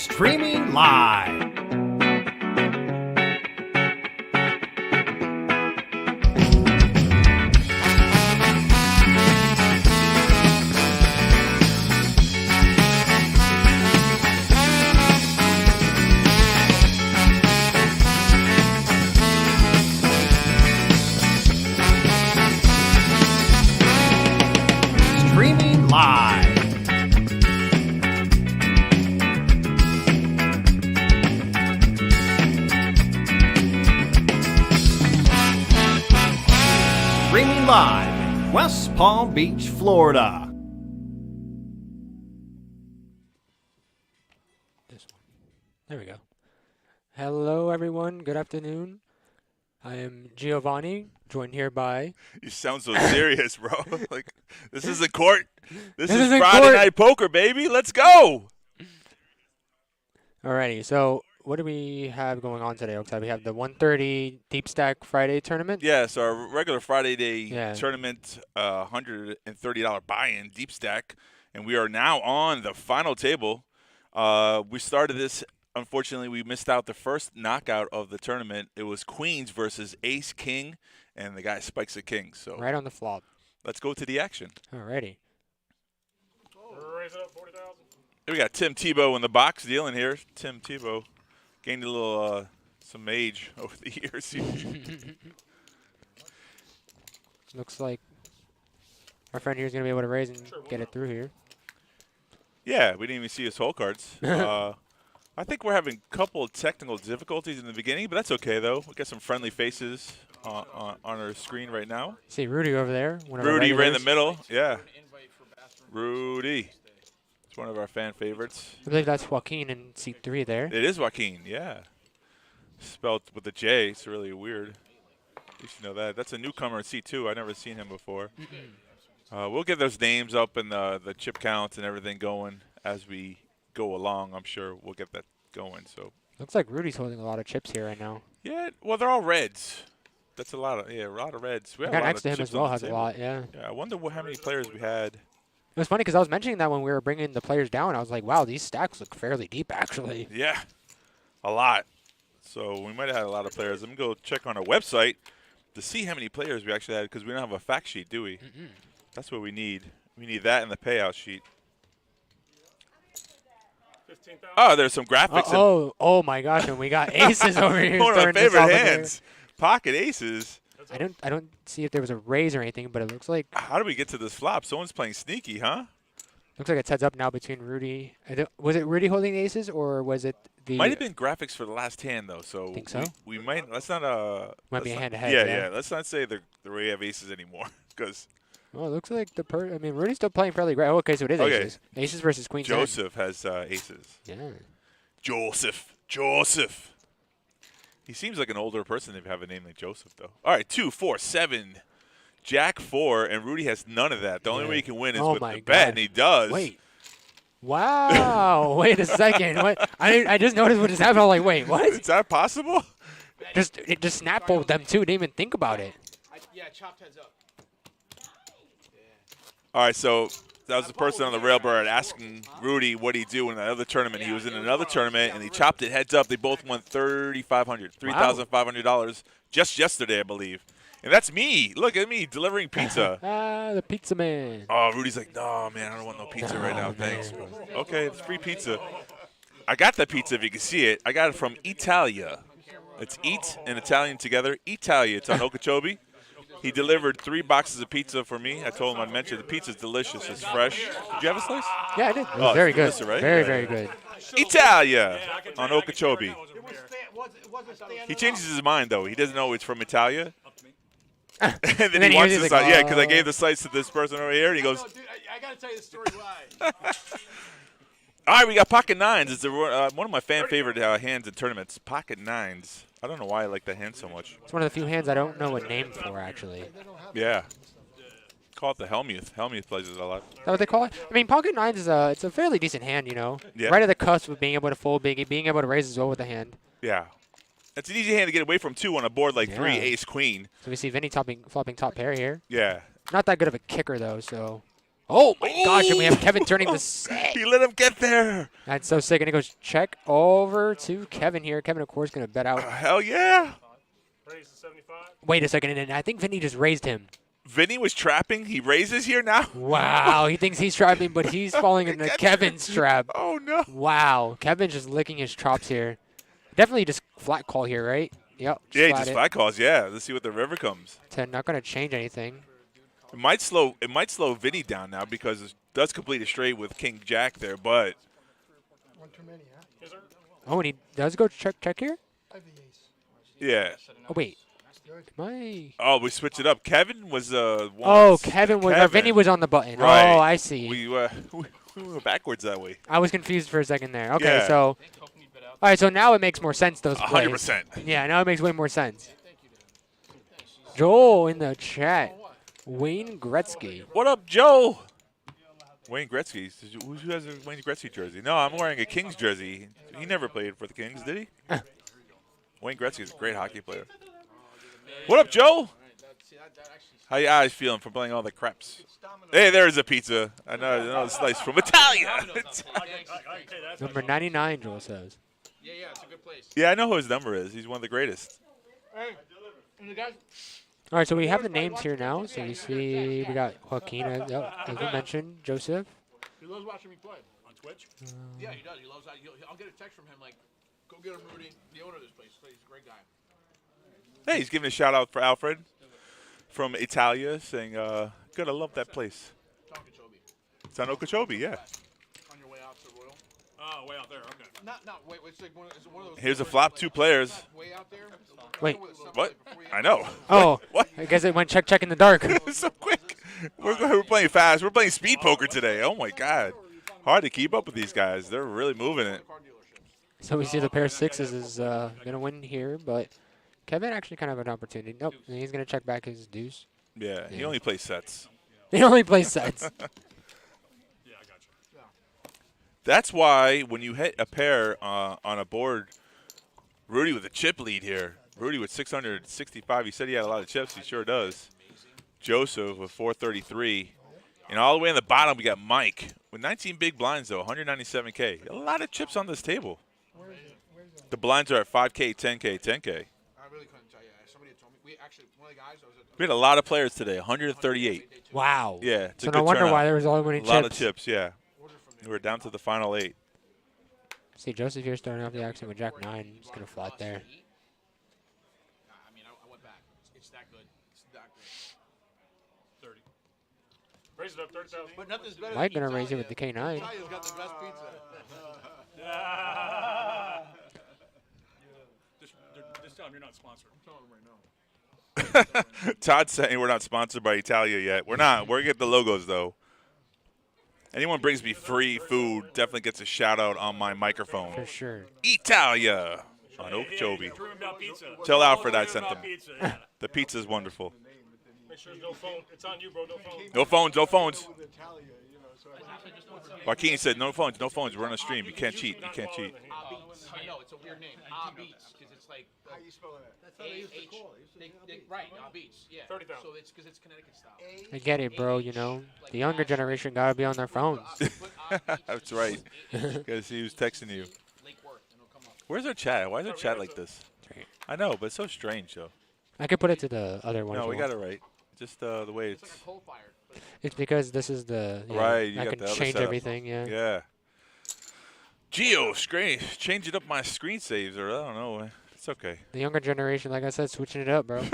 Streaming live. Streaming live. Streaming live in West Palm Beach, Florida. This one. There we go. Hello, everyone. Good afternoon. I am Giovanni, joined here by... You sound so serious, bro. Like, this isn't court. This is isn't Friday court. Night Poker, baby. Let's go. Alrighty, so what do we have going on today, Oksai? We have the 130 Deep Stack Friday tournament. Yeah, so our regular Friday day Yeah. tournament, $130 buy-in, deep stack, and we are now on the final table. We started this. Unfortunately, we missed out the first knockout of the tournament. It was Queens versus Ace King, and the guy spikes a king. So Right on the flop. let's go to the action. Alrighty. Raise it up 40,000. We got Tim Tebow in the box dealing here. Tim Tebow gained a little some age over the years. Looks like our friend here is going to be able to raise and get it through here. Yeah, we didn't even see his hole cards. I think we're having a couple of technical difficulties in the beginning, but that's okay, though. We got some friendly faces on our screen right now. See Rudy over there. One of our Rudy right in the regulars. middle. Yeah. Rudy. It's one of our fan favorites. I believe that's Joaquin in seat 3 there. It is Joaquin, yeah. Spelled with a J. It's really weird. You should know that. That's a newcomer in C2. I've never seen him before. We'll get those names up and the chip counts and everything going as we go along. I'm sure we'll get that going. So Looks like Rudy's holding a lot of chips here right now. yeah, well they're all reds. That's a lot of reds. We The have guy a lot next of to him chips as well on the has a table. lot, yeah. Yeah, I wonder how many players we had. It was funny because I was mentioning that when we were bringing the players down. I was like, wow, these stacks look fairly deep, actually. Yeah, a lot. So we might have had a lot of players. Let me go check on our website to see how many players we actually had because we don't have a fact sheet, do we? That's what we need. We need that in the payout sheet. 15,000. Oh, there's some graphics. Oh my gosh, and we got aces over here. One of my starting this favorite off in there. hands. Pocket aces. I don't see if there was a raise or anything, but it looks like How do we get to this flop? Someone's playing sneaky, huh? it's heads up now between Rudy. Was it Rudy holding the aces or was it the? Might have been graphics for the last hand though, so Think so? we might. Let's not Might be let's a hand not- ahead, Yeah, yeah. Let's not say the we have aces anymore because Oh, it looks like I mean, Rudy's still playing fairly great. Oh, okay, so it is Okay. aces. Aces versus queens. then. Joseph has aces. Yeah. Joseph. He seems like an older person if you have a name like Joseph though. All right, 2, 4, 7. Jack 4, and Rudy has none of that. The only Yeah. way he can win is Oh with my the bet, God. and he does. Wait. Wow. Wait a second. What? I just noticed what just happened. I'm like, wait, what? Is that possible? It just snap folded them too. Didn't even think about it. Yeah, chopped heads up. All right, so that was the person on the railbird asking Rudy what he do in another tournament. He was in another tournament, and he chopped it heads up. They both won $3,500 just yesterday, I believe. And that's me. Look at me delivering pizza. The pizza man. Oh, Rudy's like, no, man, I don't want no pizza right now. No, Thanks. man. Okay, it's free pizza. I got that pizza, if you can see it. I got it from Italia. It's Eat and Italian together. Italia. It's on Okeechobee. He delivered 3 boxes of pizza for me. I told him I'd mention the pizza's delicious. It's fresh. Did you have a slice? Yeah, I did. It Oh, was very it's good. delicious, right? Very, Yeah, very yeah. good. Italia on Okeechobee. It wasn't standing He changes his mind, though. He doesn't know it's from Italia. And then, then he he wants hears to it, like, slice. Yeah, because I oh. gave the slice to this person over here, and he goes, No, dude, I got to tell you the story why. all right, we got pocket nines. It's one of my fan favorite hands in tournaments. Pocket nines. I don't know why I like that hand so much. It's one of the few hands I don't know a name for, actually. Is Yeah. Call it the Helmuth. Helmuth plays it a lot. that what they call it? I mean, pocket nines is it's a fairly decent hand, you know. Yeah. Right at the cusp of being able to fold big, being able to raise as well with the hand. Yeah. It's an easy hand to get away from, too, on a board like 3, Yeah. ace, queen. So we see Vinny flopping top pair here. Yeah. Not that good of a kicker, though, so Oh my gosh, and we have Kevin turning the set. He let him get there. That's so sick. And it goes check over to Kevin here. Kevin, of course, going to bet out. Hell yeah. Raise to 75. Wait a second, and I think Vinny just raised him. Vinny was trapping. He raises here now. Wow, he thinks he's trapping, but he's falling into Kevin's trap. Oh, no. Wow, Kevin's just licking his chops here. Definitely just flat call here, right? Yep. Yeah, he flat just it. flat calls. Yeah, let's see what the river comes. Not going to change anything. It might slow Vinny down now because it does complete a straight with King Jack there, but One too many, huh? Yes, sir. Oh, and he does go check here? I have the ace. yeah. Oh, wait. Am I? Oh, we switched it up. Kevin was Oh, once. Kevin was. Or Vinny was on the button. Right. Oh, I see. We went backwards that way. I was confused for a second there. Okay, Yeah. so. All right, so now it makes more sense, those plays. 100%. Yeah, now it makes way more sense. Joel in the chat. Wayne Gretzky. What up, Joe? Wayne Gretzky. Who has a Wayne Gretzky jersey? No, I'm wearing a Kings jersey. He never played for the Kings, did he? Wayne Gretzky is a great hockey player. What up, Joe? How you guys feeling from playing all the craps? Hey, there's a pizza. I know a slice from Italia. I can tell you that's Number 99, Joel says. Yeah, it's a good place. Yeah, I know who his number is. He's one of the greatest. Hey, and the guys, All right, so we have the names here now. So you see we got Joaquin, as we mentioned, Joseph. he loves watching me play. on Twitch. Yeah, he does. He loves that. I'll get a text from him like, go get him, Rudy, the owner of this place. He's a great guy. Hey, he's giving a shout out for Alfred from Italia, saying, "Good, I love that place." John Kachobi. It's on Okeechobee, yeah. On your way out to Royal. Oh, way out there. Okay. Not wait. It's like one of those. Here's a flop, two players. Way out there. Wait. What? I know. Oh, What? I guess it went check in the dark. So quick. We're playing fast. We're playing speed poker today. Oh my God. Hard to keep up with these guys. They're really moving it. Car dealerships. So we see the pair of sixes is going to win here, but Kevin actually kind of have an opportunity. Nope, he's going to check back his deuce. Yeah, he Yeah. only plays sets. He only plays sets. Yeah, I got you. That's why when you hit a pair on a board, Rudy with a chip lead here. Rudy with 665. He said he had a lot of chips. He sure does. Joseph with 433. And all the way in the bottom, we got Mike with 19 big blinds, though, 197K. A lot of chips on this table. The blinds are at 5K, 10K, 10K. I really couldn't tell you. Somebody had told me. We actually, one of the guys, I was at. We had a lot of players today, 138. Wow. Yeah, it's So a no good wonder turnout. why there was only A winning lot of chips. chips, yeah. We're down to the final 8. See, Joseph here starting off the action with Jack 9. He's going to flat there. I mean, I went back. It's that good. It's that good. 30. Raise it up, 30,000. But nothing's better. Mike than going to raise it with Italia. the K9. Italia's got the best pizza. Just tell him you're not sponsored. I'm telling him right now. Todd's saying we're not sponsored by Italia yet. We're not. We're getting the logos, though. Anyone brings me free food definitely gets a shout-out on my microphone. For sure. Italia on Okeechobee. Dream about pizza. Tell Alfred I Dream sent about them. Pizza, yeah. The pizza's wonderful. Make sure there's no phone. It's on you, bro. No phone. No phones, no phones. Joaquin said no phones, no phones. We're on a stream. You can't cheat. You can't cheat. Beats. I know it's a weird name. Beats because it's like. How you spelling that? That's Right. Beats. Yeah. 30,000. So it's because it's Connecticut style. I get it, bro. You know, the younger generation got to be on their phones. That's right. Because he was texting you. Lake Worth, and it'll come up. Where's our chat? Why is our chat like this? Right. I know, but it's so strange, though. I could put it to the other one. No, if we you got want. it right. Just the way It's like it's. a coal fired. It's because this is the. Yeah, Right, you I got can the other change setup. everything, yeah. Yeah. Geo, screen, changing up my screen saves, or I don't know. It's okay. The younger generation, like I said, switching it up, bro. Can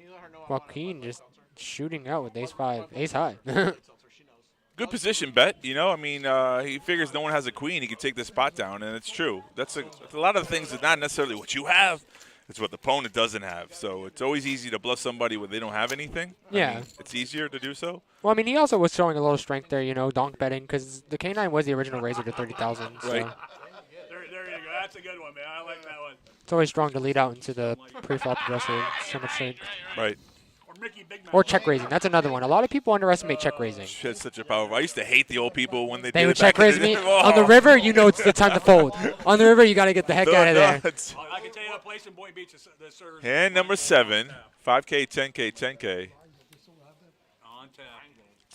you let her know I want Joaquin just shooting out with ace 5, ace high. Seltzer, she knows. Good position bet. You know, I mean, he figures no one has a queen. He can take this spot down, and it's true. That's a lot of things. It's not necessarily what you have. It's what the opponent doesn't have. So it's always easy to bluff somebody when they don't have anything. I Yeah. mean, it's easier to do so. Well, I mean, he also was showing a little strength there, you know, donk betting, because the K9 was the original raiser to 30,000. So Right. There you go. That's a good one, man. I like that one. it's always strong to lead out into the pre-flop aggressor. So much strength. Right. Or Mickey Big Mouth. Or check raising. That's another one. A lot of people underestimate check raising. Shit's such a powerful. I used to hate the old people when they They did would it back check raise in the me. day. On the Oh. river, you know it's the time to fold. On the river, you got to get the heck out of there. Nuts. I can tell you a place in Boynton Beach that serves. Hand number 7, 5K, 10K, 10K.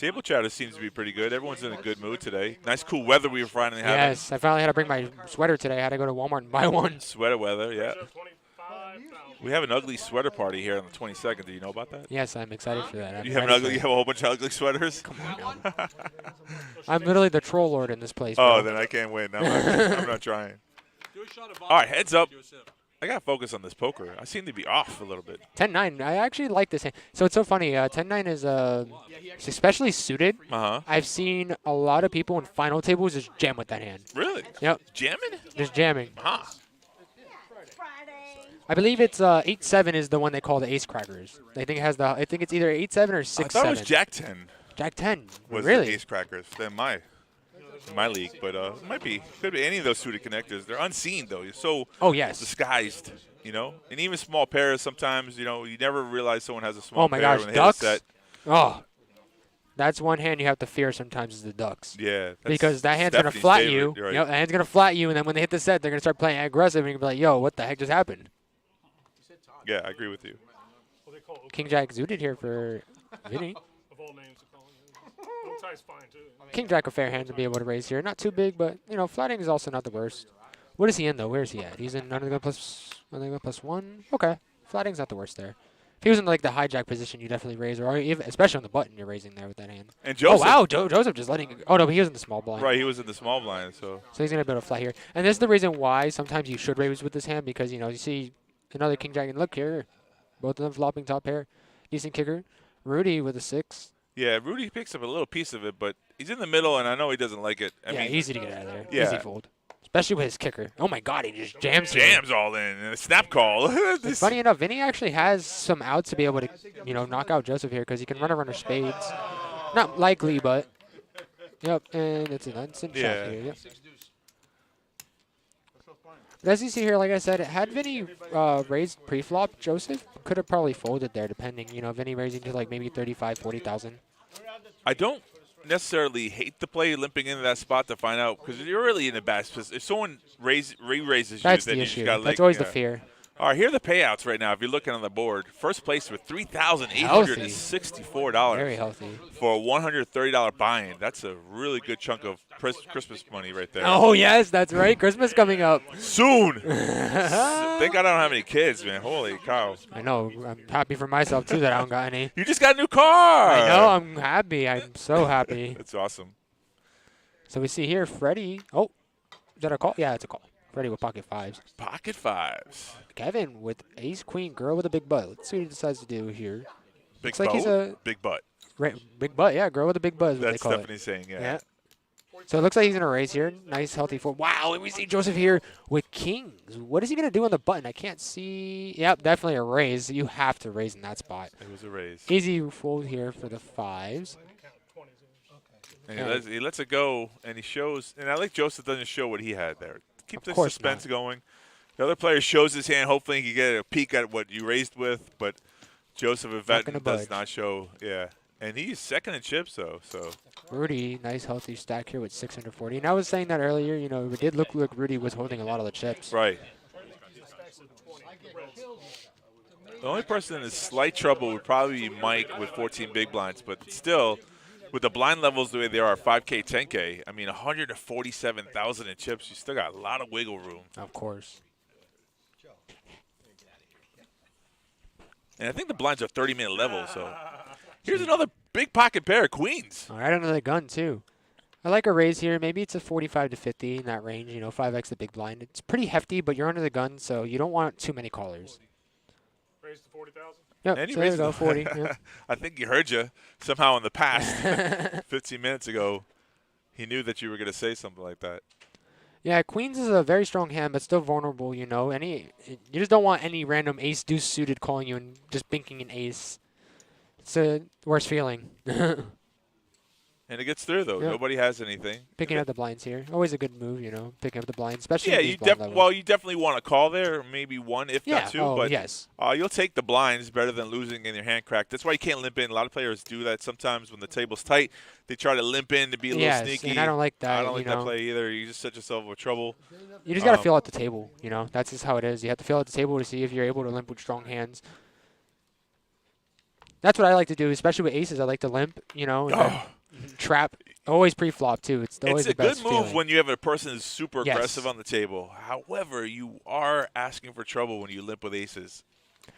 Table chatter seems to be pretty good. Everyone's in a good mood today. Nice cool weather we were finally having. Yes, I finally had to bring my sweater today. I had to go to Walmart and buy one. Sweater weather, yeah. 25,000. We have an ugly sweater party here on the 22nd. Do you know about that? Yes, I'm excited for that. You have an ugly. You have a whole bunch of ugly sweaters. Come on now. I'm literally the troll lord in this place, bro. Oh, then I can't win. I'm not trying. Do a shot of All right, heads up. Do a sip. I gotta focus on this poker. I seem to be off a little bit. 10-9. I actually like this hand. So it's so funny. 10-9 is it's especially suited. I've seen a lot of people in final tables just jam with that hand. Really? Yep, Jamming? just jamming. Huh. I believe it's 8-7 is the one they call the ace crackers. I think it has the. I think it's either 8-7 or 6-7. I thought it was Jack 10 Jack 10. was Really? the ace crackers. Then my league, but it might be. Could be any of those suited connectors. They're unseen though. You're so Oh yes. disguised, you know. And even small pairs sometimes, you know, you never realize someone has a small Oh my pair gosh, when they ducks. hit a set. Oh, that's one hand you have to fear sometimes is the ducks. Yeah. That's Because that hand's Stephanie's gonna flat favorite, you. Right. Yep, that hand's gonna flat you, and then when they hit the set, they're gonna start playing aggressive, and you're gonna be like, "Yo, what the heck just happened?" Yeah, I agree with you. What they call it, King Jack zooted here for Vinny. of all names to call it. Little tie's fine too. King Jack a fair hand to be able to raise here. Not too big, but you know, flatting is also not the worst. What is he in though? Where is he at? He's in none of the gun plus one. Okay, flatting's not the worst there. If he was in like the hijack position, you definitely raise, or even, especially on the button, you're raising there with that hand. And Joseph. Oh wow, Joseph just letting. Oh no, but he was in the small blind. Right, he was in the small blind, so. So he's gonna be able to flat here, and this is the reason why sometimes you should raise with this hand because you know you see another King Jack and look here, both of them flopping top pair, decent kicker. Rudy with a 6. Yeah, Rudy picks up a little piece of it, but he's in the middle, and I know he doesn't like it. I Yeah, mean, easy to get out of there. Yeah. Easy fold, especially with his kicker. Oh my God, he just jams. here. jams all in. And a snap call. This- Funny enough, Vinny actually has some outs to be able to, you know, knock out Joseph here because he can run a runner spades. Not likely, but yep, and it's an instant shot Yeah. here. Yep. But as you see here, like I said, had Vinny raised pre-flop, Joseph could have probably folded there, depending. You know, Vinny raising to like maybe 35, 40,000. I don't necessarily hate the play limping into that spot to find out because you're really in a bad position. If someone re-raises That's you, then the you issue. just got to That's always the fear. All right, here are the payouts right now. If you're looking on the board, first place with $3,864 Very healthy. for a $130 buy-in. That's a really good chunk of Christmas money right there. Oh yes, that's right. Christmas coming up. Soon. Thank God I don't have any kids, man. Holy cow. I know. I'm happy for myself too that I don't got any. You just got a new car. I know. I'm happy. I'm so happy. That's awesome. So we see here, Freddie. Oh, is that a call? Yeah, it's a call. Freddie with pocket 5s. Pocket 5s. Kevin with ace queen, girl with a big butt. Let's see what he decides to do here. Big like boat, he's a- big butt. Big butt, yeah, girl with a big butt is what That's they call Stephanie saying, yeah. Yeah. So it looks like he's going to raise here. Nice, healthy four. Wow, and we see Joseph here with kings. What is he going to do on the button? I can't see. Yep, definitely a raise. You have to raise in that spot. It was a raise. Easy fold here for the 5s. And he lets it go, and he shows. And I like Joseph doesn't show what he had there. Keep the course suspense not. going. The other player shows his hand. Hopefully, he can get a peek at what you raised with. But Joseph gonna Yvetton does budge. not show. Yeah, and he's second in chips though. So Rudy, nice healthy stack here with 640. And I was saying that earlier, you know, it did look like Rudy was holding a lot of the chips. right. The only person in slight trouble would probably be Mike with 14 big blinds, but still, with the blind levels the way they are, 5K, 10K, I mean, 147,000 in chips, you still got a lot of wiggle room. Of course. And I think the blinds are 30-minute level, so here's another big pocket pair of queens. All right, another gun too. I like a raise here. Maybe it's a 45 to 50 in that range. You know, 5x the big blind. It's pretty hefty, but you're under the gun, so you don't want too many callers. Raised to 40,000. Yep, And he so there you raised go, the- 40. Yep. I think he heard you somehow in the past, 15 minutes ago. He knew that you were going to say something like that. Yeah, queens is a very strong hand, but still vulnerable. You know, you just don't want any random ace deuce suited calling you and just binking an ace. It's a worst feeling. And it gets through, though. Yep. Nobody has anything. Picking up the blinds here, always a good move. You know, picking up the blinds, especially Yeah, in these you blind levels. you definitely want to call there, maybe one, if Yeah, not two. oh, but yes. You'll take the blinds better than losing in your hand crack. That's why you can't limp in. A lot of players do that sometimes when the table's tight. They try to limp in to be a little Yes, sneaky. and I don't like that, I don't you like that know. play either. You just set yourself with trouble. You just got to feel at the table, you know. That's just how it is. You have to feel at the table to see if you're able to limp with strong hands. That's what I like to do, especially with aces. I like to limp, you know, and then trap. Always pre-flop, too. It's always It's the a best good move feeling. when you have a person who's super Yes. aggressive on the table. However, you are asking for trouble when you limp with aces.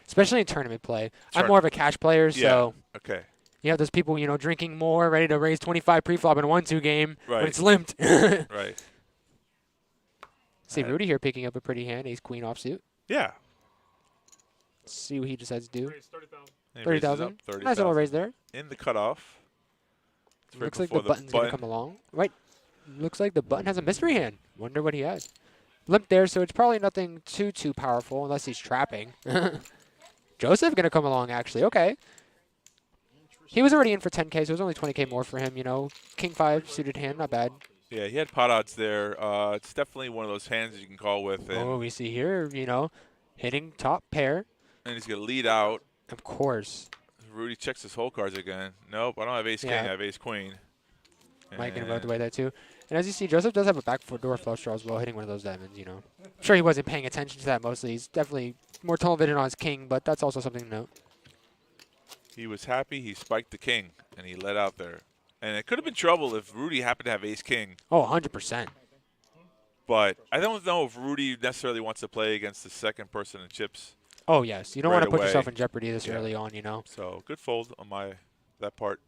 Especially in tournament play. I'm more of a cash player, so Okay. you have those people, you know, drinking more, ready to raise 25 pre-flop in a 1-2 game when Right. it's limped. Right. See Rudy here picking up a pretty hand, ace-queen offsuit. Yeah. Let's see what he decides to do. Raise 30,000. And he raises 30,000. up 30,000. Nice little raise there. In the cutoff. It's right Looks like before the button's going to come along. Right. Looks like the button has a mystery hand. Wonder what he has. Limp there, so it's probably nothing too powerful unless he's trapping. Joseph going to come along, actually. Okay. He was already in for 10K, so it was only 20K more for him, you know. King 5 suited hand, not bad. Yeah, he had pot odds there. It's definitely one of those hands you can call with. And, Oh, we see here, you know, hitting top pair. and he's going to lead out. Of course. Rudy checks his whole cards again. Nope, I don't have ace-king. Yeah. I have ace-queen. Mike going to vote the way that too. And as you see, Joseph does have a back door flush draw as well, hitting one of those diamonds, you know. I'm sure he wasn't paying attention to that mostly. He's definitely more tunnel vision on his king, but that's also something to note. He was happy. He spiked the king, and he let out there. And it could have been trouble if Rudy happened to have ace-king. Oh, 100%. But I don't know if Rudy necessarily wants to play against the second person in chips. Oh, yes. You don't Right want to put away. yourself in jeopardy this Yeah. early on, you know. So good fold on that part.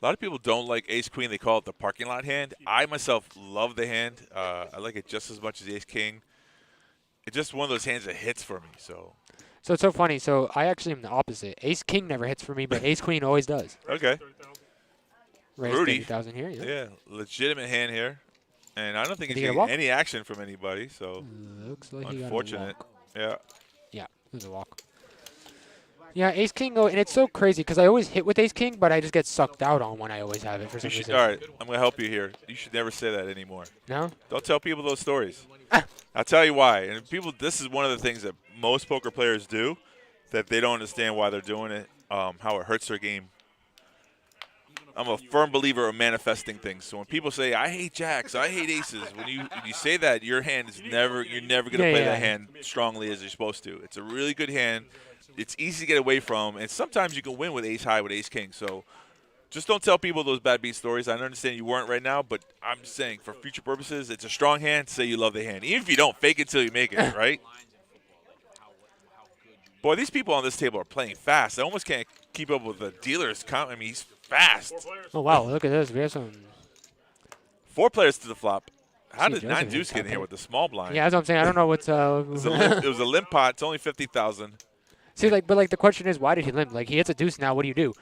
A lot of people don't like ace-queen. They call it the parking lot hand. I myself love the hand. I like it just as much as ace-king. It's just one of those hands that hits for me. So So it's so funny. So I actually am the opposite. Ace-king never hits for me, but ace-queen always does. okay, 30,000. Raise Rudy. 30,000 here, yeah. yeah, legitimate hand here, and I don't think Did he's he get a getting walk? any action from anybody. So Looks like he got a unfortunate. walk. Yeah. Yeah, it was a walk. Yeah, ace-king, and it's so crazy because I always hit with ace-king, but I just get sucked out on when I always have it for some You should, reason. all right, I'm gonna help you here. You should never say that anymore. No? Don't tell people those stories. I'll tell you why. And people, this is one of the things that most poker players do, that they don't understand why they're doing it, how it hurts their game. I'm a firm believer of manifesting things. So when people say, I hate jacks, I hate aces, when you say that, your hand is you're never going to play that hand strongly as you're supposed to. It's a really good hand. It's easy to get away from, and sometimes you can win with ace high with ace king. So just don't tell people those bad beat stories. I understand you weren't right now, but I'm just saying for future purposes, it's a strong hand. Say you love the hand. Even if you don't, fake it till you make it, right? Boy, these people on this table are playing fast. I almost can't keep up with the dealer's count. I mean, he's fast. Oh, wow, look at this. We have some... 4 players to the flop. How See, did Joseph 9 deuce is get in here tapping. with the small blind? Yeah, that's what I'm saying. I don't know what's... It was a limp pot. It's only 50,000. See, like, but, like, the question is, why did he limp? Like, he hits a deuce now. What do you do?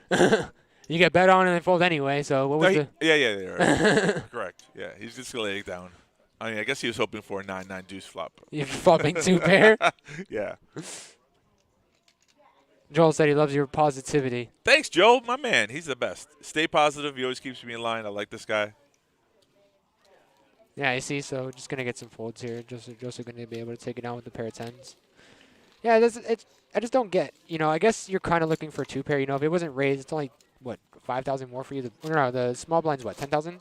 You get bet on and then fold anyway, so what was the... Yeah, right. Correct. Yeah, he's just going to lay it down. I mean, I guess he was hoping for a 9-9 deuce flop. You're flopping 2 pair? Yeah. Joel said he loves your positivity. Thanks, Joe. My man. He's the best. Stay positive. He always keeps me in line. I like this guy. Yeah, I see. So just gonna get some folds here. Joseph gonna be able to take it down with the pair of tens. Yeah, I just don't get. You know, I guess you're kind of looking for a 2 pair. You know, if it wasn't raised, it's only what 5,000 more for you. The small blind's what 10,000.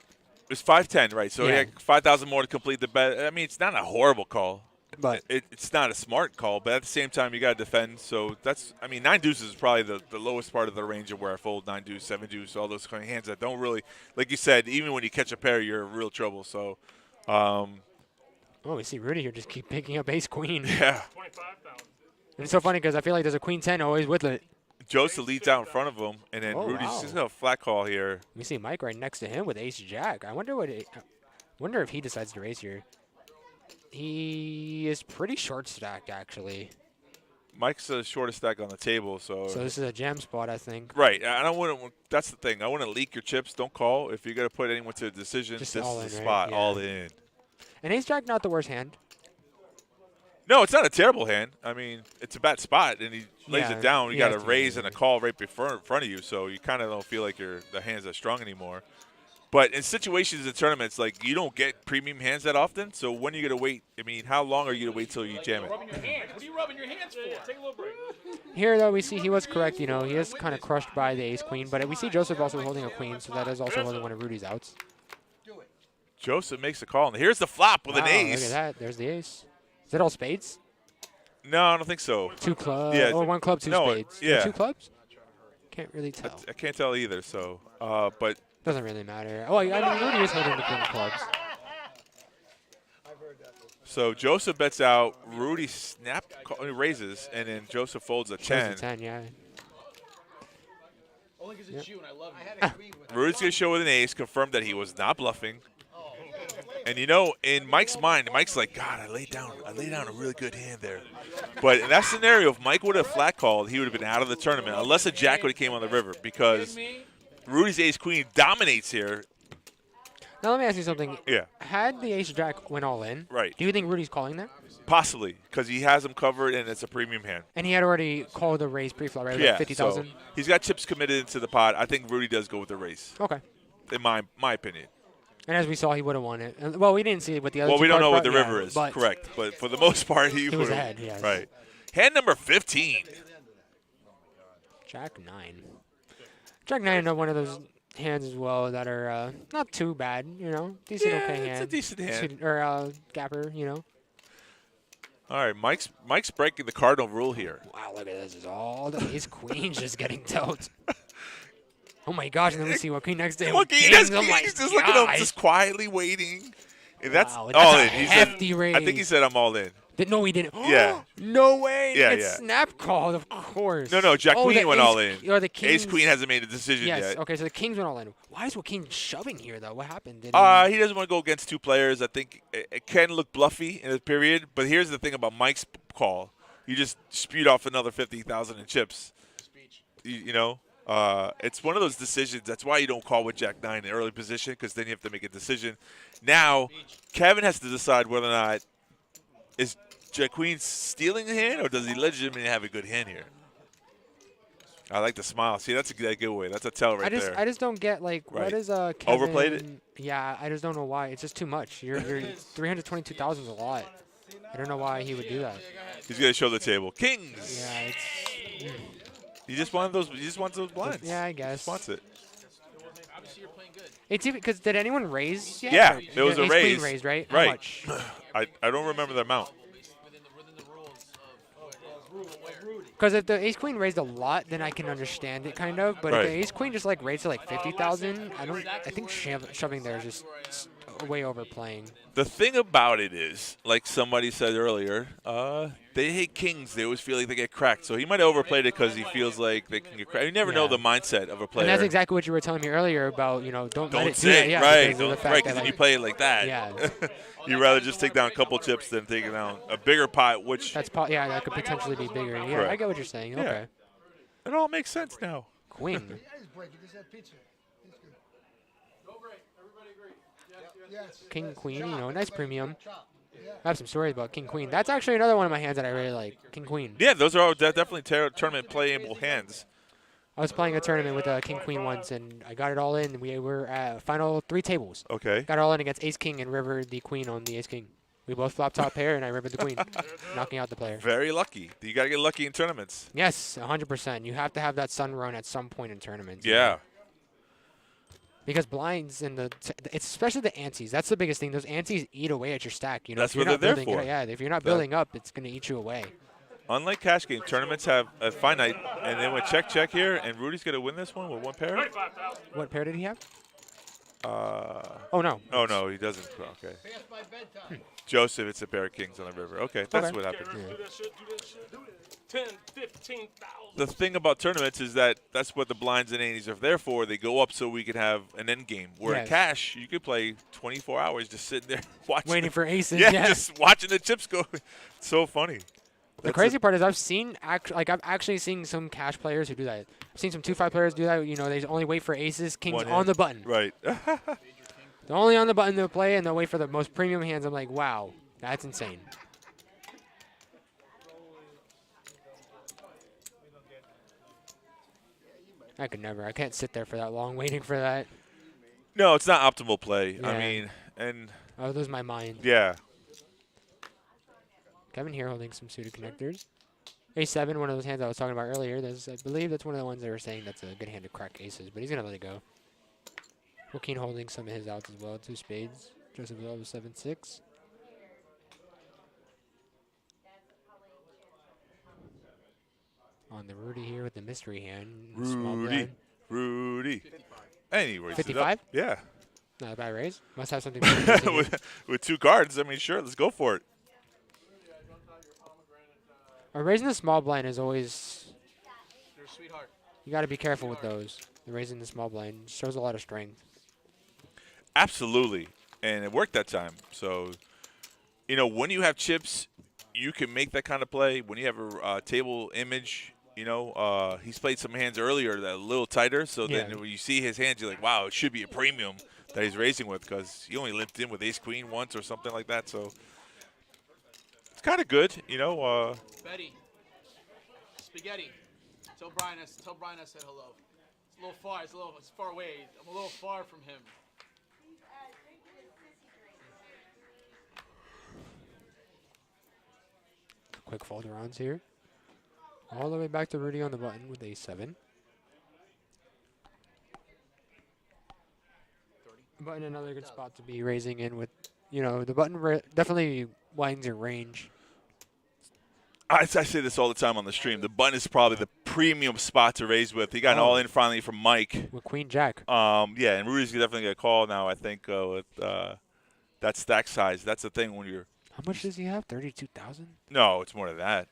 It's 5-10, right? So Yeah. he had 5,000 more to complete the bet. I mean, it's not a horrible call. But It's not a smart call, but at the same time, you got to defend. So that's, I mean, 9 deuces is probably the lowest part of the range of where I fold 9 deuce, 7 deuce, all those kind of hands that don't really, like you said, even when you catch a pair, you're in real trouble. So, oh, we see Rudy here just keep picking up ace queen. yeah. 25,000. It's so funny because I feel like there's a queen 10 always with it. Joseph leads out in front of him, and then Oh, Rudy's wow. just got a flat call here. We see Mike right next to him with ace jack. I wonder wonder if he decides to raise here. He is pretty short stacked actually. Mike's the shortest stack on the table, so So this is a jam spot, I think. right. I don't want to. That's the thing. I want to leak your chips. Don't call if you're gonna put anyone to a decision. Just This all is the in, right? spot. Yeah. All in. And ace jack not the worst hand. No, it's not a terrible hand. I mean, it's a bad spot, and he lays Yeah, it down. You he got has a to raise raise and a it. call right before in front of you, so you kind of don't feel like the hand's that strong anymore. But in situations in tournaments, like you don't get premium hands that often. So when are you gonna wait? I mean, how long are you gonna wait till you jam it? Rubbing your hands. What are you rubbing your hands for? Take a little break. Here though we see he was correct, you know, he is kind of crushed by the ace queen, but we see Joseph also holding a queen, so that is also holding one of Rudy's outs. Joseph makes a call, and here's the flop with Wow, an ace. look at that. There's the ace. Is that all spades? No, I don't think so. Two clubs. Yeah. Or one club, two No, spades. yeah. Two clubs? Can't really tell. I can't tell either. So, but Doesn't really matter. Oh, I mean, Rudy is holding the king clubs. so Joseph bets out. Rudy raises, and then Joseph folds a Shows 10. the 10, yeah. Only because it's you and I love you. Rudy's going to show with an ace, confirmed that he was not bluffing. And you know, in Mike's mind, Mike's like, God, I laid down a really good hand there. But in that scenario, if Mike would have flat called, he would have been out of the tournament, unless a jack would have came on the river, because Rudy's ace queen dominates here. Now, let me ask you something. Yeah, Had the ace jack went all in, right. do you think Rudy's calling there? Possibly, because he has him covered and it's a premium hand. And he had already called the raise pre-flop, right? Yeah, Like 50,000? so he's got chips committed into the pot. I think Rudy does go with the raise, Okay. in my opinion. And as we saw, he would have won it. Well, we didn't see it with the other Well, two we don't cards, know what but the yeah, river is, but correct. But for the most part, he was would've- ahead, yes. Right. Hand number 15. Jack 9. Jack 9 is one of those hands as well that are not too bad, you know. Decent, Yeah, okay it's hand. a decent hand. Or gapper, you know. All right, Mike's breaking the cardinal rule here. Wow, look at this. It's all the ace queens just getting dealt. Oh my gosh, and then we see Joaquin next day. Look, with he has kings. Oh my kings. Just look at him, gosh. just quietly waiting. And that's Wow, all that's in. a He said, hefty I think he raise. said I'm all in. No, he didn't. Yeah. No way. Yeah, It's yeah. snap called, of course. No, Jack Oh, Queen the went ace- all in. Or the kings. Ace Queen hasn't made a decision Yes. yet. Okay, so the kings went all in. Why is Joaquin shoving here, though? What happened? Did He doesn't want to go against two players. I think it can look bluffy in the period. But here's the thing about Mike's call. You just spewed off another 50,000 in chips. You know? It's one of those decisions. That's why you don't call with Jack 9 in early position, because then you have to make a decision. Now, Kevin has to decide whether or not is Jack Queen stealing the hand, or does he legitimately have a good hand here? I like the smile. See, that's a good giveaway. That's a tell right there. I just don't get, like, Right. what is Kevin? Overplayed it? Yeah, I just don't know why. It's just too much. You're 322,000 is a lot. I don't know why he would do that. He's going to show the table. Kings. Yeah, it's. He just wanted those. He just wants those blinds. Yeah, I guess. Just wants it. Obviously, you're playing good. It's even because did anyone raise yet? Yeah, Or- it was a Ace Queen raise. raised, right? How Right. much? I don't remember the amount. Within the rules of Because if the Ace Queen raised a lot, then I can understand it kind of. But Right. if the Ace Queen just like raised to like 50,000, I think shoving there is just way overplaying. The thing about it is, like somebody said earlier, they hate kings. They always feel like they get cracked. So he might have overplayed it because he feels like they can get cracked. You never know Yeah. the mindset of a player. And that's exactly what you were telling me earlier about, don't let Don't it do say that. Yeah, right. because of the fact Right, that, because if you like, play it like that, Yeah. you'd rather just take down a couple chips than taking down a bigger pot, which that could potentially be bigger. Yeah, Correct. I get what you're saying. Yeah. Okay. it all makes sense now. Queen. Yeah, he's breaking. He's had pizza. He's good. Yes. King, queen, nice premium. Chop. I have some stories about King, Queen. That's actually another one of my hands that I really like. King, Queen. Yeah, those are all definitely tournament playable hands. I was playing a tournament with King, Queen once, and I got it all in. We were at final 3 tables. Okay. Got it all in against Ace, King, and rivered the Queen on the Ace, King. We both flopped top pair, and I rivered the Queen, knocking out the player. Very lucky. You got to get lucky in tournaments. Yes, 100%. You have to have that sun run at some point in tournaments. Yeah. Because blinds and it's especially the antes. That's the biggest thing. Those antes eat away at your stack. That's if you're what not they're there building, for. Yeah, if you're not building up, it's going to eat you away. Unlike cash game, tournaments have a finite, and then with check here, and Rudy's going to win this one with one pair. What pair did he have? Oh Oh, no. no, he doesn't. Okay. Past my bedtime. Joseph, it's a pair of kings on the river. Okay, that's Okay. what happened. Yeah. Do that shit, do that shit, do it. 10, 15,000. The thing about tournaments is that that's what the blinds and antes are there for. They go up so we can have an end game. Where in Yes. cash, you could play 24 hours just sitting there watching. Waiting for aces. Yeah, just watching the chips go. It's so funny. The That's crazy part is I've actually seen some cash players who do that. I've seen some 2-5 players do that. They only wait for aces, kings One on hand. the button. Right. They're only on the button to play, and they'll wait for the most premium hands. I'm like, wow, that's insane. I could never. I can't sit there for that long waiting for that. No, it's not optimal play. I Yeah. mean, and I would lose my mind. yeah. Kevin here holding some suited connectors. A7, one of those hands I was talking about earlier. I believe that's one of the ones they were saying that's a good hand to crack aces, but he's going to let it go. Joaquin holding some of his outs as well. 2 spades. Joseph Love 7-6. the Rudy here with the mystery hand. Small Rudy. blind. Rudy. And he raised it up. 55? Yeah. Not a bad raise. Must have something. To do with it. with 2 cards, I mean, sure, let's go for it. Raising the small blind is always. You're a sweetheart. You got to be careful with those. The raising the small blind shows a lot of strength. Absolutely. And it worked that time. So, you know, when you have chips, you can make that kind of play. When you have a table image, you know, he's played some hands earlier that are a little tighter. So then when you see his hands, you're like, wow, it should be a premium that he's raising with because he only limped in with ace-queen once or something like that. So it's kind of good, you know. Betty. Spaghetti. Tell Brian I said hello. It's a little far. It's far away. I'm a little far from him. Quick folder-ons here. All the way back to Rudy on the button with ace-7. Button another good spot to be raising in with, you know, the button definitely widens your range. I say this all the time on the stream. The button is probably the premium spot to raise with. He got an all-in finally from Mike. With Queen Jack. Yeah, and Rudy's definitely going to call now, I think, with that stack size. That's the thing when you're – How much does he have? 32,000? No, it's more than that.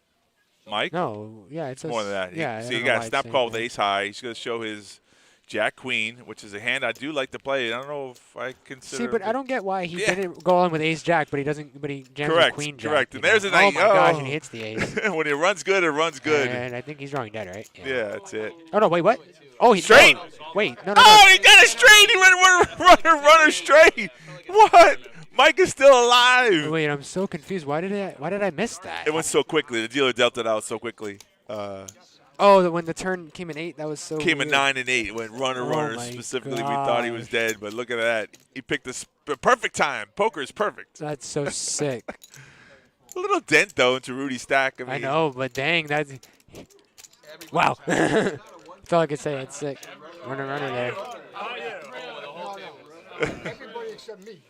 Mike? No, yeah, it's more than that. Yeah, See, he got a snap call with ace high. He's going to show his Jack Queen, which is a hand I do like to play. I don't know if I consider. See, but I don't get why he didn't go on with ace Jack, but he doesn't. But he jams with Queen Jack. Correct. And there's a nice. Oh my gosh, and he hits the ace. When it runs good, it runs good. And I think he's drawing dead, right? Yeah, that's it. Oh no, wait, what? Oh, he straight. No, wait, no. Oh, he got a straight. He went runner straight. What? Mike is still alive. Wait, I'm so confused. Why did I miss that? It went so quickly. The dealer dealt it out so quickly. When the turn came in 8, that was so Came weird. in 9 and 8. It went runner. Specifically, we thought he was dead, but look at that. He picked the perfect time. Poker is perfect. That's so sick. A little dent, though, into Rudy's stack. I know, but dang, that's – wow. That's all I could say. It's sick. Runner there. Everybody except me.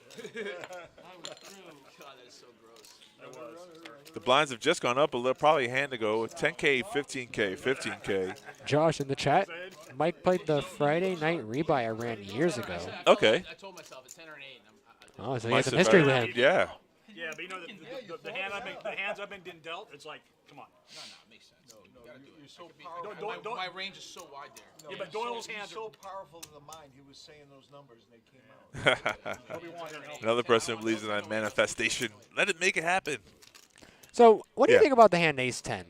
The blinds have just gone up a little, probably a hand ago with 10K, 15K, 15K. Josh in the chat. Mike played the Friday night rebuy I ran years ago. Okay. I told myself it's 10 or an 8. Oh, so he has a mystery with him. Yeah. Yeah, but you know the hands I've been dealt. It's like, come on. No, it makes sense. No, You're so powerful. my range is so wide there. Yeah, but Doyle's hands so powerful in the mind. He was saying those numbers and they came out. Another person who believes in that manifestation. Let it make it happen. So, what do you think about the hand ace 10?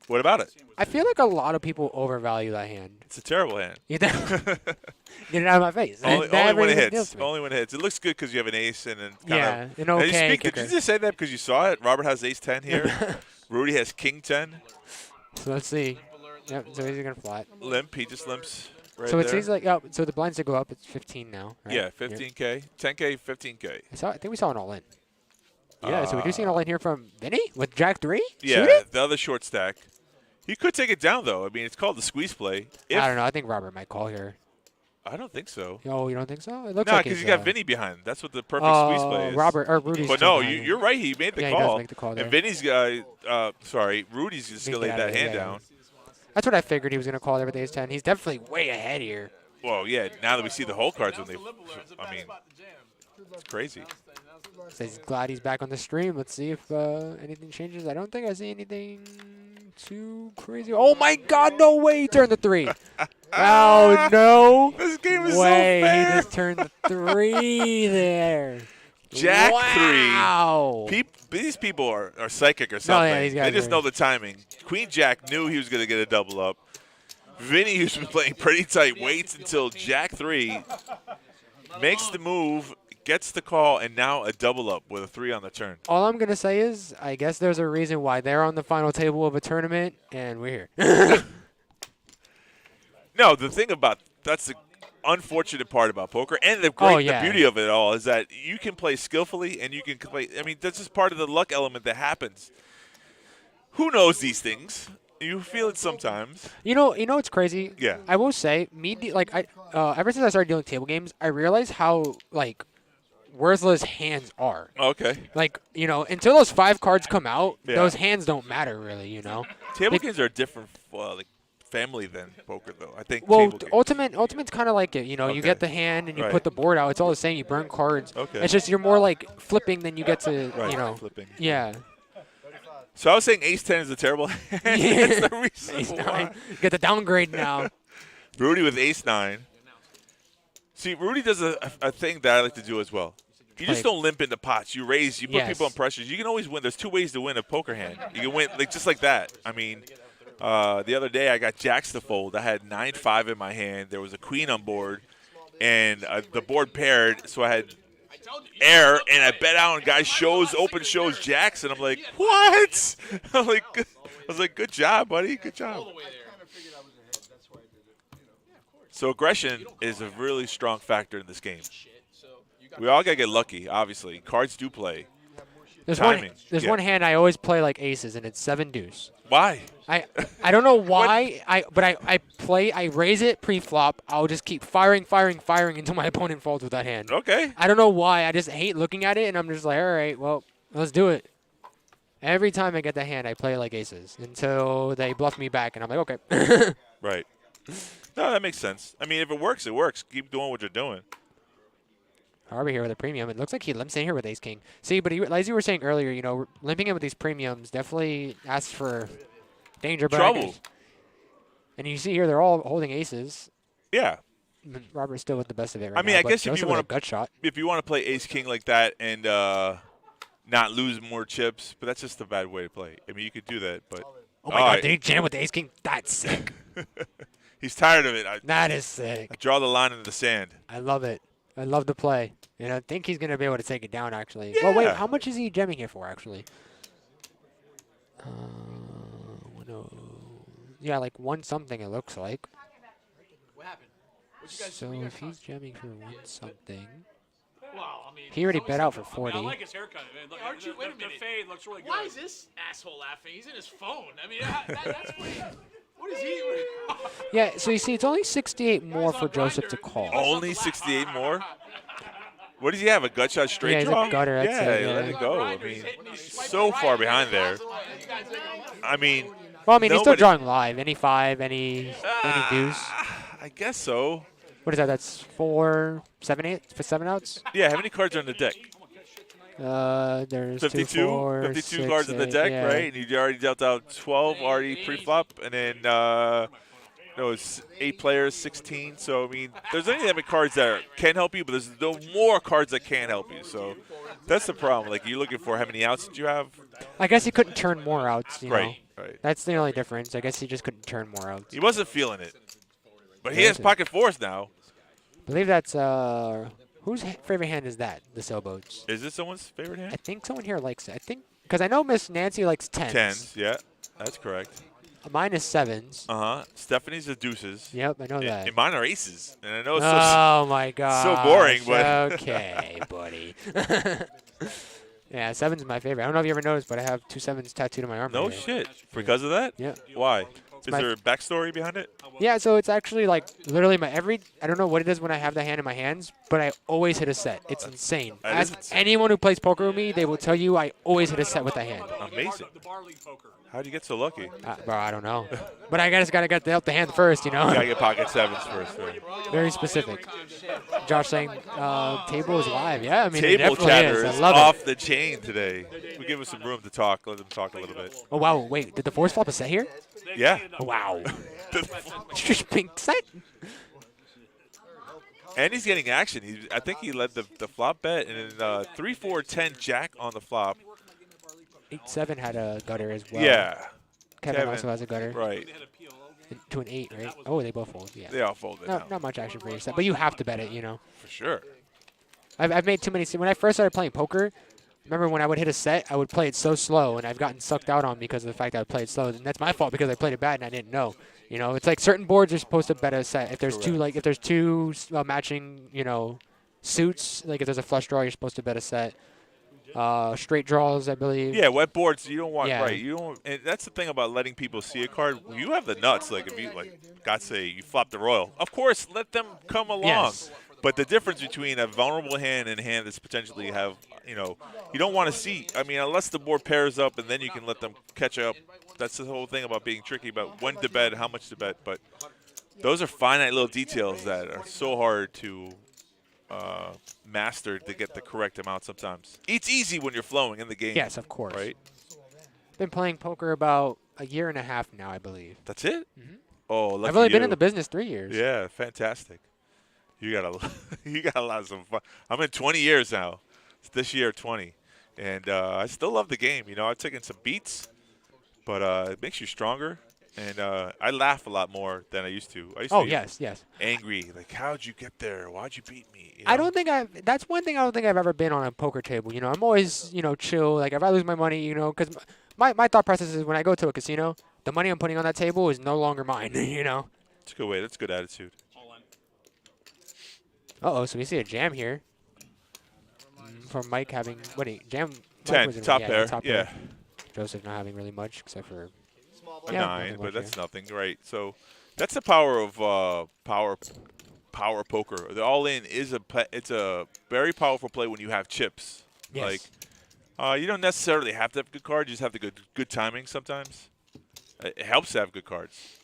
What about it? I feel like a lot of people overvalue that hand. It's a terrible hand. You know? Get it out of my face. Only That when it really deals hits. with me. Only when it hits. It looks good because you have an ace and then Yeah, an Now, okay Did kicker. you just say that because you saw it? Robert has ace 10 here. Rudy has king 10. So let's see. Yep, so he's going to flat. Limp. He just limps right So it there. seems like, so the blinds did go up. It's 15 now, right? Yeah, 15K. 10K, 15K. I think we saw an all-in. Yeah, so we do see an all-in here from Vinny with Jack 3? Yeah, Shoot it? the other short stack. He could take it down, though. I mean, it's called the squeeze play. I don't know. I think Robert might call here. I don't think so. Oh, you don't think so? It looks No, like because it's, you got Vinny behind. That's what the perfect squeeze play is. Robert or Rudy's. But no, you're right. He made the Yeah, call. he does make the call there. And Vinny's Rudy's just gonna lay that hand down. That's what I figured he was gonna call there with ace 10. He's definitely way ahead here. Well, yeah. Now that we see the whole cards, when I mean, it's crazy. So he's glad he's back on the stream. Let's see if anything changes. I don't think I see anything too crazy. Oh my God! No way! He turned the 3. Oh no! This game is way! so fair. He just turned the 3 there. Jack wow. 3. These people are psychic or something. yeah, these guys they just are. know the timing. Queen Jack knew he was going to get a double up. Vinny, who's been playing pretty tight, waits until Jack 3 makes the move, gets the call, and now a double up with a 3 on the turn. All I'm going to say is I guess there's a reason why they're on the final table of a tournament, and we're here. No, the thing about that's the unfortunate part about poker, and the beauty of it all is that you can play skillfully and you can play. I mean, that's just part of the luck element that happens. Who knows these things? You feel it sometimes. You know what's crazy? Yeah. I will say, ever since I started dealing table games, I realized how worthless hands are. Okay. Until those 5 cards come out, Yeah. those hands don't matter really. Table games are different. family than poker, though. I think Well, table games. Ultimate's kind of like it. You know, you Okay. get the hand and you Right. put the board out. It's all the same. You burn cards. Okay. It's just you're more like flipping than you get to, Right, you know. flipping. Yeah. So I was saying ace-10 is a terrible hand. That's the reason Ace why. nine. Get the downgrade now. Rudy with ace-9. See, Rudy does a thing that I like to do as well. You just Play. don't limp into pots. You raise. You put Yes. people on pressures. You can always win. There's 2 ways to win a poker hand. You can win just like that. I mean, the other day I got jacks to fold. I had 9-5 in my hand. There was a queen on board, and the board paired, so I had air, and I bet out, and guy open shows jacks, and I'm like, what? I was like, good job, buddy. Good job. kind of figured I was ahead. That's why I did it. So aggression is a really strong factor in this game. We all gotta get lucky, obviously. Cards do play. There's Timing. There's Yeah. one hand I always play like aces, and it's 7 deuce. Why? I don't know why. I raise it pre-flop. I'll just keep firing until my opponent folds with that hand. Okay. I don't know why. I just hate looking at it, and I'm just like, all right, well, let's do it. Every time I get the hand, I play like aces until they bluff me back, and I'm like, okay. Right. No, that makes sense. I mean, if it works, it works. Keep doing what you're doing. Harvey here with a premium. It looks like he limps in here with ace king. See, but as you were saying earlier, you know, limping in with these premiums definitely asks for danger. Trouble. And you see here, they're all holding aces. Yeah. Robert's still with the best of it right I mean, now, I but guess if Joseph you with a want to gut shot. if you want to play ace king like that and not lose more chips, but that's just a bad way to play. I mean, you could do that, but Oh my God, did he jam with the ace king? That's sick. he's tired of it. I That is sick. draw the line in the sand. I love it. I love the play. And I think he's going to be able to take it down, actually. Well, wait, Yeah. how much is he jamming here for, actually? Yeah, like 1 something, it looks like. What happened? What you guys So what you guys if he's jamming for 1 something. Well, I mean, He already bet out for I 40. mean, I like his haircut. I mean, look, Aren't you- the, wait a the minute. fade looks really good. Why is this asshole laughing? He's in his phone. I mean, that's what. What is he? Yeah, so you see, it's only 68 more for Joseph to call. Only 68 more. What does he have? A gut shot straight Yeah, he's a draw? gutter, that's yeah, it, let yeah. it go. I mean, so far behind there. I mean, Well, I mean, he's still nobody- drawing live. Any 5, any deuce. I guess so. What is that? That's 4, 7, 8 for 7 outs? Yeah, how many cards are on the deck? There's 52? 2, 4, 52 6, cards in the 8, deck, yeah. right? And you already dealt out 12 already pre-flop, and then it's 8 players, 16. So, I mean, there's only that many cards that can help you, but there's no more cards that can't help you. So that's the problem. Like, you're looking for how many outs did you have? I guess he couldn't turn more outs, you know. Right. That's the only difference. I guess he just couldn't turn more outs. He wasn't feeling it. But he Yeah, has that's it. pocket fours now. I believe that's, whose favorite hand is that? The sailboats. Is this someone's favorite I hand? think someone here likes it. I think, because I know Miss Nancy likes 10s. 10s, yeah. That's correct. Mine is 7s. Uh-huh. Stephanie's the deuces. Yep, I know that. And mine are aces. And I know it's Oh my god. boring, but- Okay, buddy. Yeah, 7's my favorite. I don't know if you ever noticed, but I have 2 7s tattooed on my arm. no right here. shit. Because of that? Yeah. Why? Is my- there a backstory behind it? Yeah, so it's actually like literally I don't know what it is when I have the hand in my hands, but I always hit a set. It's insane. that is Ask insane. anyone who plays poker with me, they will tell you I always hit a set with that hand. Amazing. The bar league poker. How'd you get so lucky? Bro, I don't know. But I just gotta get the hand first, you know? Gotta get pocket 7s first. Right? Very specific. Josh saying table is live. Yeah, I mean, it Table definitely chatter is. is I love off it. the chain today. We give him some room to talk. Let him talk a little bit. Oh, wow. Wait, did the force flop a set here? Yeah. Oh, wow. Just pink set? And he's getting action. I think he led the flop bet, and then 3-4-10 jack on the flop. 8-7 had a gutter as well. Yeah. Kevin also has a gutter. Right. To an 8, right? Oh, they both fold. Yeah. They all folded now. Not much action for your set, but you have to bet it, you know. For sure. I've made too many. When I first started playing poker, remember when I would hit a set, I would play it so slow, and I've gotten sucked out on because of the fact that I played slow, and that's my fault because I played it bad and I didn't know. You know, it's like certain boards are supposed to bet a set. If there's two matching, you know, suits, like if there's a flush draw, you're supposed to bet a set. Straight draws, I believe. Yeah, wet boards, you don't want, Yeah. right. You don't, and that's the thing about letting people see a card. You have the nuts. Like, if you, God say, you flop the royal. Of course, let them come along. Yes. But the difference between a vulnerable hand and a hand that's potentially have, you don't want to see. I mean, unless the board pairs up and then you can let them catch up. That's the whole thing about being tricky about when to bet, how much to bet. But those are finite little details that are so hard to master to get the correct amount sometimes. It's easy when you're flowing in the game. Yes, of course. Right? Been playing poker about a year and a half now, I believe. That's it? Mm-hmm. Oh, lucky I've only been you. in the business 3 years. Yeah, fantastic. You got a lot of some fun. I'm in 20 years now. It's this year 20, and I still love the game. I've taken some beats, but it makes you stronger. And I laugh a lot more than I used to. I used to be yes. angry. Like, how'd you get there? Why'd you beat me? I don't think that's one thing I don't think I've ever been on a poker table. I'm always, chill. Like, if I lose my money, because my thought process is when I go to a casino, the money I'm putting on that table is no longer mine, It's a good way. That's a good attitude. All in. Uh-oh, so we see a jam here. From Mike having, jam? Mike 10, was in- top yeah, pair. top Yeah. pair. Joseph not having really much except for A Yeah, 9, nothing but much, that's yeah. nothing, right? So that's the power of power poker. The all-in is it's a very powerful play when you have chips. Yes. Like, you don't necessarily have to have good cards. You just have the good timing sometimes. It helps to have good cards.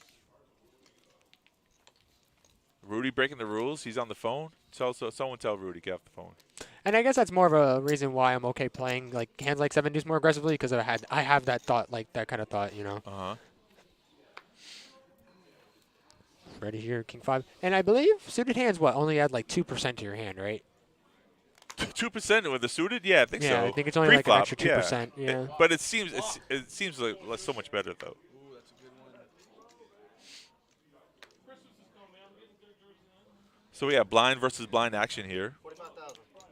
Rudy breaking the rules. He's on the phone. Someone tell Rudy get off the phone. And I guess that's more of a reason why I'm okay playing like hands like 7 deuce more aggressively because I have that thought, like that kind of thought, Uh-huh. Ready here, king 5. And I believe suited hands only add like 2% to your hand, right? 2% with the suited? Yeah, I think so. Yeah, I think it's only like an Pre-flop, extra 2%. Yeah. But it seems like so much better though. So we have blind versus blind action here.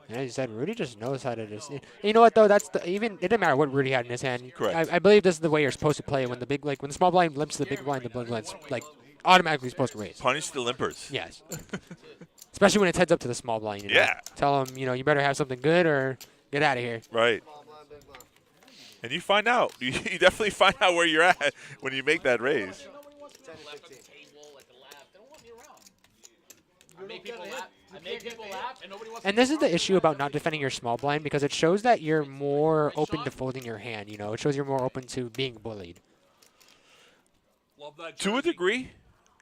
And as you said, Rudy just knows how to just. You know what though? It didn't matter what Rudy had in his hand. Correct. I believe this is the way you're supposed to play when the when the small blind limps to the big blind, the big blind's like automatically supposed to raise. Punish the limpers. Yes. Especially when it's heads up to the small blind. Yeah. Tell them, you better have something good or get out of here. Right. And you find out. You definitely find out where you're at when you make that raise. I make people laugh, and nobody wants And this is the issue about not defending your small blind because it shows that you're more open to folding your hand. It shows you're more open to being bullied. Love that To a jersey. degree.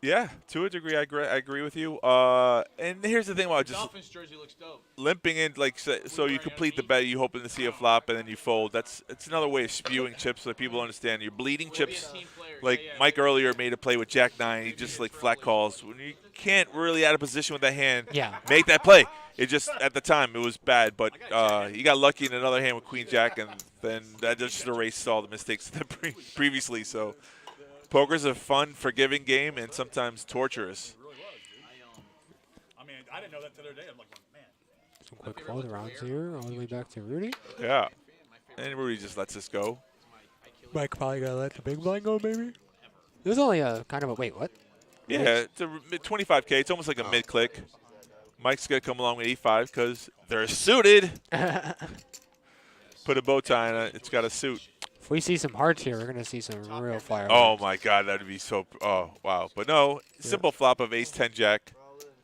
Yeah, to a degree, I agree with you. And here's the thing about just Dolphins jersey looks dope. limping in, like, so you complete the bet, you hoping to see a flop, and then you fold. It's another way of spewing chips so that people understand. You're bleeding chips. Team player. Like Mike earlier made a play with Jack 9. He just, like, flat calls. When you can't really out of position with that hand, Yeah. make that play. It just, at the time, it was bad. But he got lucky in another hand with Queen Jack, and then that just erased all the mistakes previously. So poker's a fun, forgiving game and sometimes torturous. I mean, I didn't know that the other day. I'm like, man. Some quick fold rounds here, all the way back to Rudy. Yeah. And Rudy just lets us go. Mike probably gotta let the big blind go, maybe. It was only a kind of a wait. What? Yeah, it's a 25K. It's almost like a mid-click. Mike's going to come along with 85 because they're suited. Put a bow tie on it. It's got a suit. If we see some hearts here, we're gonna see some real fire. Oh, my God. That would be so – oh, wow. But no, simple flop of ace-10 jack.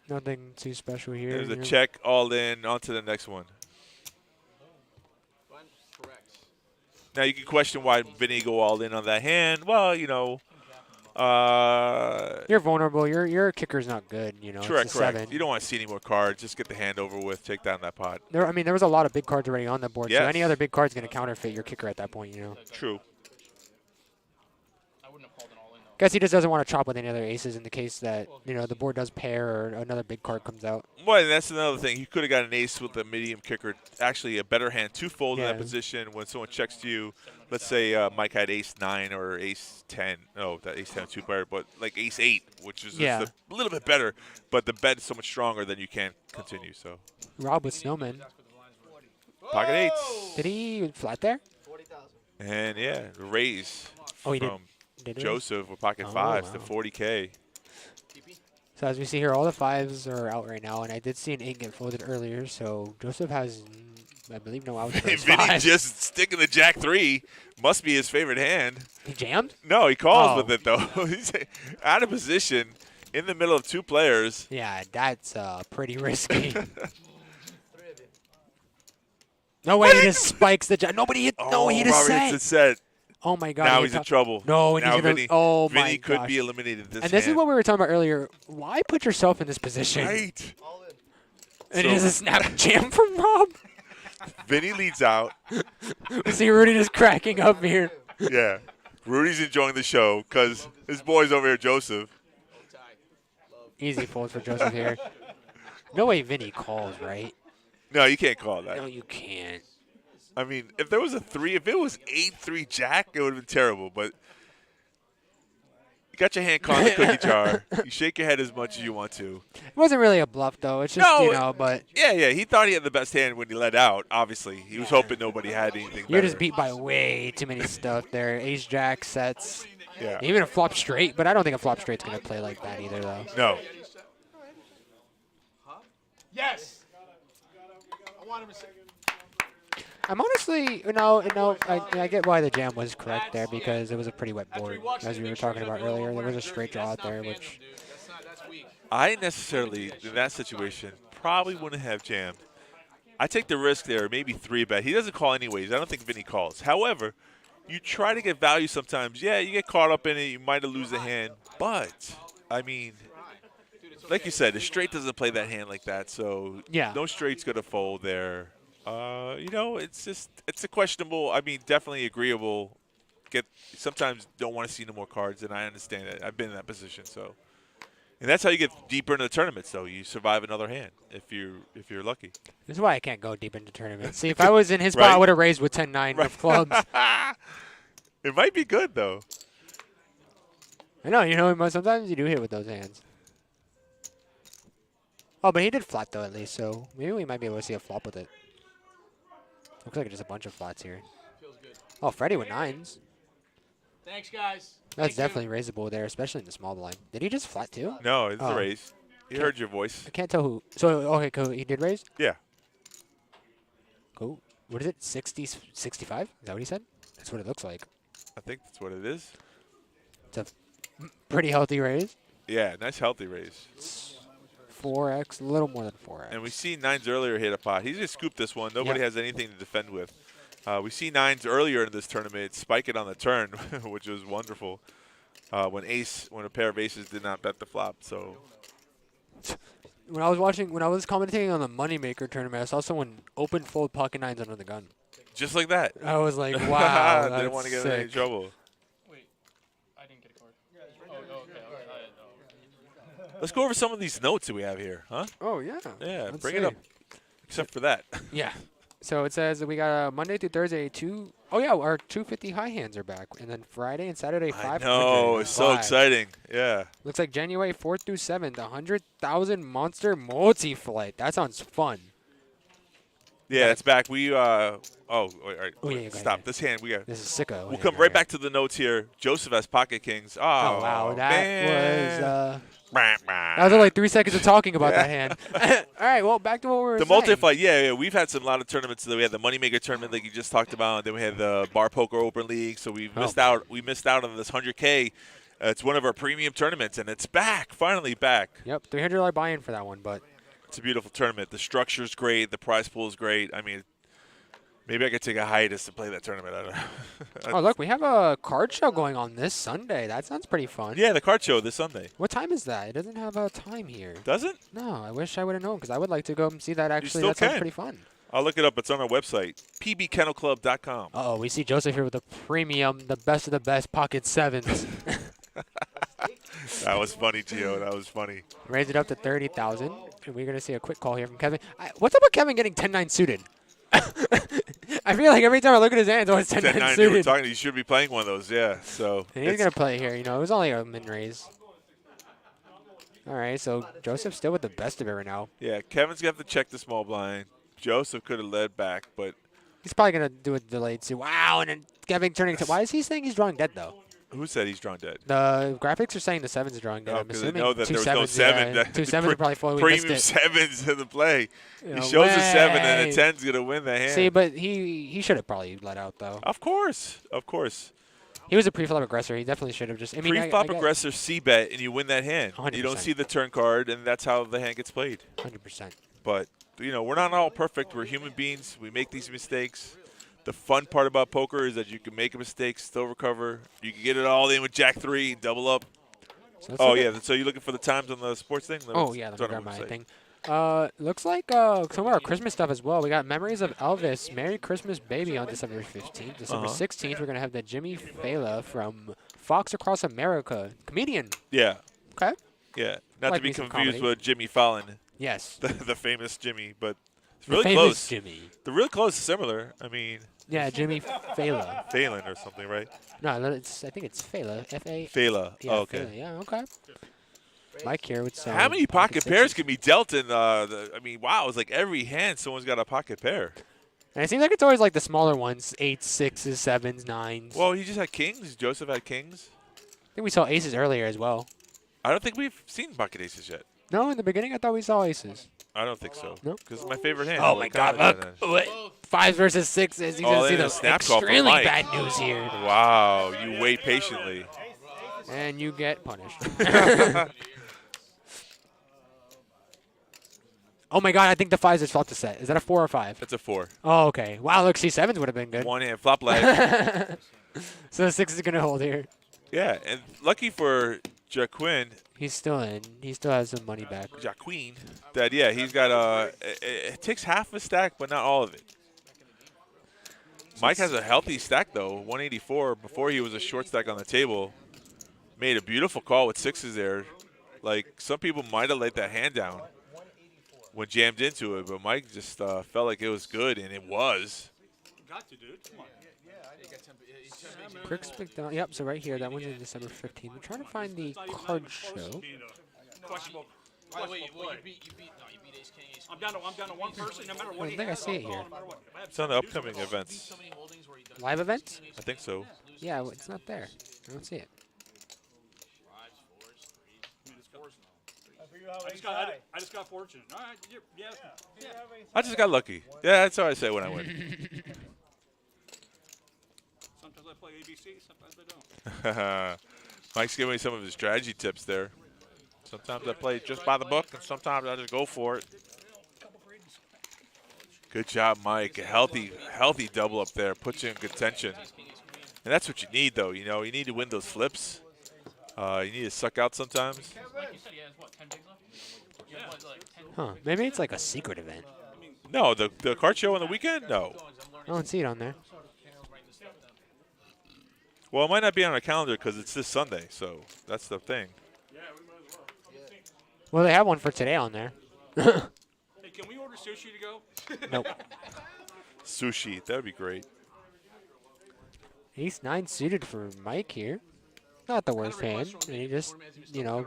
Nothing too special here. There's a check all in. On to the next one. Correct. Now, you can question why Vinny go all in on that hand. Well, You're vulnerable. Your kicker's not good. correct, It's a correct. 7. You don't want to see any more cards. Just get the hand over with. Take down that pot. There was a lot of big cards already on the board. So Yes. any other big card's gonna counterfeit your kicker at that point. True. I wouldn't have called an all in though. Guess he just doesn't want to chop with any other aces in the case that the board does pair or another big card comes out. Well, and that's another thing. He could have got an ace with a medium kicker. Actually, a better hand to fold in that Yeah. position when someone checks to you. Let's say Mike had ace-9 or ace-10. No, that ace-10 too better, but like ace-8, which is Yeah. just a little bit better. But the bet is so much stronger than you can't continue. So Rob with Snowman. pocket eights. Did he flat there? And, yeah, raise Oh, he did. from Did he? Joseph with pocket Oh, fives to wow. 40K. So as we see here, all the 5s are out right now, and I did see an 8 get folded earlier. So Joseph has, I believe, no outs for his Vinny 5. just sticking the jack-3. Must be his favorite hand. He jammed? No, he calls Oh. with it, though. He's out of position, in the middle of two players. Yeah, that's pretty risky. No way, he just spikes the jab. Nobody hit. No, he just Robert set. hits a set. Oh my god. Now he he's hit in trouble. No, and now he's gonna. Vinny, Oh my Vinny could gosh. be eliminated this And this is hand. what we were talking about earlier. Why put yourself in this position? Right. And So- it is a snap jam from Rob. Vinny leads out. See Rudy just cracking up here. Yeah. Rudy's enjoying the show because his boy's over here, Joseph. Easy fold for Joseph here. No way Vinny calls, right? No, you can't call that. No, you can't. I mean, if there was a 3, if it was 8-3 Jack, it would have been terrible. But you got your hand caught in the cookie jar. You shake your head as much as you want to. It wasn't really a bluff, though. It's just, No, you know, but Yeah, he thought he had the best hand when he let out, obviously. He was hoping nobody had anything you're better. just beat by way too many stuff there. Ace-Jack sets. Yeah. Even a flop straight, but I don't think a flop straight's going to play like that either, though. No. Yes. I want him to say. I'm honestly, I get why the jam was correct there because it was a pretty wet board, as we were talking about earlier. There was a straight draw out there, which That's weak. I necessarily, in that situation, probably wouldn't have jammed. I take the risk there, maybe 3-bet. He doesn't call anyways. I don't think Vinny calls. However, you try to get value sometimes. Yeah, you get caught up in it. You might have lose a hand. But, I mean, like you said, the straight doesn't play that hand like that. So Yeah. no straight's going to fold there. It's a questionable, I mean, definitely agreeable. Sometimes don't want to see no more cards, and I understand it. I've been in that position, so. And that's how you get deeper into the tournaments, though. You survive another hand if you're lucky. this is why I can't go deep into tournaments. See, if I was in his spot, I Right. would have raised with 10-9 of clubs. It might be good, though. I know, but sometimes you do hit with those hands. Oh, but he did flat, though, at least, so maybe we might be able to see a flop with it. Looks like just a bunch of flats here. Feels good. Oh, Freddie with 9s. Thanks, guys. That's definitely raisable there, especially in the small blind. Did he just flat, too? No, it's Oh. a raise. He heard your voice. I can't tell who. So, okay, cool. He did raise? Yeah. Cool. What is it? 60, 65? Is that what he said? That's what it looks like. I think that's what it is. It's a pretty healthy raise. Yeah, nice healthy raise. 4x, a little more than 4x. And we see 9s earlier hit a pot. He's just scooped this one. Nobody Yep. has anything to defend with. We see 9s earlier in this tournament spike it on the turn, which was wonderful. When a pair of aces did not bet the flop. So When I was commentating on the Moneymaker tournament, I saw someone open fold pocket 9s under the gun. just like that. I was like, wow, Didn't that's want to get in sick. any trouble. Wait, I didn't get a card. Oh, okay. Let's go over some of these notes that we have here, huh? Oh, yeah. Yeah, Let's bring see. it up. Except for that. Yeah. So it says that we got Monday through Thursday, our 250 high hands are back. And then Friday and Saturday, 500. I know, it's so Five. exciting. Yeah. Looks like January 4th through 7th, 100,000 monster multi-flight. That sounds fun. Yeah, it's back. We all right. Oh, yeah, go Stop. ahead. This hand we got. This is sicko. We'll come right back to the notes here. Joseph has pocket kings. Oh, Oh, wow. That man. was that was like 3 seconds of talking about that hand. All right, well, back to what we were The saying. multi-fight, yeah. We've had a lot of tournaments. We had the Moneymaker tournament like you just talked about. Then we had the Bar Poker Open League. So we missed out. We missed out on this 100K. It's one of our premium tournaments, and it's back. Finally back. Yep, $300 buy-in for that one, but It's a beautiful tournament. The structure's great. The prize pool is great. I mean, maybe I could take a hiatus to play that tournament. I don't know. oh look, we have a card show going on this Sunday. That sounds pretty fun. Yeah, the card show this Sunday. What time is that? It doesn't have a time here. Does it? No, I wish I would have known because I would like to go and see that. Actually, still that sounds can. pretty fun. I'll look it up. It's on our website, pbkennelclub.com. Uh-oh, we see Joseph here with the premium, the best of the best pocket 7s. That was funny, Gio. That was funny. Raise it up to 30,000. And we're going to see a quick call here from Kevin. What's up with Kevin getting 10-9 suited? I feel like every time I look at his hands, oh, it's 10-9 10-9, you were suited. talking. You should be playing one of those, yeah. So And he's it's- going to play here. You know, it was only a min-raise. All right, so Joseph's still with the best of it right now. yeah, Kevin's got to check the small blind. Joseph could have led back, but He's probably going to do a delayed suit. Wow, and then Kevin turning to... Why is he saying he's drawing dead, though? who said he's drawn dead? The graphics are saying the 7s are drawing dead. Oh, I'm 'cause they assuming know that two there was no 7s, 7. Yeah, two 7s are probably fully missed Premium it. 7s in the play. No He shows a 7 and way. a 10's going to win the hand. See, but he should have probably let out, though. Of course. Of course. He was a pre-flop aggressor. He definitely should have just. I mean, Pre-flop aggressor C-bet, and you win that hand. You don't 100%. see the turn card, and that's how the hand gets played. 100%. But, you know, we're not all perfect. We're human beings. We make these mistakes. The fun part about poker is that you can make a mistake, still recover. You can get it all in with Jack 3, double up. So Oh, yeah. So you're looking for the times on the sports thing? Oh, yeah. Let me grab my thing. Looks like some of our Christmas stuff as well. We got Memories of Elvis, Merry Christmas Baby on December 15th. December 16th, we're going to have the Jimmy Fallon from Fox Across America. Comedian. Yeah. Okay. Yeah. Not Like to be me some confused comedy. with Jimmy Fallon, Yes. the famous Jimmy, but it's The really famous close. Jimmy. They're really close, similar. I mean, Yeah, Jimmy Fallon. Phelan or something, right? No, I think it's Fallon. F-A. Phelan. Yeah, Oh, okay. Fallon. Yeah, okay. Mike here would say. How many pocket pairs can be dealt in I mean, wow, it's like every hand someone's got a pocket pair. And it seems like it's always like the smaller ones, 8s, 6s, 7s, 9s. Well, he just had kings. Joseph had kings. I think we saw aces earlier as well. I don't think we've seen pocket aces yet. No, in the beginning I thought we saw aces. I don't think so. Nope. Because it's my favorite hand. Oh my God! Look, what? 5s versus 6s. You Oh, can see there's a the snap call from extremely Mike. bad news here, Wow, you wait patiently. and you get punished. Oh my God! I think the 5s is flop to set. Is that a 4 or 5? That's a 4. Oh, okay. Wow, look, C7s would have been good. One hand flop leg. So the 6 is gonna hold here. Yeah, and lucky for Jaquin, He's still in. He still has some money back. Jaquin, that yeah, he's got it takes half a stack, but not all of it. Mike has a healthy stack though, 184. Before he was a short stack on the table. Made a beautiful call with 6s there. Like some people might have laid that hand down when jammed into it, but Mike just felt like it was good, and it was. Got to, dude. Come on. Pricks McDonald. Yep. So right here, that one's in December 15th. I'm trying to find the card show. Being a questionable, By the way, questionable you play. beat ace king, ace queen. I'm down to one person. No matter what I he think I has, see I'll it call here. no matter what. If I have It's on the something to do, upcoming I'll call. events. So many holdings where he does Live events? I think so. Yeah, it's not there. I don't see it. I just got fortunate. All right, yeah. I just got lucky. Yeah, that's how I say when I win. Sometimes I play ABC, sometimes I don't. Mike's giving me some of his strategy tips there. Sometimes I play just by the book, and sometimes I just go for it. Good job, Mike. A healthy double up there. Puts you in good tension. And that's what you need, though. You know, you need to win those flips. You need to suck out sometimes. Like you said, he has what, 10 bigs left? You have, what, like 10 Huh? Maybe it's like a secret event. No, the card show on the weekend? No. I don't see it on there. Well, it might not be on our calendar because it's this Sunday, so that's the thing. Well, they have one for today on there. Hey, can we order sushi to go? Nope. Sushi, that would be great. Ace 9 suited for Mike here. Not the worst hand. And he just, you know,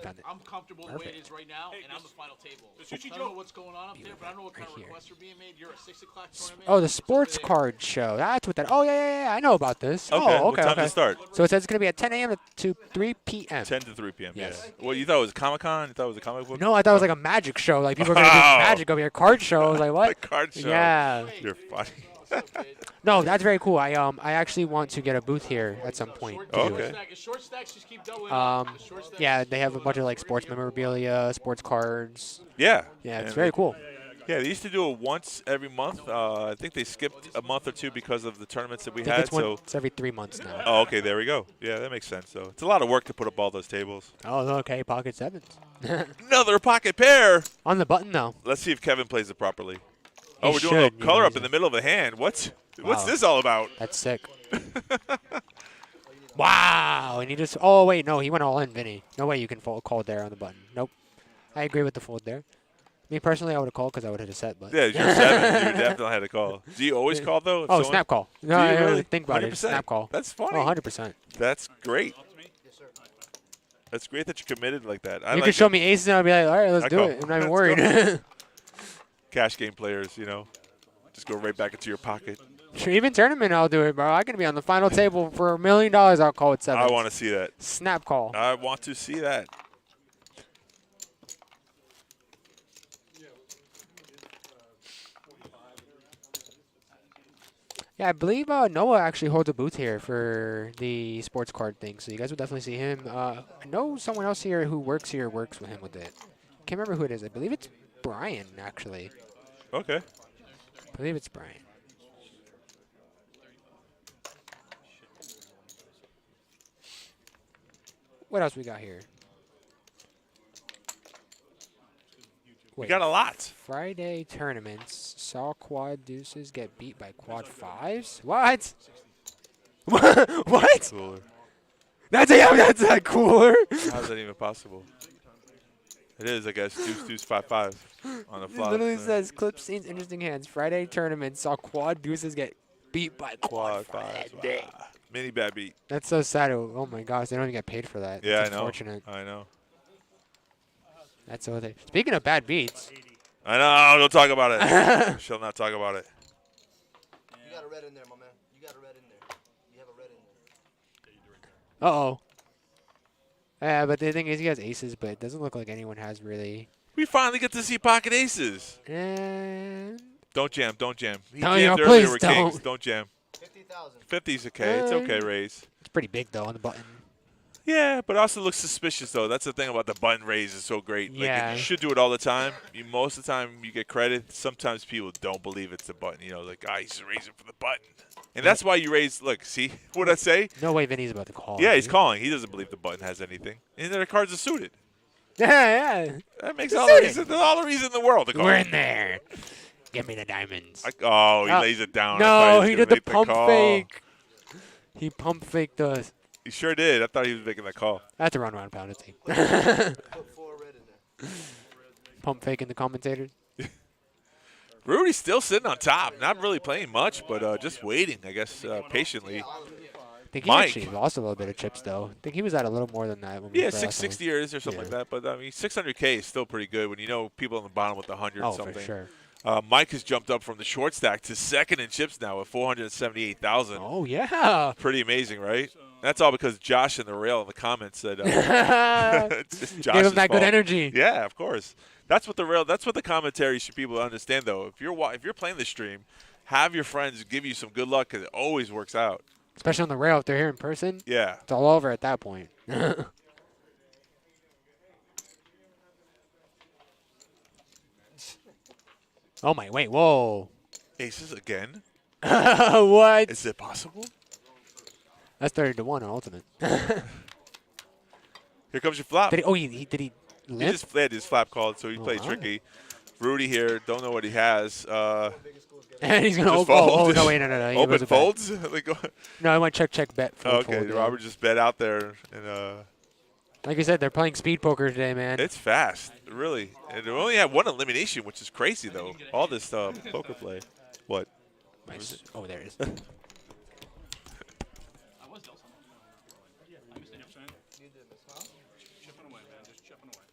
got it. I'm comfortable the way it Perfect. is right now, Hey, and I'm the final table. the I sushi don't know Joe- what's going on up there, but I don't know what kind of Right here. requests are being made. You're a 6 o'clock tournament. Oh, the sports card show. That's what that. Oh, yeah. I know about this. Okay, Oh, what okay, time okay. to start? So it says it's going to be at 10 a.m. to 3 p.m. 10 to 3 p.m. Yes. Yeah. Well, you thought it was Comic-Con? You thought it was a comic book? No, I thought it was like a magic show. Like people are going to do Wow. magic over here. Card show. I was like, what? The card show. Yeah. You're funny. No, that's very cool. I actually want to get a booth here at some point. to Oh, do okay. it. The short stacks just keep going. The short stacks. Yeah, they have a bunch of like sports memorabilia, sports cards. Yeah. Yeah, it's And very they- cool. Yeah, they used to do it once every month. I think they skipped a month or two because of the tournaments that we I think had. it's So, once every 3 months now. oh, okay, there we go. Yeah, that makes sense. So it's a lot of work to put up all those tables. Oh, okay, pocket sevens. Another pocket pair. On the button though. Let's see if Kevin plays it properly. Oh, He we're doing a should, little color yeah, up in the middle of a hand. What's Wow. this all about? That's sick. Wow, and he just. Oh wait, no, he went all in, Vinny. No way you can fold call there on the button. Nope. I agree with the fold there. Me personally, I would have called because I would have hit a set, but. Yeah, you're 7. You definitely had a call. Do you always call though? if Oh, someone- snap call. Do No, you I didn't really? really think about it. 100%. Snap call. That's funny. Oh, 100%. That's great. That's great that you're committed like that. I You like could show it. me aces and I'd be like, all right, let's I do call. it. I'm not even Let's worried. Cash game players, you know, just go right back into your pocket. Even tournament, I'll do it, bro. I can be on the final table for $1 million. I'll call it 7. I want to see that. Snap call. I want to see that. Yeah, I believe Noah actually holds a booth here for the sports card thing, so you guys will definitely see him. I know someone else here who works here works with him with it. Can't remember who it is. I believe it's Brian, actually. Okay. I believe it's Brian. What else we got here? We got a lot. Friday tournaments saw quad deuces get beat by quad fives. What? What? Cooler. That's a cooler. How's that even possible? It is, I guess. Deuce 5-5 on the It flop. literally says clip scenes, interesting hands. Friday tournaments saw quad deuces get beat by quad Quad 5. fives. Wow. Mini bad beat. That's so sad. Oh my gosh, they don't even get paid for that. Yeah, That's I know. unfortunate. I know. That's so. Speaking of bad beats. I know. Don't talk about it. Shall not talk about it. You got a red in there, my man. You got a red in there. You have a red in there. Uh-oh. Yeah, but the thing is, he has aces, but it doesn't look like anyone has really. We finally get to see pocket aces. And Don't jam. Don't jam. He No, jammed yo, earlier please with kings. don't. Don't jam. 50,000. 50's okay. It's okay, raise. it's pretty big, though, on the button. Yeah, but also looks suspicious, though. That's the thing about the button raise is so great. Yeah. Like, you should do it all the time. Most of the time, you get credit. Sometimes people don't believe it's the button. You know, like, he's just raising for the button. And that's why you raise. Look, see what I say? No way Vinny's about to call. Yeah, he's dude. calling. He doesn't believe the button has anything. And then the cards are suited. Yeah, yeah. That makes It's all the suited. reason, all the reason in the world to call. We're in there. Give me the diamonds. He Oh, lays it down. I No, thought he was did gonna the make pump call. fake. He pump faked us. He sure did. I thought he was making that call. That's a run around penalty. Put 4 red in there. Pump faking the commentators. Rudy's still sitting on top. Not really playing much, but just waiting, I guess, patiently. I think he Mike. actually lost a little bit of chips, though. I think he was at a little more than that. When we Yeah, first last 660 time. or something like Yeah. that. But, I mean, 600K is still pretty good when you know people on the bottom with 100 Oh, something. for sure. Mike has jumped up from the short stack to second in chips now with 478,000. Oh, yeah. Pretty amazing, right? That's all because Josh in the rail in the comments said Give it's just him Josh's that good fault. energy. Yeah, of course. That's what the commentary should people understand though. If you're playing the stream, have your friends give you some good luck because it always works out. Especially on the rail, if they're here in person, Yeah. it's all over at that point. Oh, my, wait, whoa. Aces again? What? Is it possible? That's 30-1 on ultimate. Here comes your flop. Did he He limp? just played his flap called, so he played wow. tricky. Rudy here, don't know what he has. And he's going to Just oh, fold. no, wait, no. He Open was a bet. folds? Like, No, I went check, bet. Fold, okay, fold, yeah. Robert just bet out there, and Like I said, they're playing speed poker today, man. it's fast, really. And they only have one elimination, which is crazy, though. All this poker play. What? Nice. Oh, there it is. I was dealt something. I was saying. Chipping away, man. Just chipping away.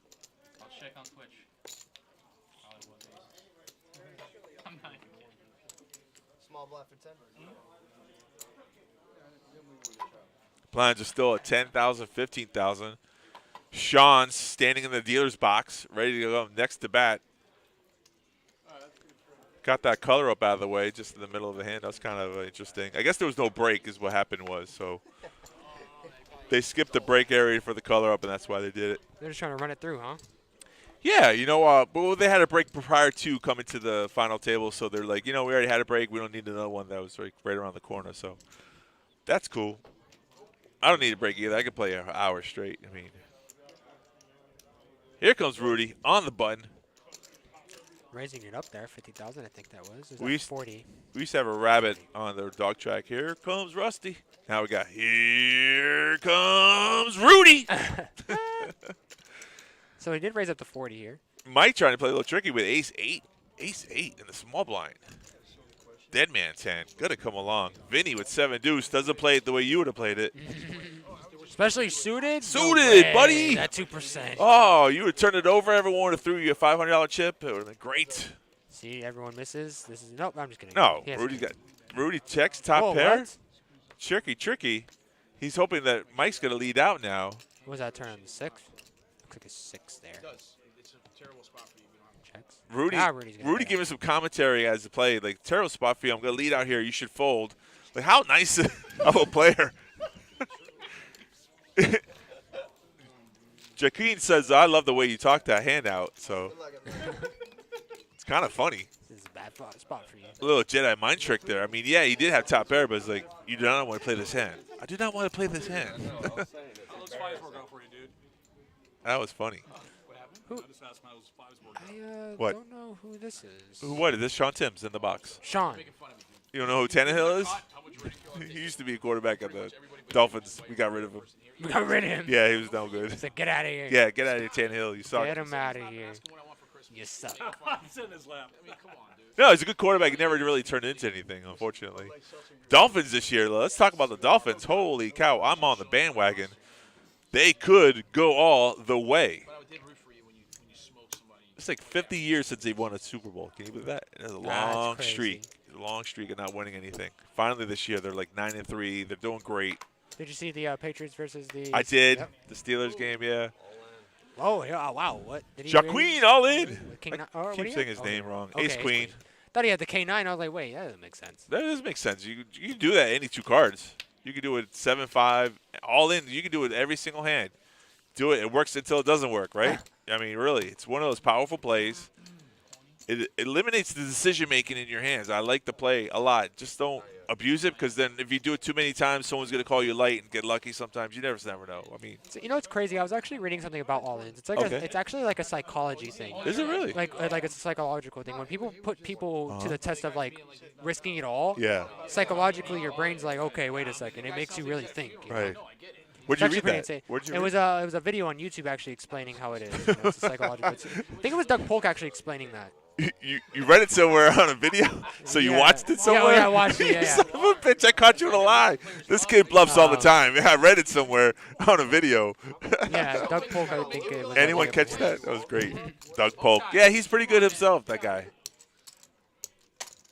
I'll check on Twitch. Probably what days. I'm not even kidding. Small blind for 10. Blinds are still at 10,000, 15,000. Sean's standing in the dealer's box, ready to go next to bat. Got that color up out of the way, just in the middle of the hand. That's kind of interesting. I guess there was no break is what happened was. So they skipped the break area for the color up, and that's why they did it. They're just trying to run it through, huh? Yeah, but they had a break prior to coming to the final table, so they're like, we already had a break. We don't need another one that was right around the corner. So that's cool. I don't need a break either. I can play an hour straight. I mean, here comes Rudy on the button. Raising it up there, 50,000, I think that was. Is We that used- 40? We used to have a rabbit on the dog track. Here comes Rusty. Now we got here comes Rudy. So he did raise up to 40 here. Mike trying to play a little tricky with ace-8. Ace-8 in the small blind. Dead man's hand. Gotta come along. Vinny with 7 deuce doesn't play it the way you would have played it. Especially suited? Suited, buddy. That 2%. Oh, you would turn it over. Everyone would have threw you a $500 chip. It would have been great. See, everyone misses. This is nope. I'm just kidding. No, He has Rudy checks top Whoa, pair. what? Tricky. He's hoping that Mike's gonna lead out now. What was that turn on the 6th? Looks like a 6 there. It does. It's a terrible spot for you. Checks. Rudy, Now Rudy's gonna Rudy get giving some commentary as the play. Like, terrible spot for you. I'm going to lead out here. You should fold. Like, how nice of a player. Jaqueen says, I love the way you talk that hand out. So it's kind of funny. This is a bad spot for you. A little Jedi mind trick there. I mean, yeah, he did have top pair, but it's like, you do not want to play this hand. I do not want to play this hand. How those fives work out for you, dude? That was funny. What happened? Who? I just asked how those fives work out. I What? don't know who this is. What is this? Sean Timms in the box. Sean. You don't know who Tannehill is? How much ridicule? He used to be a quarterback at the Dolphins. We got rid of him. We got rid of him. Yeah, he was no good. So get out of here. Yeah, get out of here, Tannehill. You suck. Get him out of here. You suck. It's in his lap. I mean, come on, dude. No, he's a good quarterback. He never really turned into anything, unfortunately. Dolphins this year. Let's talk about the Dolphins. Holy cow, I'm on the bandwagon. They could go all the way. But I did root for you when you smoke somebody. It's like 50 years since they've won a Super Bowl. Can you believe that? It's a long crazy. streak. A long streak of not winning anything. Finally this year, they're like 9-3. They're doing great. Did you see the Patriots versus the? I did. Yep. The Steelers game, yeah. Oh, yeah, wow. What? Did he Jaqueen all in. King I what do keep you saying have? his Oh, name wrong. okay, Ace Queen. Thought he had the K9. I was like, wait, that doesn't make sense. That does make sense. You can do that any two cards. You can do it 7-5, all in. You can do it every single hand. Do it. It works until it doesn't work, right? I mean, really, it's one of those powerful plays. It eliminates the decision making in your hands. I like the play a lot. Just don't abuse it, because then if you do it too many times, someone's going to call you light and get lucky sometimes. You never know. I mean, So, you know what's crazy? I was actually reading something about all-ins. It's like Okay. it's actually like a psychology thing. is it really? Like it's a psychological thing. When people put people to the test of like risking it all, Yeah. psychologically your brain's like, okay, wait a second. It makes you really think. You know? Right. Where'd you It's actually read pretty that? insane. Where'd you It read was a video on YouTube actually explaining how it is. You know, it's a psychological. I think it was Doug Polk actually explaining that. You read it somewhere on a video? So you Yeah. watched it somewhere? Yeah, I watched it, yeah, You yeah. son of a bitch, I caught you in a lie. This kid bluffs all the time. Yeah, I read it somewhere on a video. Yeah, Doug Polk, I think it was. Anyone like, catch that? That was great. Doug Polk. Yeah, he's pretty good himself, that guy.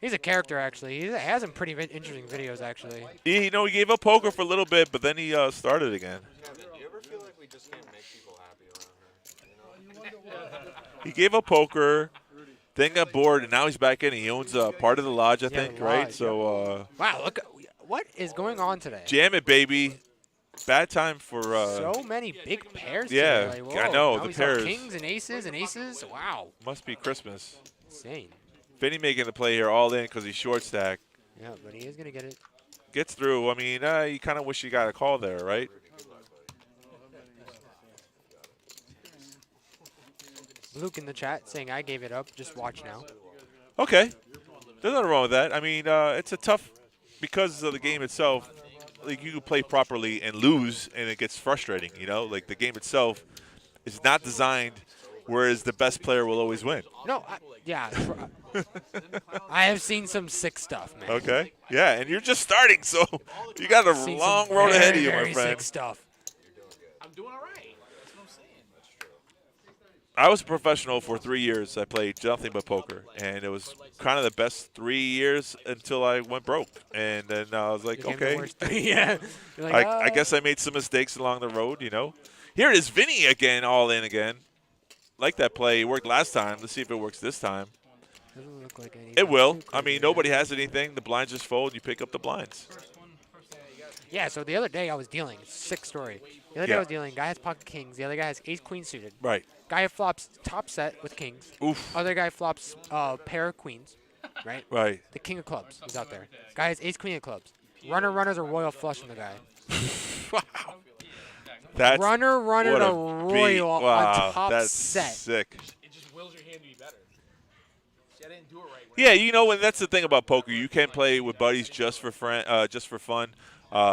He's a character, actually. He has some pretty interesting videos, actually. He gave up poker for a little bit, but then he started again. Do you ever feel like we just can't make people happy around here? He gave up poker, then got bored, and now he's back in. He owns part of the lodge, I Yeah, think, the right? lodge, So, Wow, look, what is going on today? jam it, baby. Bad time for. So many big pairs. yeah, today. Like, I whoa, know, now the we saw pairs. Kings and aces. Wow, Must be Christmas. insane. Finney making the play here all in because he's short stack. Yeah, but he is gonna get it. Gets through. I mean, you kind of wish you got a call there, right? Luke in the chat saying I gave it up. Just watch now. Okay. There's nothing wrong with that. I mean, it's a tough, because of the game itself, like you can play properly and lose, and it gets frustrating, Like the game itself is not designed, whereas the best player will always win. No, yeah. I have seen some sick stuff, man. Okay? Yeah, and you're just starting, so you got a Seen long some road ahead of very, you, my very friend. sick stuff. I'm doing all right. That's what I'm saying. I was a professional for 3 years. I played nothing but poker, and it was kind of the best 3 years until I went broke. And then I was like, Became the okay. worst. Yeah. You're like, I guess I made some mistakes along the road, Here it is, Vinny again, all in again. Like that play. It worked last time. Let's see if it works this time. Doesn't look like any. It will. I mean, nobody has anything. The blinds just fold. You pick up the blinds. Yeah, so the other day I was dealing. Sick story. The other day Yeah. I was dealing. Guy has pocket kings. The other guy has ace queen suited. Right. Guy flops top set with kings. Oof. Other guy flops pair of queens. Right? Right. The king of clubs is out there. Guy has ace queen of clubs. Runners a royal flush from the guy. Wow. That's Runner what a a beat. royal Wow, on top that's set. sick. It just wills your hand to be better. See, I didn't do it right. Yeah, and that's the thing about poker. You can play with buddies just for fun.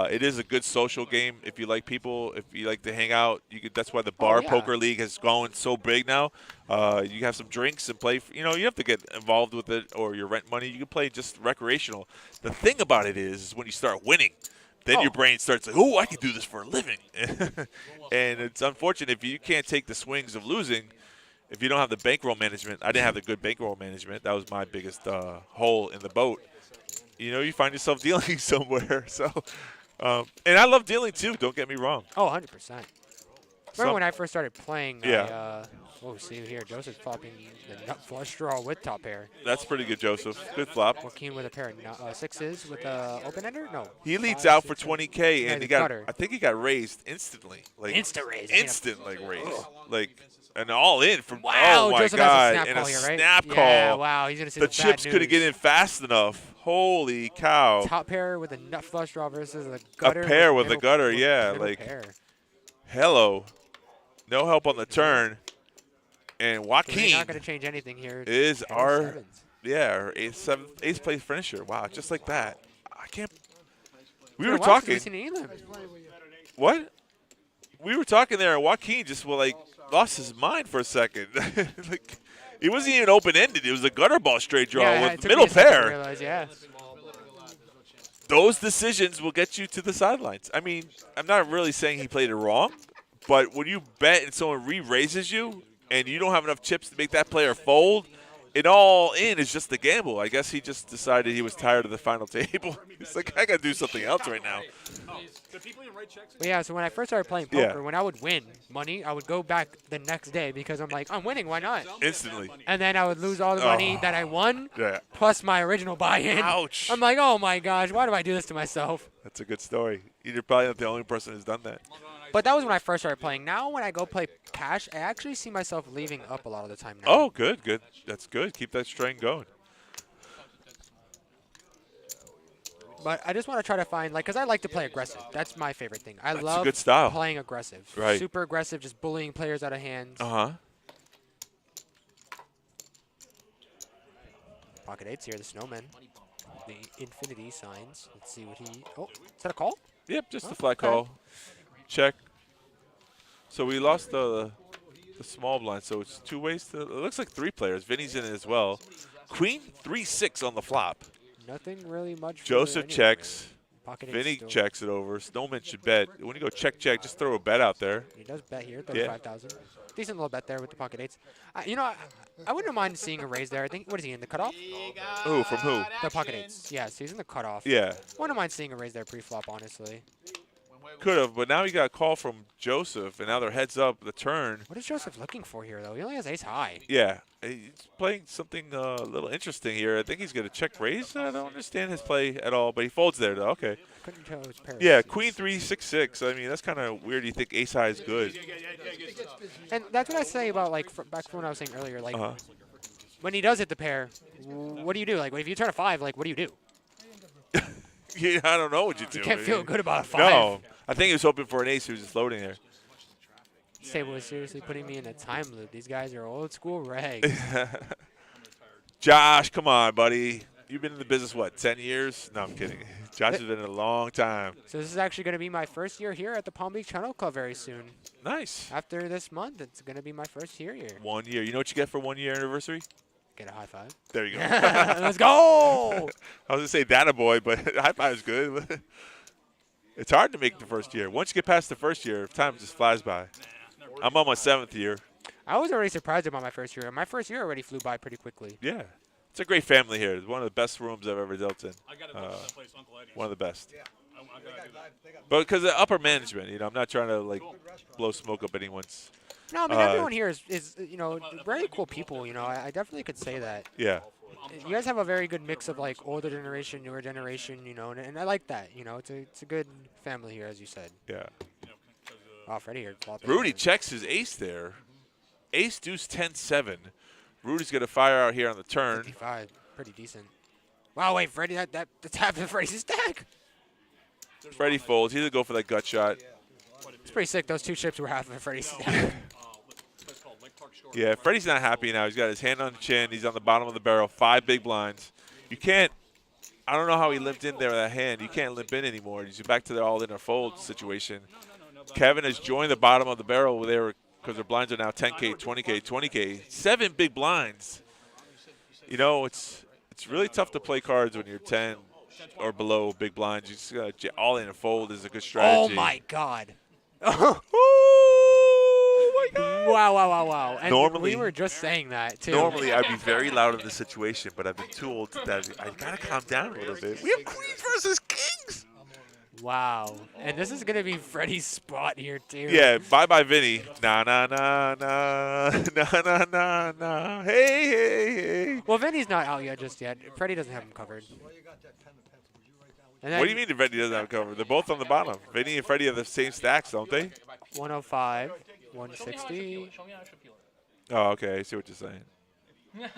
It is a good social game if you like people. If you like to hang out, you could. That's why the bar yeah. poker league has gone so big now. You have some drinks and play. You have to get involved with it or your rent money. You can play just recreational. The thing about it is when you start winning, then your brain starts like, oh, I can do this for a living. And it's unfortunate if you can't take the swings of losing. If you don't have the bankroll management, I didn't have the good bankroll management. That was my biggest hole in the boat. You find yourself dealing somewhere. So, and I love dealing too. Don't get me wrong. Oh, 100%. Remember when I first started playing? Yeah. Oh, see here, Joseph flopping the nut flush draw with top pair. That's pretty good, Joseph. Good flop. Joaquin with a pair of sixes with a open ender? No. He leads 5, out for 6, 20K, Yeah, and the he got. gutter. I think he got raised instantly. Like Instant raise. Instant like raise. Like an all in from. Wow, oh my Joseph God! has a snap and call a here, right? snap Yeah, call. wow, he's gonna see The bad chips couldn't get news. in fast enough. Holy cow! Top pair with a nut flush draw versus a gutter. A pair with a middle- gutter, with yeah, middle like- pair. Hello. No help on the turn. And We're Joaquin not gonna change anything here. is Pair our sevens. our eighth place finisher. Wow, just like that. I can't. We It's were been a while since talking. we've seen Elam. What? We were talking there, and Joaquin just lost his mind for a second. Like it wasn't even open ended. It was a gutter ball straight draw Yeah, it with took me middle a second to pair. realize, yeah. Those decisions will get you to the sidelines. I mean, I'm not really saying he played it wrong, but when you bet and someone re-raises you and you don't have enough chips to make that player fold, it all in is just a gamble. I guess he just decided he was tired of the final table. He's like, I got to do something else right now. Do people even write checks? But yeah, so when I first started playing Yeah. poker, when I would win money, I would go back the next day because I'm like, I'm winning, why not? Instantly. And then I would lose all the money that I won, Yeah. plus my original buy-in. Ouch. I'm like, oh my gosh, why do I do this to myself? That's a good story. You're probably not the only person who's done that. But that was when I first started playing. Now when I go play cash, I actually see myself leaving up a lot of the time now. Oh, good. That's good. Keep that strain going. But I just want to try to find, like, because I like to play aggressive. That's my favorite thing. I That's a love good style. playing aggressive. Right. Super aggressive, just bullying players out of hands. Uh-huh. Pocket eights here, the snowman. The infinity signs. Let's see what he... Oh, is that a call? Yep, just a Oh, flat okay. call. Check. So we lost the small blind, so it's two ways to. It looks like three players. Vinny's in it as well. Queen 3-6 on the flop. Nothing really much. for Joseph anyone, checks. really. Pocket eights Vinny still. checks it over. Snowman should bet. When you go check, just throw a bet out there. He does bet here, 35,000. Decent little bet there with the pocket eights. You know, I wouldn't mind seeing a raise there. I think, what is he, in the cutoff? Ooh, from who? The pocket eights. Yes, he's in the cutoff. Yeah, Wouldn't mind seeing a raise there pre-flop, honestly. could have, but now he got a call from Joseph, and now they're heads up the turn. What is Joseph looking for here, though? He only has ace high. Yeah, he's playing something a little interesting here. I think he's going to check raise. I don't understand his play at all, but he folds there, though. Okay. Couldn't tell his pair. of Yeah, aces. Queen 3-6-6. I mean, that's kind of weird. You think ace high is good. And that's what I say about, like, back from what I was saying earlier. Like, Uh-huh. when he does hit the pair, what do you do? Like, if you turn a 5, like, what do you do? Yeah, I don't know what you do. You can't feel good about a 5. No, I think he was hoping for an ace who was just floating there. This table is seriously putting me in a time loop. These guys are old school regs. Josh, come on, buddy. You've been in the business, what, 10 years? No, I'm kidding. Josh has been in a long time. So this is actually going to be my first year here at the Palm Beach Tunnel Club very soon. Nice. After this month, it's going to be my first year here. 1 year. You know what you get for 1 year anniversary? Get a high five. There you go. Let's go! I was going to say that a boy, but high five is good. It's hard to make the first year. Once you get past the first year, time just flies by. I'm on my 7th year. I was already surprised about my first year. My first year already flew by pretty quickly. Yeah. It's a great family here. It's one of the best rooms I've ever dealt in. I got to go to that place, Uncle Eddie's. One of the best. I gotta do that. But because of upper management, you know, I'm not trying to, like, blow smoke up anyone's. No, I mean, everyone here is, you know, very cool people, you know. I definitely could say that. Yeah. You guys have a very good mix of, like, older generation, newer generation, you know, and I like that, you know. It's a good family here, as you said. Yeah. Oh, Freddie here. flopping. Rudy checks his ace there. Ace deuce 10-7. Rudy's going to fire out here on the turn. 55. Pretty decent. Wow, wait, Freddie, that's half of Freddie's stack. Freddie folds. He's going to go for that gut shot. It's pretty sick. Those two chips were half of Freddie's stack. Yeah, Freddie's not happy now. He's got his hand on the chin. He's on the bottom of the barrel. 5 big blinds. You can't – I don't know how he limped in there with that hand. You can't limp in anymore. He's back to the all-in or fold situation. Kevin has joined the bottom of the barrel there because their blinds are now 10K, 20K, 20K. 7 big blinds. You know, it's really tough to play cards when you're 10 or below big blinds. You just got all-in and fold is a good strategy. Oh, my God. Oh, my God. Wow. And Normally- we were just saying that, too. Normally, I'd be very loud in this situation, but I've been told that I got to calm down a little bit. We have queens versus kings. Wow. And this is going to be Freddie's spot here, too. Yeah, bye-bye, Vinny. Nah, nah, nah, nah. Nah, nah, nah, nah. Hey, hey, hey. Well, Vinny's not out yet just yet. Freddie doesn't have him covered. And then What do you mean the Vinny doesn't have cover? They're both on the bottom. Vinny and Freddie have the same stacks, don't they? 105, 160. Show me how I should feel it. Oh, okay. I see what you're saying.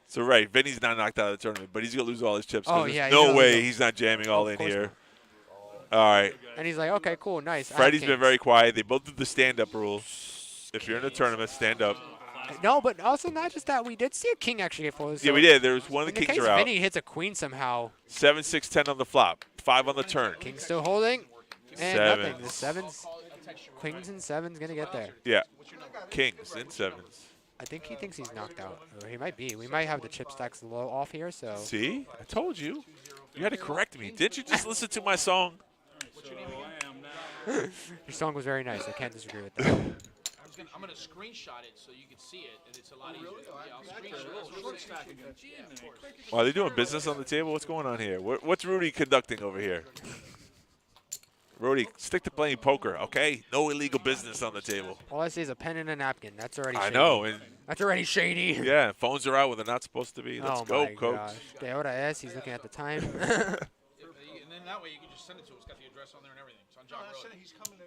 So, right, Vinny's not knocked out of the tournament, but he's going to lose all his chips. Oh, There's yeah, he's no gonna way lose he's not jamming all Of in course here. not. All right. And he's like, okay, cool, nice. I have Freddie's been kings. very quiet. They both do the stand-up rule. If you're in a tournament, stand up. No, but also not just that. We did see a king actually get folded. Yeah, so we did. There was one of In the the kings case are out. Vinny hits a queen somehow, 7, 6, 10 on the flop. 5 on the turn. king still holding, and Sevens. nothing. The sevens, queens and sevens gonna get there. Yeah. Kings and sevens. I think he thinks he's knocked out, or he might be. We might have the chip stacks low off here, so. See? I told you. You had to correct me. Didn't you just listen to my song? Your song was very nice. I can't disagree with that. I'm gonna screenshot it so you can see it, and it's a lot easier. Yeah, I'll screenshot it. Short stack again. Yeah, of course. Are they doing business on the table? What's going on here? What's Rudy conducting over here? Rudy, stick to playing poker, okay? No illegal business on the table. All I see is a pen and a napkin. That's already I shady. know. And That's already shady. yeah, phones are out where they're not supposed to be. Let's oh go, my coach. gosh. De hora es. He's looking at the time. And then that way you can just send it to us. It's got the address on there and everything. It's on John Road. He's coming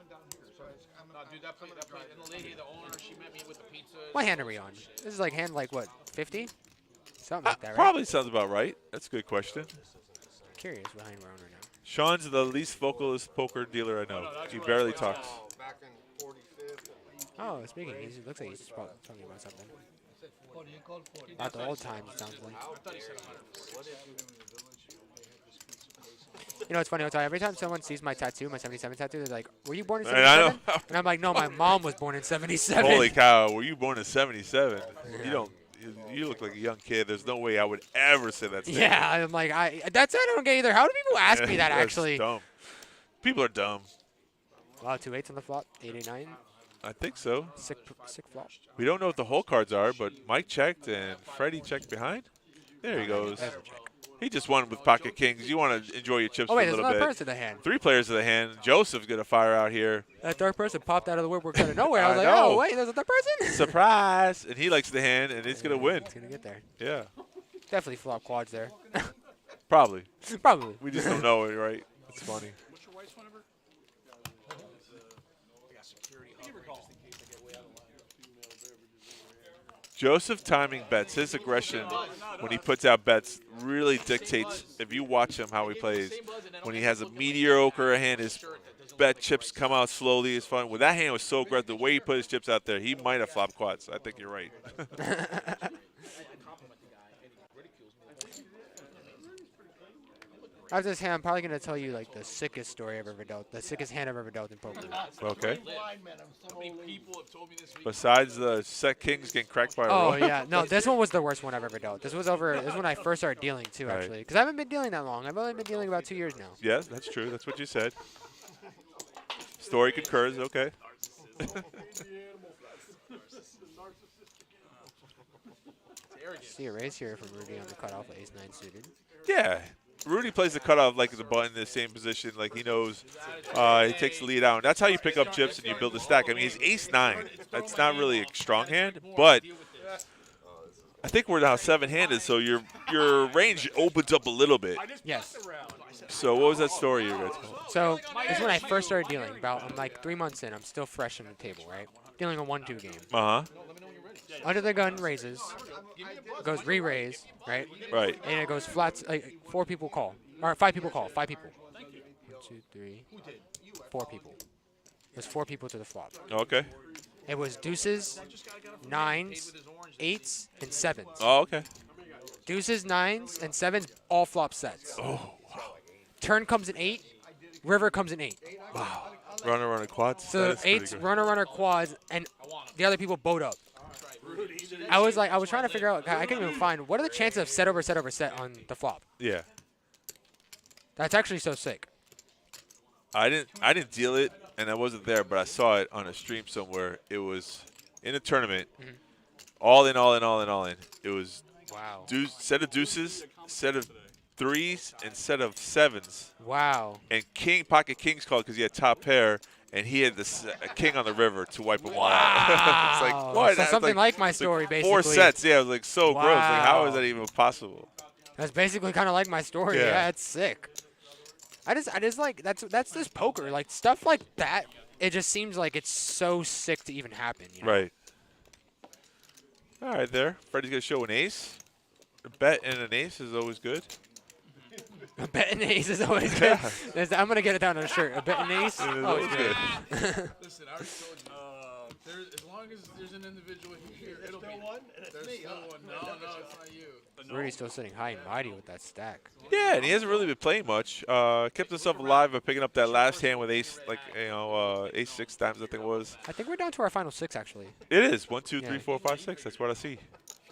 down here. So No, dude, that place. And the lady, the owner, she met me with the pizza. What hand are we on? This is like hand like what, 50? Something like that, right? Probably sounds about right. That's a good question. Curious what hand we're on right now. Sean's the least vocalist poker dealer I know. He barely talks. Back in 45th. Oh, speaking, he looks like he's talking about something. Not the old times, it sounds like. You know, it's funny. I'll tell you, every time someone sees my tattoo, my 77 tattoo, they're like, "Were you born in And I 77?" know. And I'm like, "No, my mom was born in 77." Holy cow, were you born in 77? Yeah. You don't. You look like a young kid. There's no way I would ever say that. statement. Yeah, I'm like, that's I don't get either. How do people ask me that That's actually? dumb. People are dumb. Wow, 2 8s on the flop, 8 9, I think so. sick flop. We don't know what the hole cards are, but Mike checked and Freddie checked behind. There he goes. There's a check. He just won with pocket kings. You want to enjoy your chips Oh wait, for a there's little another bit. person in the hand. 3 players of the hand. Joseph's going to fire out here. That third person popped out of the woodwork out of nowhere. I was I like, know. oh wait, there's a third person. Surprise! And he likes the hand, and he's going to win. It's gonna get there. Yeah, Definitely flop quads there. probably. Probably. We just don't know it, right? It's funny. What's your wife's phone number? Joseph timing bets. His aggression when he puts out bets really dictates, if you watch him, how he plays. When he has a mediocre hand, his bet chips come out slowly. It's fun. When that hand was so aggressive, the way he put his chips out there, he might have flopped quads. I think you're right. After this hand, I'm probably gonna tell you like the sickest story I've ever dealt, the sickest hand I've ever dealt in poker. Okay. How many people have told me this week? Besides the set kings getting cracked by a Oh roll. yeah, no, this one was the worst one I've ever dealt. This was when I first started dealing too, Right. actually, because I haven't been dealing that long. I've only been dealing about 2 years now. Yes, that's true. That's what you said. Story concurs. Okay. See a raise here from Rudy on the cutoff with ace-9 suited. Yeah. Rudy plays the cutoff like the button in the same position, like he knows he takes the lead out. And that's how you pick up chips and you build a stack. I mean, he's ace-9. That's not really a strong hand, but I think we're now 7-handed, so your range opens up a little bit. Yes. So what was that story you were telling? So this is when I first started dealing. I'm like 3 months in. I'm still fresh on the table, right? Dealing a 1-2 game. Uh-huh. Under the gun raises. Goes re-raise, right? Right. And it goes flats. Like 4 people call, or 5 people call. 5 people. 1, 2, 3, 4 people. There's 4 people to the flop. Okay. It was deuces, 9s, 8s, and 7s. Oh, okay. Deuces, 9s, and 7s, all flop sets. Oh, Turn comes in 8. River comes in 8. wow. Runner quads. So That is pretty 8s, good. runner quads, and the other people boat up. I was trying to figure out. I couldn't even find what are the chances of set over set on the flop. Yeah. That's actually so sick. I didn't deal it, and I wasn't there, but I saw it on a stream somewhere. It was in a tournament. All in. It was Wow. set of deuces, set of 3s instead of 7s. Wow. And pocket kings called because he had top pair, and he had a king on the river to wipe them all out. It's like, what? So That's something like my story, like basically. 4 sets. Yeah, it was like so gross. Like, how is Wow. that even possible? That's basically kind of like my story. Yeah. Yeah, it's sick. I just like that's just poker. Like stuff like that. It just seems like it's so sick to even happen. You know? Right. All right, there. Freddie's gonna show an ace. A bet and an ace is always good. A bet and ace is always good. I'm gonna get it down on a shirt. A bet and ace. It is Always always good. good. Listen, I already told you. As long as there's an individual here, it'll be one, and it's There's me. no one. No, it's not you. Rudy's still sitting high and mighty with that stack. Yeah, and he hasn't really been playing much. Kept himself alive by picking up that last hand with ace, ace 6 times I think it was. I think we're down to our final 6 actually. It is 1, 2, 3, Yeah. 4, 5, 6. That's what I see.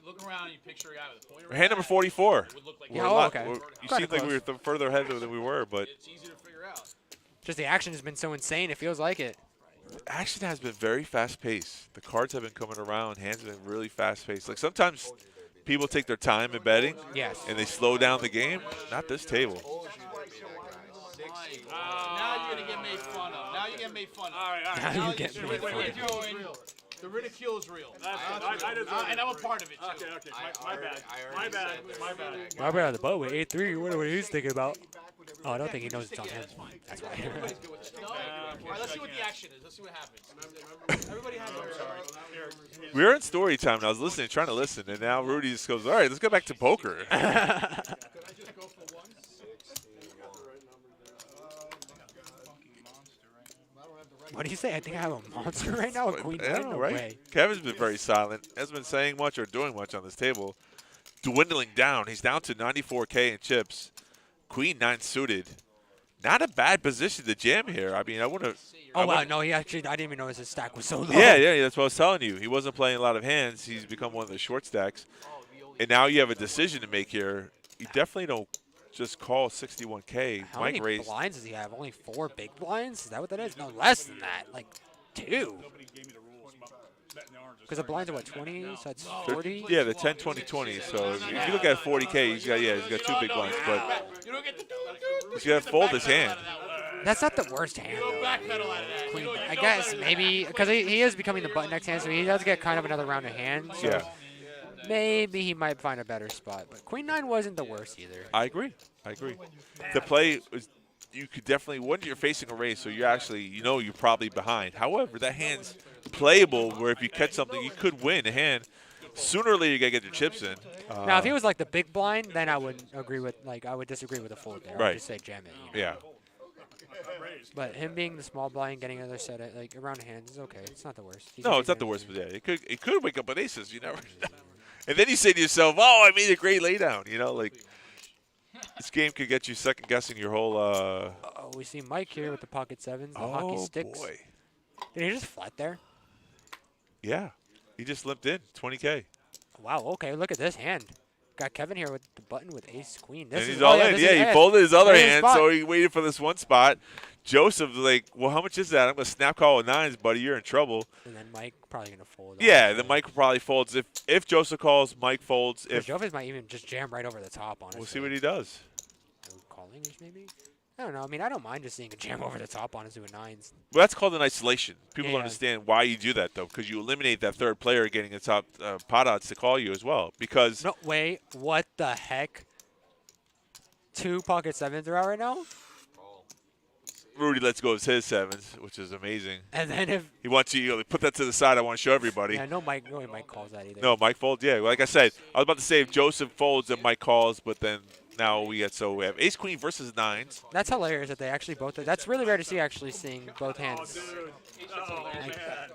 Look around and you picture a guy with a pointer. Hand number 44. Would look like Yeah, We're a oh, lot- okay. You Kinda seemed like we were close. further ahead than we were, but it's easy to figure out. Just the action has been so insane. It feels like it. action has been very fast-paced. The cards have been coming around. Hands have been really fast-paced. Like sometimes people take their time in betting, Yes. and they slow down the game. Not this table. Now you're gonna get made fun of. Now you get made fun of. All right. Now you get made fun of. The ridicule is real. I deserve it. And I'm a part of it too. Okay. My bad. My bad. My brother on the boat with 8-3. What he's thinking about? Oh, I don't think he knows it's on him. That's why. All right, let's see what the action is. Let's see what happens. Everybody has their. We were in story time, and I was listening, trying to listen, and now Rudy just goes, all right, let's go back to poker. What do you say? I think I have a monster right now. A queen I nine? know, No right? way. Kevin's been very silent. Hasn't been saying much or doing much on this table. Dwindling down. He's down to 94K in chips. Queen 9 suited. Not a bad position to jam here. I mean, I wouldn't have. Oh wow, no, he actually. I didn't even notice his stack was so low. Yeah, that's what I was telling you. He wasn't playing a lot of hands. He's become one of the short stacks. And now you have a decision to make here. You definitely don't just call 61K. How Mike many raised. blinds does he have? Only 4 big blinds? Is that what that is? No, less than that. Like 2. Nobody gave me the rules about betting the oranges. Because the blinds are what, 20? So that's 40. Yeah, the 10, 20, 20. So if you look at 40K, he's got 2 big blinds. But You don't get the he's got to fold his hand. That's not the worst hand. though. backpedal out of that. Queen, I guess maybe because he is becoming the button next hand, so he does get kind of another round of hand. So Yeah, maybe he might find a better spot. But Queen 9 wasn't the worst either. I agree. The play is, you could definitely, when you're facing a race, so you're actually, you're probably behind. However, that hand's playable where if you catch something, you could win a hand. Sooner or later, you got to get your chips in. Now, if he was like the big blind, then I would agree with I would disagree with the fold there. Right. I'd just say jam it. Yeah. But him being the small blind, getting another set at, like around hands is okay. It's not the worst. He's No, it's not making the it worst, easier. but yeah, it could wake up with aces. You never. And then you say to yourself, "Oh, I made a great laydown." Like this game could get you second guessing your whole. Oh, we see Mike here with the pocket sevens, the hockey Oh sticks. boy. Did he just flat there? Yeah, he just limped in 20K. Wow. Okay. Look at this hand. Got Kevin here with the button with ace queen. This And is he's all yeah, in. this Yeah, is he it. folded his other This is his hand, spot. so he waited for this one spot. Joseph's like, well, how much is that? I'm going to snap call with 9s, buddy. You're in trouble. And then Mike probably gonna fold. Yeah, then Mike probably folds. If Joseph calls, Mike folds. If Jovis might even just jam right over the top. Honestly. we'll see what he does. Calling maybe. I don't know. I mean, I don't mind just seeing a jam over the top honestly with 9s. Well, that's called an isolation. People don't Yeah. understand why you do that, though, because you eliminate that third player getting the top pot odds to call you as well. Because No, wait. What the heck? 2 pocket sevens are out right now. Rudy lets go of his 7s, which is amazing. And then if He wants you to put that to the side. I want to show everybody. yeah, no Mike calls that either. No, Mike folds. Yeah, like I said, I was about to say if Joseph folds, then Mike calls, but then now we have ace queen versus 9s. That's hilarious that they actually both. That's really rare to see actually seeing both hands.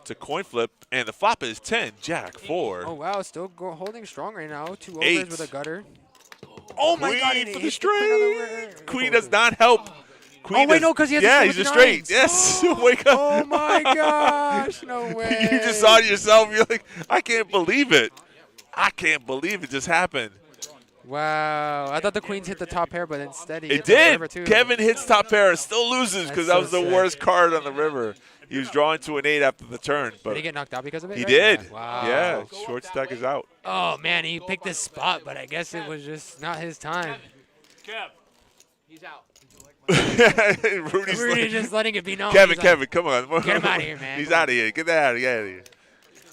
It's a coin flip, and the flop is 10, jack, 4. Oh wow, still holding strong right now. 2 overs 8. with a gutter. Oh my God, Queen and for it the hit the queen on the straight. right. Queen does not help. Queen wait, is- no, 'cause he has yeah, a he's a straight with straight. Yes, 9s. wake up. Oh my gosh, no way. You just saw it yourself. You're like, I can't believe it. I can't believe it just happened. Wow, I thought the queens hit the top pair, but instead he It hit the river did. too. Kevin hits top pair and still loses because That's that so was the sick. worst card on the river. He was drawing to an 8 after the turn, Did but he get knocked out because of it? he right? did. Yeah. Wow. Yeah, short stack is out. Oh man, he picked this spot, but I guess it was just not his time. Kev. He's out. Rudy's Rudy like, just letting it be known. Kevin, he's Kevin, come on. Get him outta here, man. He's Come on. out of here. Get that out of here.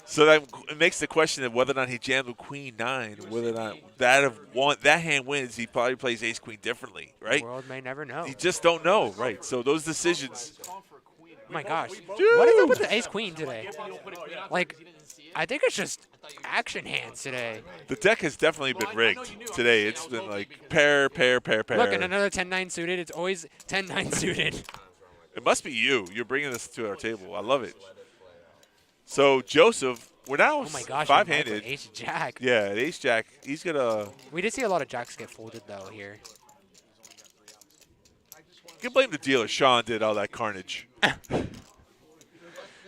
So that it makes the question of whether or not he jammed with Queen 9, whether or not that hand wins, he probably plays Ace Queen differently, right? The world may never know. You just don't know, right? So those decisions. Oh my gosh. Dude. What is up with the Ace Queen today? Like, I think it's just action hands today. The deck has definitely been rigged today. It's been like pair. Look, and another 10-9 suited. It's always 10-9 suited. It must be you. You're bringing this to our table. I love it. So Joseph, we're now Oh my gosh. five-handed. Ace Jack. Yeah, Ace Jack. He's gonna. We did see a lot of jacks get folded though here. You can blame the dealer. Sean did all that carnage.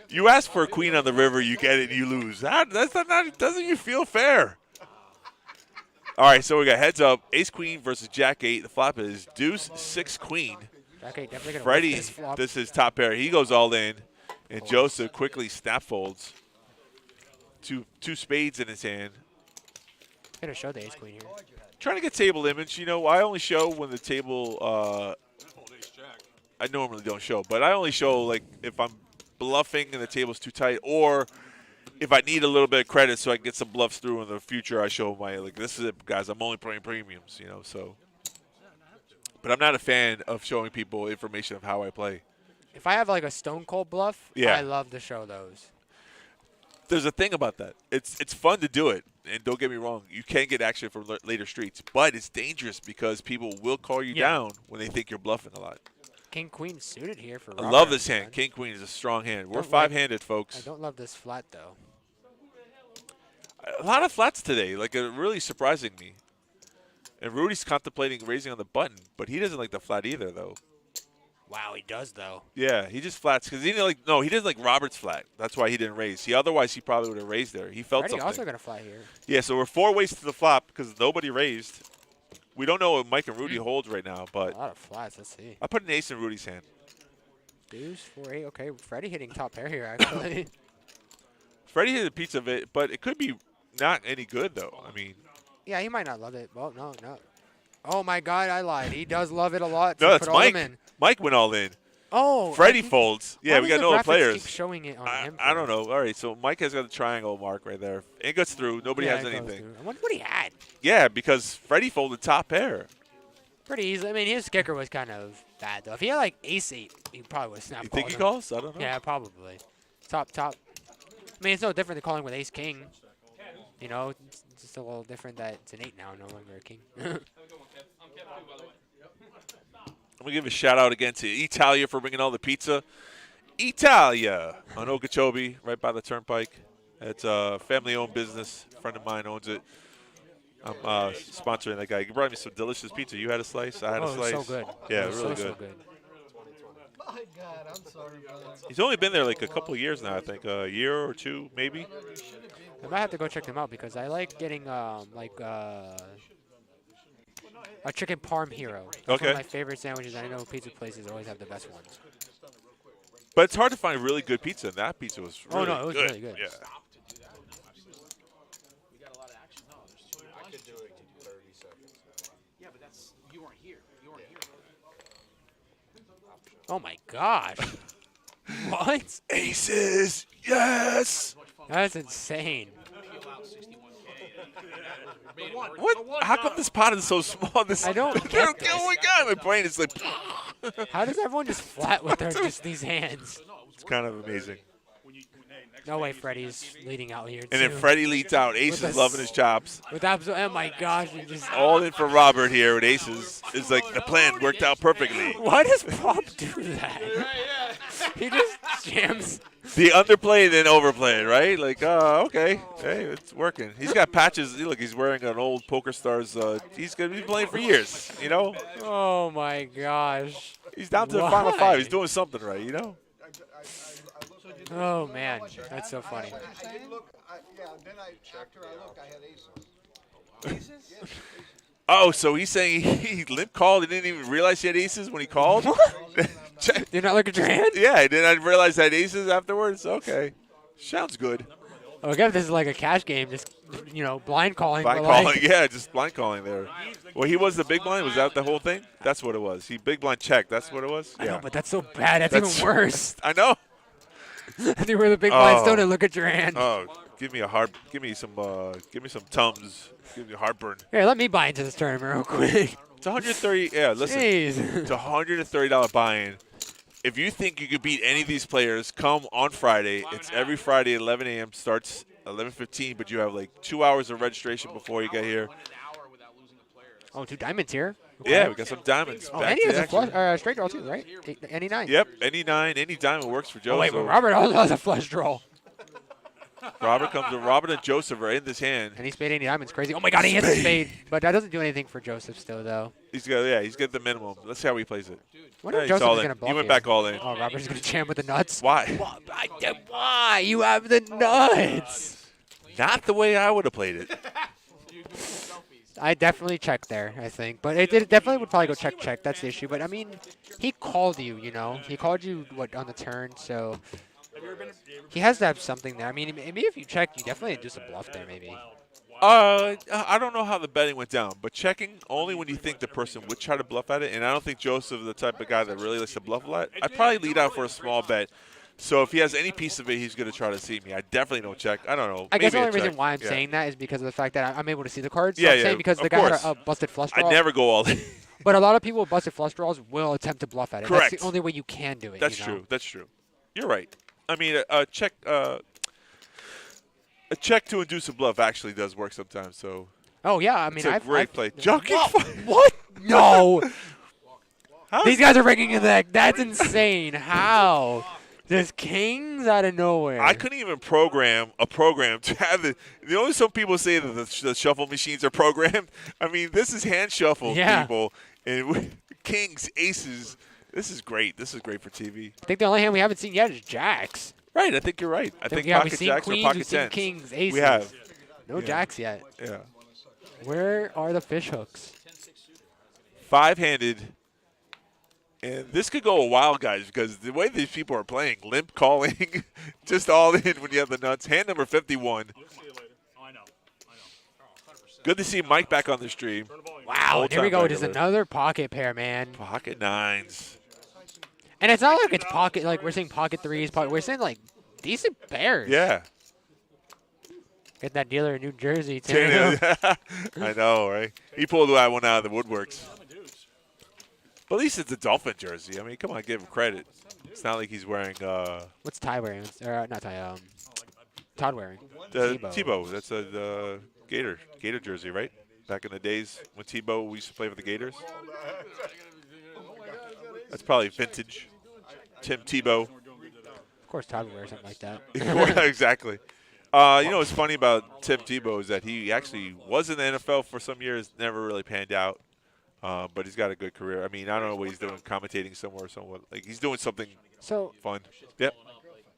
You ask for a queen on the river, you get it, and you lose. Doesn't you feel fair? All right, so we got heads up. Ace Queen versus Jack 8. The flop is Deuce 6 Queen. Jack 8 definitely gonna Freddie, win this flop. this is top pair. He goes all in, and Joseph quickly snap folds. Two spades in his hand. Gonna show the Ace Queen here. Trying to get table image. You know, I only show when the table. Old ace jack. I normally don't show, but I only show like if I'm bluffing and the table's too tight, or if I need a little bit of credit so I can get some bluffs through in the future. I show my this is it, guys. I'm only playing premiums, you know. So, but I'm not a fan of showing people information of how I play. If I have like a stone cold bluff, Yeah. I love to show those. There's a thing about that. It's fun to do it, and don't get me wrong, you can get action from later streets, but it's dangerous because people will call you down when they think you're bluffing a lot. King Queen suited here for I Robert, love this man. hand. King Queen is a strong hand. We're Don't like- five-handed, I folks. don't love this flat though. A lot of flats today, like really surprising me. And Rudy's contemplating raising on the button, but he doesn't like the flat either, though. Wow, he does though. Yeah, he just flats because he didn't he doesn't like Robert's flat. That's why he didn't raise. Otherwise he probably would have raised there. He felt Freddie something. also gonna fly here. Yeah, so we're 4 ways to the flop because nobody raised. We don't know what Mike and Rudy holds right now, A but lot of flats. Let's see. I put an ace in Rudy's hand. Deuce 4-8. Okay, Freddie hitting top pair here actually. Freddie hit a piece of it, but it could be not any good though. I mean, Yeah, he might not love it. Well, no. Oh my God, I lied. He does love it a lot. no, to that's put all Mike. them in. Mike went all in. Oh, Freddie I think- folds. why Yeah, we does got the no graphics players. Keep showing it on him. I don't know. All right, so Mike has got a triangle mark right there. It goes through. Nobody Yeah, has it goes anything. through. I wonder what he had. Yeah, because Freddie folded top pair. Pretty easy. I mean, his kicker was kind of bad though. If he had like ace 8, he probably would have snapped. You think he called him. calls? I don't know. Yeah, probably. Top. I mean, it's no different than calling with ace king. You know, it's just a little different that it's an 8 now, no longer a king. I'm going to give a shout out again to Italia for bringing all the pizza. Italia on Okeechobee, right by the turnpike. It's a family-owned business. A friend of mine owns it. I'm sponsoring that guy. He brought me some delicious pizza. You had a slice. I had Oh, a it was slice. so good. Yeah, It was really so good. good. My God, I'm sorry, brother. He's only been there like a couple of years now, I think. A year or two, maybe. I might have to go check them out because I like getting a chicken parm hero. That's one Okay. of my favorite sandwiches. I know pizza places always have the best ones. But it's hard to find really good pizza, and that pizza was Oh, really no, it was good. really good. Yeah. We got a lot of action. No, there's too much. I could do it in 30 seconds. Yeah, but that's you weren't here. You weren't here. Oh my gosh. What? Aces, yes. That's insane. Peel out 61K. What? How come this pot is so small? This I don't Oh get this. my God! My brain is like. How does everyone just flat with their just these hands? It's kind of amazing. No way, Freddie's leading out here. And then too. Freddie leads out. Ace With is the loving his chops. With absolute, oh my gosh, he just. All in for Robert here with aces. It's like the plan worked out perfectly. Why does Pop do that? He just jams. The underplay and then overplay, right? Like, okay, hey, it's working. He's got patches. Look, he's wearing an old Poker Stars. He's gonna be playing for years. You know, Oh my gosh. he's down to the final five. He's Why? doing something right. You know. Oh man, that's so funny. I did look, then after I looked, I had aces. Aces? Yes. Oh, so he's saying he limp called. He didn't even realize he had aces when he called. Did you not look at your hand? Yeah, I didn't realize I had aces afterwards. Okay, sounds good. Oh, again, this is like a cash game, just blind calling. Blind but like- calling, yeah, just blind calling there. Well, he was the big blind. Was that the whole thing? That's what it was. He big blind check. That's what it was. I Yeah. know, but that's so bad. That's even worse. I know. I think we're the big blind stone and look at your hand. Oh, give me some Tums. Give me a heartburn. Here, let me buy into this tournament real quick. It's 130. Yeah, listen. Jeez. It's $130 buy-in. If you think you could beat any of these players, come on Friday. It's every Friday at 11 a.m. Starts 11:15, but you have like 2 hours of registration before you get here. Oh, 2 diamonds here. Okay. Yeah, we got some diamonds. Oh, back and he to has the a action. flush, straight draw too, right? Any 9. Yep, any 9, any diamond works for Joe. Oh, wait, so but Robert also has a flush draw. Robert and Joseph are in this hand. And he spade any diamonds. Crazy. Oh my God, he hits a spade. But that doesn't do anything for Joseph still, though. He's got the minimum. Let's see how he plays it. Wonder if He's Joseph all is in. going to bluff He went here. back all in. Oh, Robert's going to jam with the nuts. Why? Why? You have the nuts. Not the way I would have played it. I definitely checked there, I think. But it definitely would probably go check. That's the issue. But, I mean, he called you, He called you, on the turn, so he has to have something there. I mean, maybe if you check, you definitely do some bluff there, maybe. I don't know how the betting went down, but checking only when you think the person would try to bluff at it, and I don't think Joseph is the type of guy that really likes to bluff a lot. I'd probably lead out for a small bet. So if he has any piece of it, he's going to try to see me. I definitely don't check. I don't know. I guess the Maybe only a reason check. why I'm Yeah. saying that is because of the fact that I'm able to see the cards. So Yeah, I'm yeah, saying because the of guy had course. a busted flush draw. I'd never go all in. But a lot of people with busted flush draws will attempt to bluff at it. Correct. That's the only way you can do it. That's you know? true. That's true. You're right. I mean, a check to induce a bluff actually does work sometimes. So Oh yeah, I mean, it's a I've great play. Whoa, Junkie. what? No. How These is- guys are breaking in the deck. That's insane. How? There's kings out of nowhere. I couldn't even program a program to have it. You know, some people say that the shuffle machines are programmed. I mean, this is hand shuffle, Yeah. people. And kings, aces. This is great. This is great for TV. I think the only hand we haven't seen yet is jacks. Right. I think you're right. I think yeah, we've pocket seen jacks or queens, pocket we've seen tens. kings, aces. We have. No Yeah. jacks yet. Yeah. Where are the fish hooks? 5-handed. And this could go a while, guys, because the way these people are playing, limp calling, just all in when you have the nuts. Hand number 51. I'll see you later. Oh, I know. 100%. Good to see Mike back on the stream. Wow, Old here we time go. Just regular. another pocket pair, man. Pocket nines. And it's not like it's pocket, like we're saying pocket threes. We're saying like decent pairs. Yeah. Get that dealer in New Jersey, too. I know, right? He pulled that one out of the woodworks. But at least it's a Dolphin jersey. I mean, come on, give him credit. It's not like he's wearing What's Ty wearing? Or not Ty, Todd wearing? Tebow. That's a Gator jersey, right? Back in the days when Tebow used to play for the Gators. That's probably vintage. Tim Tebow. Of course Todd would wear something like that. Exactly. You know what's funny about Tim Tebow is that he actually was in the NFL for some years, never really panned out. But he's got a good career. I mean, I don't know what he's doing, commentating somewhere or somewhat. Like, he's doing something So fun. Yep.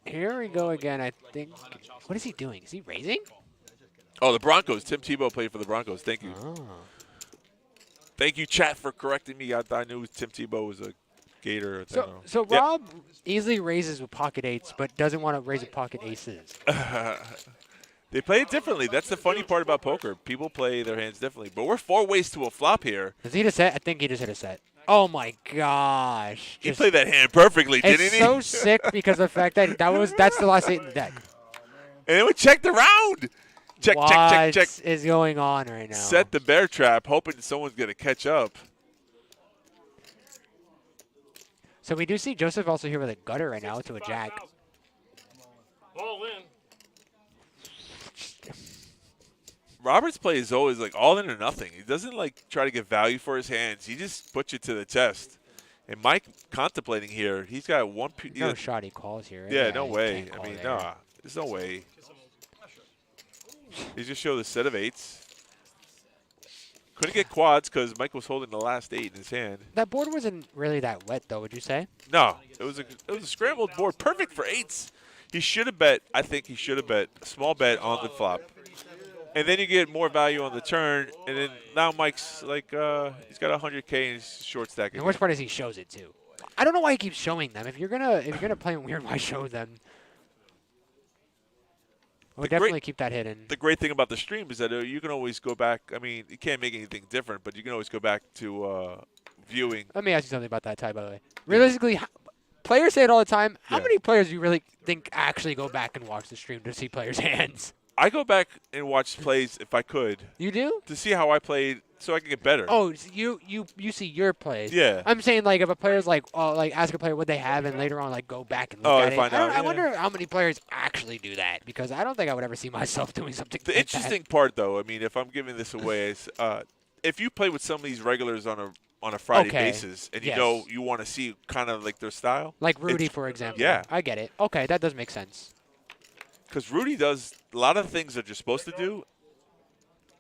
here we go again, I think. What is he doing? Is he raising? Oh, the Broncos. Tim Tebow played for the Broncos. Thank you. Oh. Thank you, chat, for correcting me. I knew Tim Tebow was a Gator. So Yep. Rob easily raises with pocket eights, but doesn't want to raise with pocket aces. They play it differently. That's the funny part about poker. People play their hands differently. But we're 4 ways to a flop here. Does he hit a set? I think he just hit a set. Oh my gosh. He played that hand perfectly, didn't It's he? so sick because of the fact that that's the last 8 in the deck. And then we checked the round. Check, What check, check, check. is going on right now? Set the bear trap, hoping someone's going to catch up. So we do see Joseph also here with a gutter right now to a jack. All in. Robert's play is always like all in or nothing. He doesn't like try to get value for his hands. He just puts you to the test. And Mike contemplating here, he's got one. No shot he calls here. Right? Yeah, no he way. can't I call mean, there. nah, there's no way. He just showed a set of 8s. Couldn't get quads because Mike was holding the last 8 in his hand. That board wasn't really that wet, though, would you say? No, it was a scrambled board, perfect for 8s. He should have bet. I think he should have bet a small bet on the flop, and then you get more value on the turn. And then now Mike's like he's got 100K in his short stack. And the worst part is he shows it too. I don't know why he keeps showing them. If you're gonna play them weird, why show them? I would definitely keep that hidden. The great thing about the stream is that you can always go back. I mean, you can't make anything different, but you can always go back to viewing. Let me ask you something about that, Ty, by the way. Realistically, players say it all the time. How many players do you really think actually go back and watch the stream to see players' hands? I go back and watch plays if I could. You do? To see how I played so I can get better. Oh, so you see your plays. Yeah. I'm saying, like, if a player's like ask a player what they have and later on, like, go back and look at it. I wonder how many players actually do that, because I don't think I would ever see myself doing something The like interesting part, though, I mean, if I'm giving this away, is if you play with some of these regulars on a Friday basis and you know you want to see kind of like their style. Like Rudy, for example. Yeah. I get it. Okay, that does make sense. Because Rudy does a lot of things that you're supposed to do,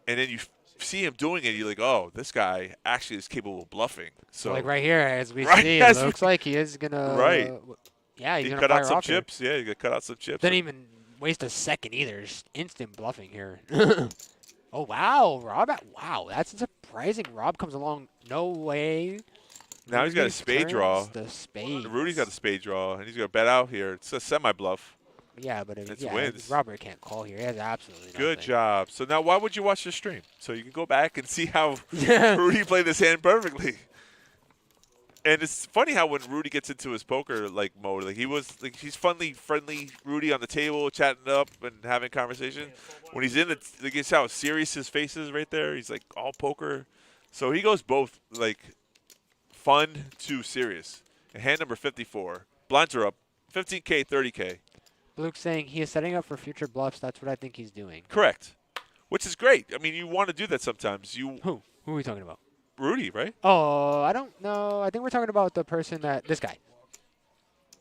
and then you see him doing it, you're like, oh, this guy actually is capable of bluffing. So like right here, as we see, it looks like he is going to. Right. Yeah, he's he going cut to fire out some off chips. Yeah, you got to cut out some chips. Didn't even waste a second either. Just instant bluffing here. Oh, wow. Rob, wow, that's surprising. Rob comes along. No way. Now he's got a spade draw. The spade. Rudy's got a spade draw, and he's going to bet out here. It's a semi-bluff. Yeah, but if wins. Robert can't call here. He has absolutely nothing. Good job. So now why would you watch the stream? So you can go back and see how Rudy played this hand perfectly. And it's funny how when Rudy gets into his poker like mode, like he's friendly Rudy on the table, chatting up and having conversation. When he's in it, like you see how serious his face is right there. He's like all poker. So he goes both like fun to serious. And hand number 54. Blinds are up. 15K, 30K. Luke's saying he is setting up for future bluffs. That's what I think he's doing. Correct. Which is great. I mean, you want to do that sometimes. Who? Who are we talking about? Rudy, right? Oh, I don't know. I think we're talking about the person this guy.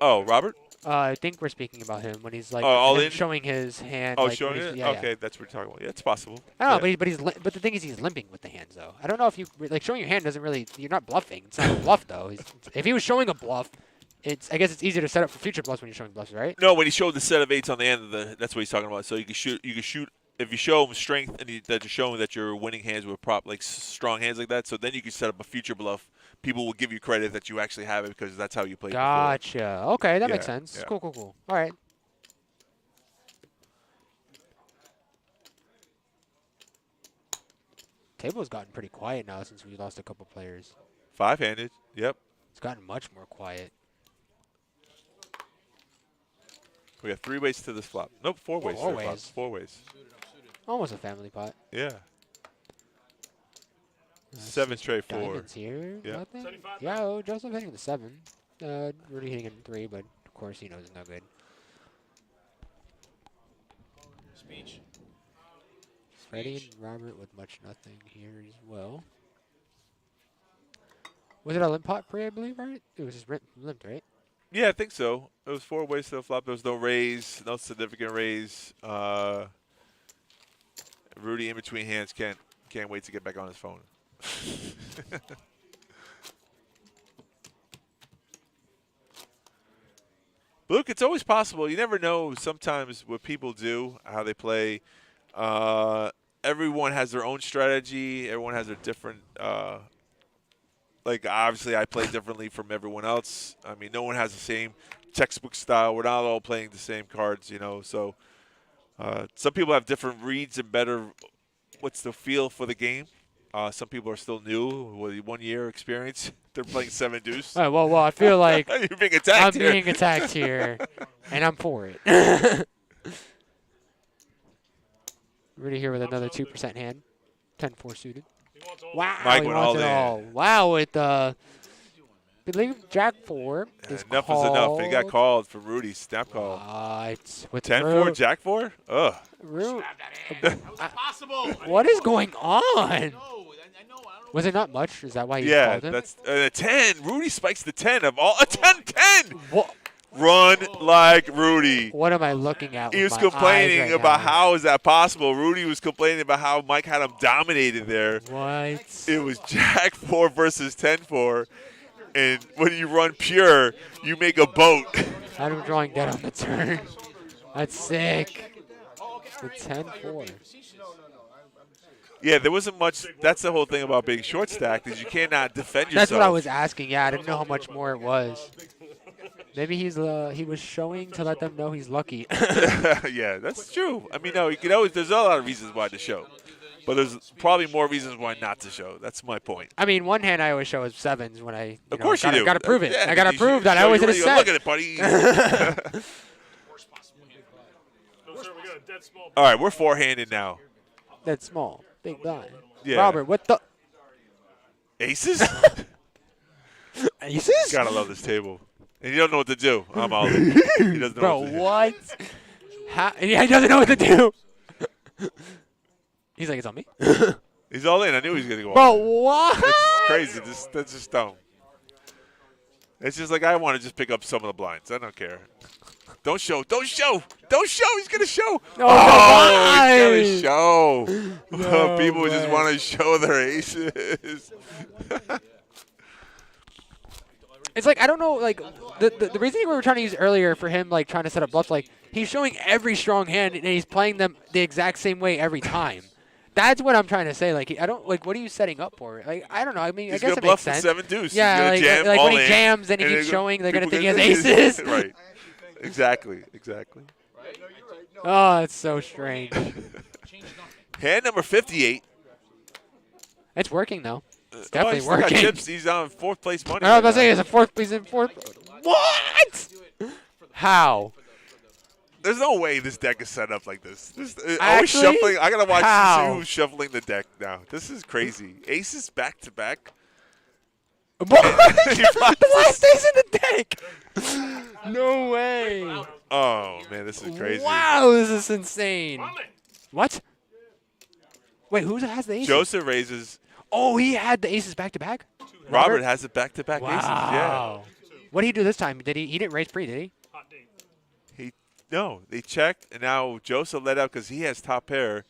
Oh, Robert? I think we're speaking about him when he's like showing his hand. Oh, like, showing it? Yeah, okay, that's what we're talking about. Yeah, it's possible. I don't know, but the thing is he's limping with the hands though. I don't know if you like showing your hand doesn't really. You're not bluffing. It's not a bluff though. If he was showing a bluff, I guess it's easier to set up for future bluffs when you're showing bluffs, right? No, when he showed the set of eights on the end of that's what he's talking about. So you can shoot. If you show him strength and that you're showing that you're winning hands with strong hands like that, so then you can set up a future bluff. People will give you credit that you actually have it because that's how you play. Gotcha. Before. Okay, that makes sense. Yeah. Cool. All right. Table's gotten pretty quiet now since we lost a couple players. 5-handed. Yep. It's gotten much more quiet. We got 3 ways to this flop. Nope, 4 ways. 4 ways. 4 ways. Almost a family pot. Yeah. 7 straight 4. Diamonds here. Yeah. Nothing? Yeah, Joseph hitting the 7. Rudy hitting in 3, but of course he knows it's no good. Speech. Freddie and Robert with much nothing here as well. Was it a limp pot pre, I believe, right? It was just limped, right? Yeah, I think so. It was 4 ways to the flop. There was no raise, no significant raise. Rudy in between hands can't wait to get back on his phone. Luke, it's always possible. You never know sometimes what people do, how they play. Everyone has their own strategy. Everyone has their different like, obviously, I play differently from everyone else. I mean, no one has the same textbook style. We're not all playing the same cards, you know. So some people have different reads and better what's the feel for the game. Some people are still new with 1 year experience. They're playing 7 deuce. All right, well, I feel like You're being attacked I'm here. being attacked here, and I'm for it. Rudy here with another 2% hand. 10-4 suited. Wow, Mike he went wants all it all. in. Wow, with believe Jack 4 is Enough called. was enough. He got called for Rudy's snap call. Right. With 10-4, Jack 4? Ugh. Impossible. What is going on? I know. Was it not much? Is that why you Yeah, called him? that's a 10. Rudy spikes the 10 of all. A 10-10. What? Run like Rudy. What am I looking at? He with was my complaining eyes right about now? how is that possible. Rudy was complaining about how Mike had him dominated there. What? It was Jack 4 versus 10-4. And when you run pure, you make a boat. Had him drawing dead on the turn. That's sick. With 10-4. Yeah, there wasn't much. That's the whole thing about being short stacked is you cannot defend yourself. That's what I was asking. Yeah, I didn't know how much more it was. Maybe he was showing to let them know he's lucky. Yeah, that's true. I mean, no, you can always. There's a lot of reasons why to show, but there's probably more reasons why not to show. That's my point. I mean, one hand I always show is sevens when I. Of course you do. Got to prove it. Yeah, I got to you prove should that I show always you hit a really- set. Look at it, buddy. Worst possible hand. No, sir, we got a dead small. All right, we're four-handed now. That's small. Big blind. Yeah. Robert, what the? Aces? Aces? Gotta love this table. And you don't know what to do. I'm all in. He doesn't know Bro, what to do. what? How? Yeah, he doesn't know what to do. He's like, it's on me. He's all in. I knew he was gonna go. Bro, all in. what? It's crazy. That's just dumb. It's just like I want to just pick up some of the blinds. I don't care. Don't show. Don't show. Don't show. He's gonna show. Oh, he's gonna show. No People just way. want to show their aces. It's like, I don't know, like, the reasoning we were trying to use earlier for him, like, trying to set up bluffs, like, he's showing every strong hand, and he's playing them the exact same way every time. That's what I'm trying to say. Like, I don't, like, what are you setting up for? Like, I don't know. I mean, He's I guess gonna it bluff makes with sense. 7-deuce. Yeah, He's gonna jam like all when he in, jams and he keeps they're showing, they're going to think he people has gonna- aces. Right. Exactly. Exactly. Oh, it's so strange. Hand number 58. It's working, though. It's Oh, definitely he's still got working. chips. He's on fourth place money. I was about to right say, now. it's a fourth. He's in fourth. What? How? There's no way this deck is set up like this. Always Actually, shuffling. I gotta watch to how? see who's shuffling the deck now. This is crazy. Aces back to back. What? The last ace in the deck. No way. Oh man, this is crazy. Wow, this is insane. What? Wait, who has the aces? Joseph raises. Oh, he had the aces back to back. Robert has it back to back aces. Yeah. Wow. What did he do this time? Did he? He didn't raise pre, did he? Hot date. No, they checked, and now Joseph let out because he has top pair.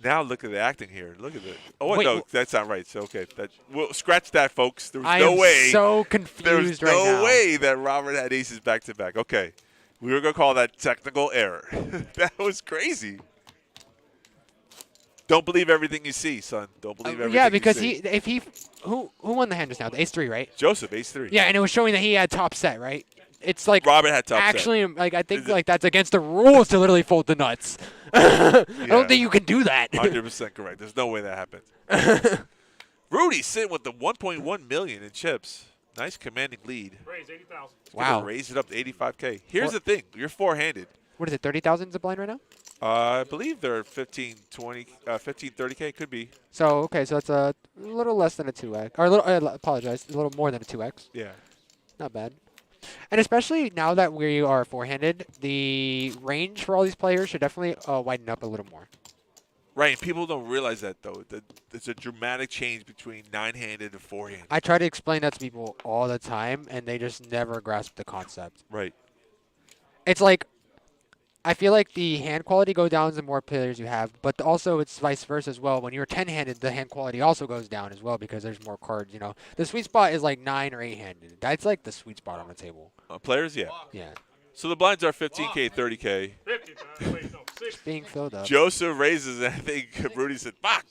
Now look at the acting here. Look at it. Oh Wait, no, that's not right. So okay, we'll scratch that, folks. There was I no am way. so There's confused no right now. way that Robert had aces back to back. Okay, we were gonna call that technical error. That was crazy. Don't believe everything you see, son. Don't believe everything. Yeah, because you see. who won the hand just now? The ace three, right? Joseph ace 3. Yeah, and it was showing that he had top set, right? It's like Robert had top set. actually, like I think Is it- like that's against the rules to literally fold the nuts. I Yeah. don't think you can do that. 100% correct. There's no way that happened. Rudy's sitting with the 1.1 million in chips. Nice commanding lead. Raise 80,000. Wow. Raise it up to 85K. Here's What- the thing. You're four-handed. What is it? 30,000 is a blind right now. I believe they're 15, 20, 15, 30K. Could be. So okay, so it's a little less than a 2x, or a little. Apologize, a little more than a 2x. Yeah. Not bad. And especially now that we are four-handed, the range for all these players should definitely widen up a little more. Right. And people don't realize that, though. There's a dramatic change between nine-handed and four-handed. I try to explain that to people all the time, and they just never grasp the concept. Right. It's like, I feel like the hand quality goes down the more players you have, but also it's vice versa as well. When you're 10-handed, the hand quality also goes down as well because there's more cards, you know. The sweet spot is like 9 or 8-handed. That's like the sweet spot on the table. Players, yeah. Yeah. So the blinds are 15K, 30K. 50, wait, no, 60. Being filled up. Joseph raises, and I think Rudy said, "Fuck."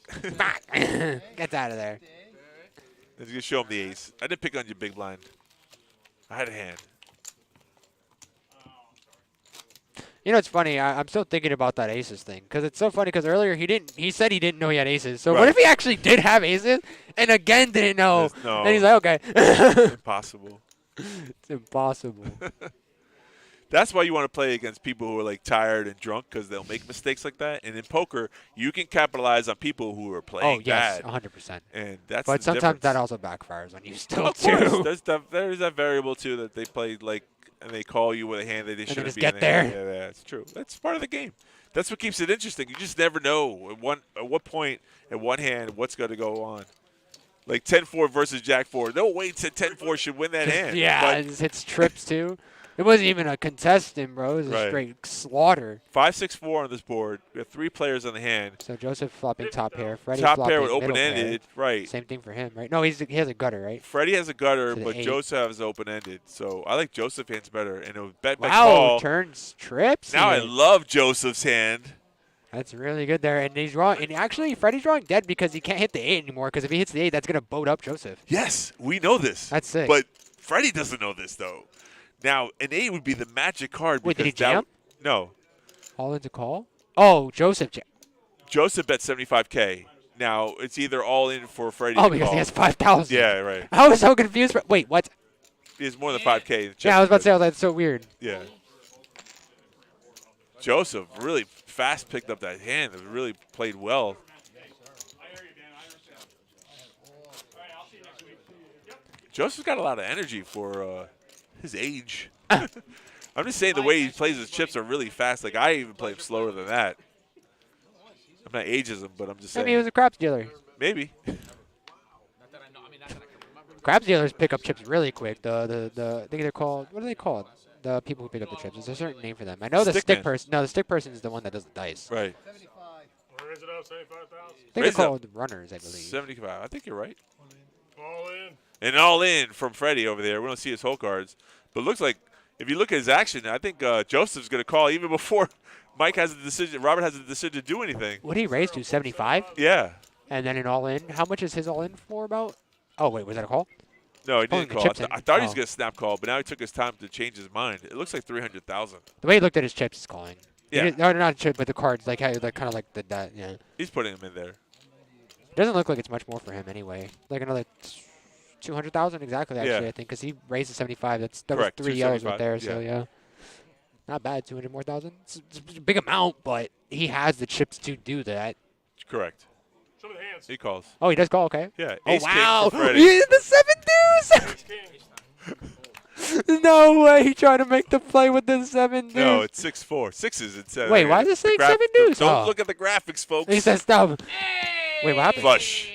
Gets out of there. He's gonna show him the ace. I didn't pick on your big blind. I had a hand. You know, it's funny. I'm still thinking about that aces thing because it's so funny because earlier he said he didn't know he had aces. So what Right. if he actually did have aces and again didn't know? No. And he's like, okay. Impossible. It's impossible. That's why you want to play against people who are like tired and drunk because they'll make mistakes like that. And in poker, you can capitalize on people who are playing Oh, yes, bad. 100%. And that's But the sometimes that difference. also backfires on you still, Of too. course, there's that variable too that they play like, and they call you with a hand that they they shouldn't just be. get in the hand. there. Yeah, that's true. That's part of the game. That's what keeps it interesting. You just never know at what point at one hand what's going to go on. Like 10-4 versus Jack-4. No way to 10-4 should win that hand. Yeah, But it hits trips, too. It wasn't even a contestant, bro. It was a Right. straight slaughter. 5-6-4 on this board. We have 3 players on the hand. So Joseph flopping top pair. Freddie Top flopping pair with middle open-ended. pair. Right. Same thing for him, right? No, he has a gutter, right? Freddie has a gutter, To the but 8. Joseph has open-ended. So I like Joseph hands better. And it was bet by Wow, call. turns trips. Now I even. love Joseph's hand. That's really good there. And he's wrong. And actually, Freddie's drawing dead because he can't hit the 8 anymore. Because if he hits the 8, that's going to boat up Joseph. Yes, we know this. That's sick. But Freddie doesn't know this, though. Now, an 8 would be the magic card. Wait, did he because that jam? No. All in to call? Oh, Joseph jam. Joseph bet 75K. Now, it's either all in for Freddie Oh, to because call. he has 5,000. Yeah, right. I was so confused. Wait, what? He has more than 5K. Yeah, I was about to say, that's so weird. Yeah. Joseph really fast picked up that hand. It really played well. Joseph's got a lot of energy for his age. I'm just saying the way he plays his chips are really fast. Like, I even play him slower than that. I'm not ageism, but I'm just saying. Maybe he was a craps dealer. Maybe. Craps dealers pick up chips really quick. I think they're called, what are they called? The people who pick up the chips. Is there a certain name for them? I know the stick person. No, the stick person is the one that does the dice. Right. Raise it up, 75,000. I think Raise they're it up. called runners, I believe. 75. I think you're right. All in. And all in from Freddie over there. We don't see his whole cards. But it looks like, if you look at his action, I think Joseph's going to call even before Mike has a decision. Robert has a decision to do anything. What did he raise to? 75? Yeah. And then an all in. How much is his all in for about? Oh, wait, was that a call? No, he Pulling didn't the call. chips in. I thought he was Oh. going to snap call, but now he took his time to change his mind. It looks like 300,000. The way he looked at his chips is calling. Yeah. No, not chip, but the cards, like how, like kind of like that. Yeah. He's putting him in there. Doesn't look like it's much more for him anyway. Like another 200,000 exactly. Actually, Yeah. I think because he raised to 75. That Correct, was 3 yellows right 275, there. So yeah. yeah, not bad. 200 more thousand. It's a big amount, but he has the chips to do that. Correct. Show me the hands. He calls. Oh, he does call. Okay. Yeah. Oh Ace king wow! for Freddie. He's the 7 deuce. Ace king. No way! He tried to make the play with the 7 deuce. No, it's 6-4. Sixes. It says. Wait, why is it saying 7 deuce? Don't Oh. look at the graphics, folks. He says stop. Wait, what happened? Flush.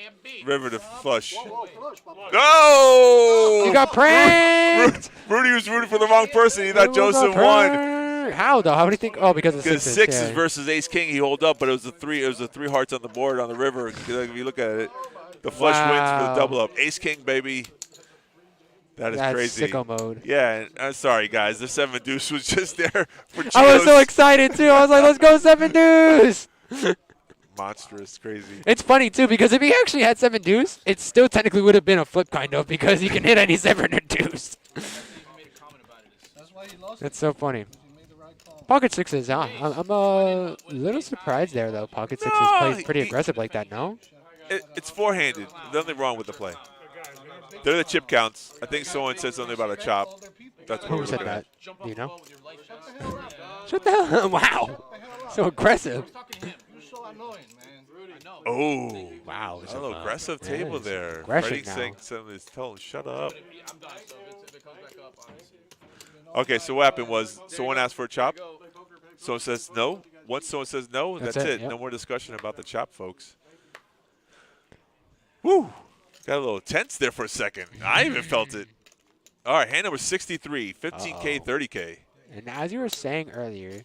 River to flush. Whoa, flush, Papa. No! You got pranked. Rudy was rooting for the wrong person. He thought You Joseph got won. pranked. How though? How do you think? Oh, because of Because sixes. sixes yeah. versus ace king, he hold up, but it was the three. It was the 3 hearts on the board on the river. If you look at it, the flush wins for the Wow. double up. Ace king, baby. That is That's crazy. sicko mode. Yeah, and I'm sorry guys. The 7 deuce was just there for I was so Chios. excited too. I was like, let's go 7 deuce. Monstrous, crazy. It's funny too because if he actually had 7 deuce, it still technically would have been a flip kind of because he can hit any 7 or deuce. That's why he lost. That's so funny. He made the right call. Pocket sixes, huh? I'm a little surprised there though. Pocket sixes No, plays pretty he- aggressive like that, no? It's four-handed. Nothing wrong with the play. They're the chip counts. I think someone said something about a chop. That's what Who we're said looking that? at. Do you know? Shut the hell. Wow. So aggressive. You're so annoying, man. I know. Oh. Wow. A little aggressive yeah, table it's there. aggression Freddie now. saying something. Tell him, shut up. I'm done. So if it comes back up, obviously. Okay, so what happened was someone asked for a chop. Someone says no. Once someone says no, That's that's it, it. yep. No more discussion about the chop, folks. Woo. Got a little tense there for a second. I even felt it. All right, hand number 63, 15K, 30K. And as you were saying earlier,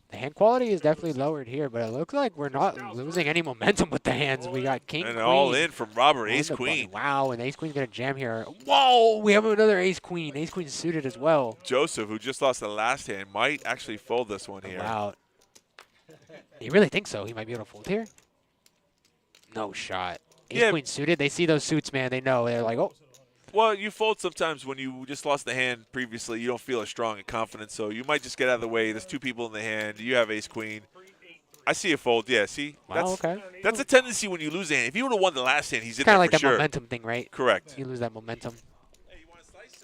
the hand quality is definitely lowered here, but it looks like we're not losing any momentum with the hands. We got king, And queen. all in from Robert, on ace, the button. queen. Wow, and ace queen's gonna jam here. Whoa, we have another ace queen. Ace queen suited as well. Joseph, who just lost the last hand, might actually fold this one here. Wow. You really think so? He might be able to fold here? No shot. Ace Yeah. queen suited. They see those suits, man. They know. They're like, oh. Well, you fold sometimes when you just lost the hand previously. You don't feel as strong and confident, so you might just get out of the way. There's 2 people in the hand. You have ace queen. I see a fold. Yeah, see? Wow, okay. That's a tendency when you lose a hand. If you would have won the last hand, he's in Kind there of like for that sure. momentum thing, right? Correct. You lose that momentum. Hey, you want a slice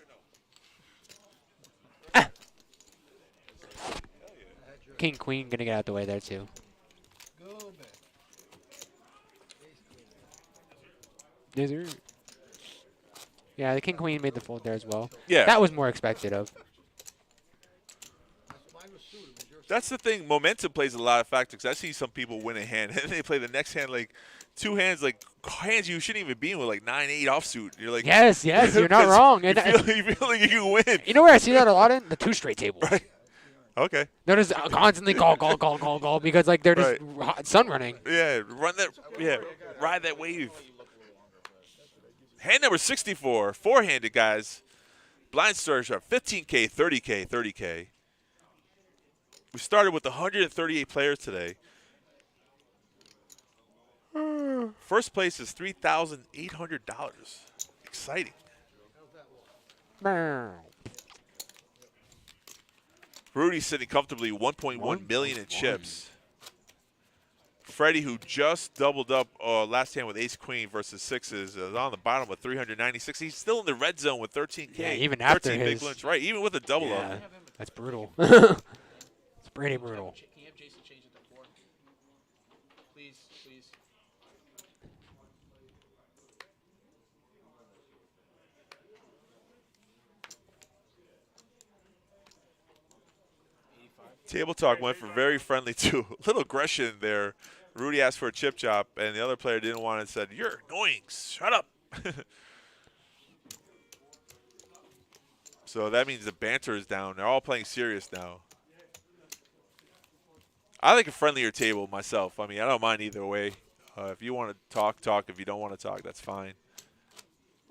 or no? King queen gonna get out the way there too. Go back. Yes, sir. Yeah, the king queen made the fold there as well. Yeah. That was more expected of. That's the thing. Momentum plays a lot of factors. I see some people win a hand, and they play the next hand like 2 hands, like hands you shouldn't even be in with, like 9-8 offsuit. You're like, Yes, you're not 'cause wrong. You And feel like you can win. you know where I see that a lot in? The 2 straight tables. Right. Okay. They're just constantly call because like they're just sun running. Yeah, run that. Yeah, ride that wave. Hand number 64, 4-handed guys. Blind stars are 15K, 30K, 30K. We started with 138 players today. First place is $3,800. Exciting. Rudy's sitting comfortably 1.1 million in chips. Freddie, who just doubled up last hand with ace queen versus sixes, is on the bottom with 396. He's still in the red zone with 13K. Yeah, even after 13 his big blinds, right? Even with a double yeah, up. that's brutal. It's pretty brutal. Can you have Jason change it to 4? Please, please. Table talk went for very friendly too. A little aggression there. Rudy asked for a chip chop, and the other player didn't want it and said, "You're annoying. Shut up." So that means the banter is down. They're all playing serious now. I like a friendlier table myself. I mean, I don't mind either way. If you want to talk, talk. If you don't want to talk, that's fine.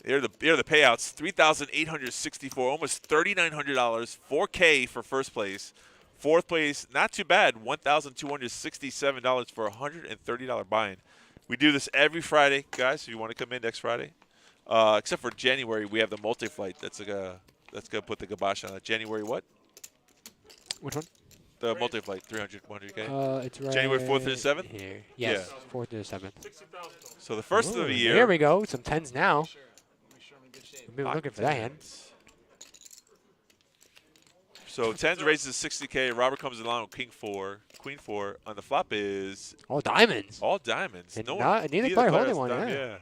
Here are the payouts: $3,864, almost $3,900. $4K for first place. Fourth place, not too bad, $1,267 for a $130 buy-in. We do this every Friday, guys. If you want to come in next Friday, except for January, we have the multi-flight. That's gonna put the kibosh on it. January what? Which one? The multi-flight, 300, 100K. It's right January 4th through the 7th? Here. Yes, 4th through the 7th. So the first of the year. Here we go. Some 10s now. Make sure I'm in good shape. We've been looking for that hand. So 10s raises 60K. Robert comes along with King 4. Queen 4. On the flop is All diamonds. all diamonds. And No neither player has holding one, dime, yeah.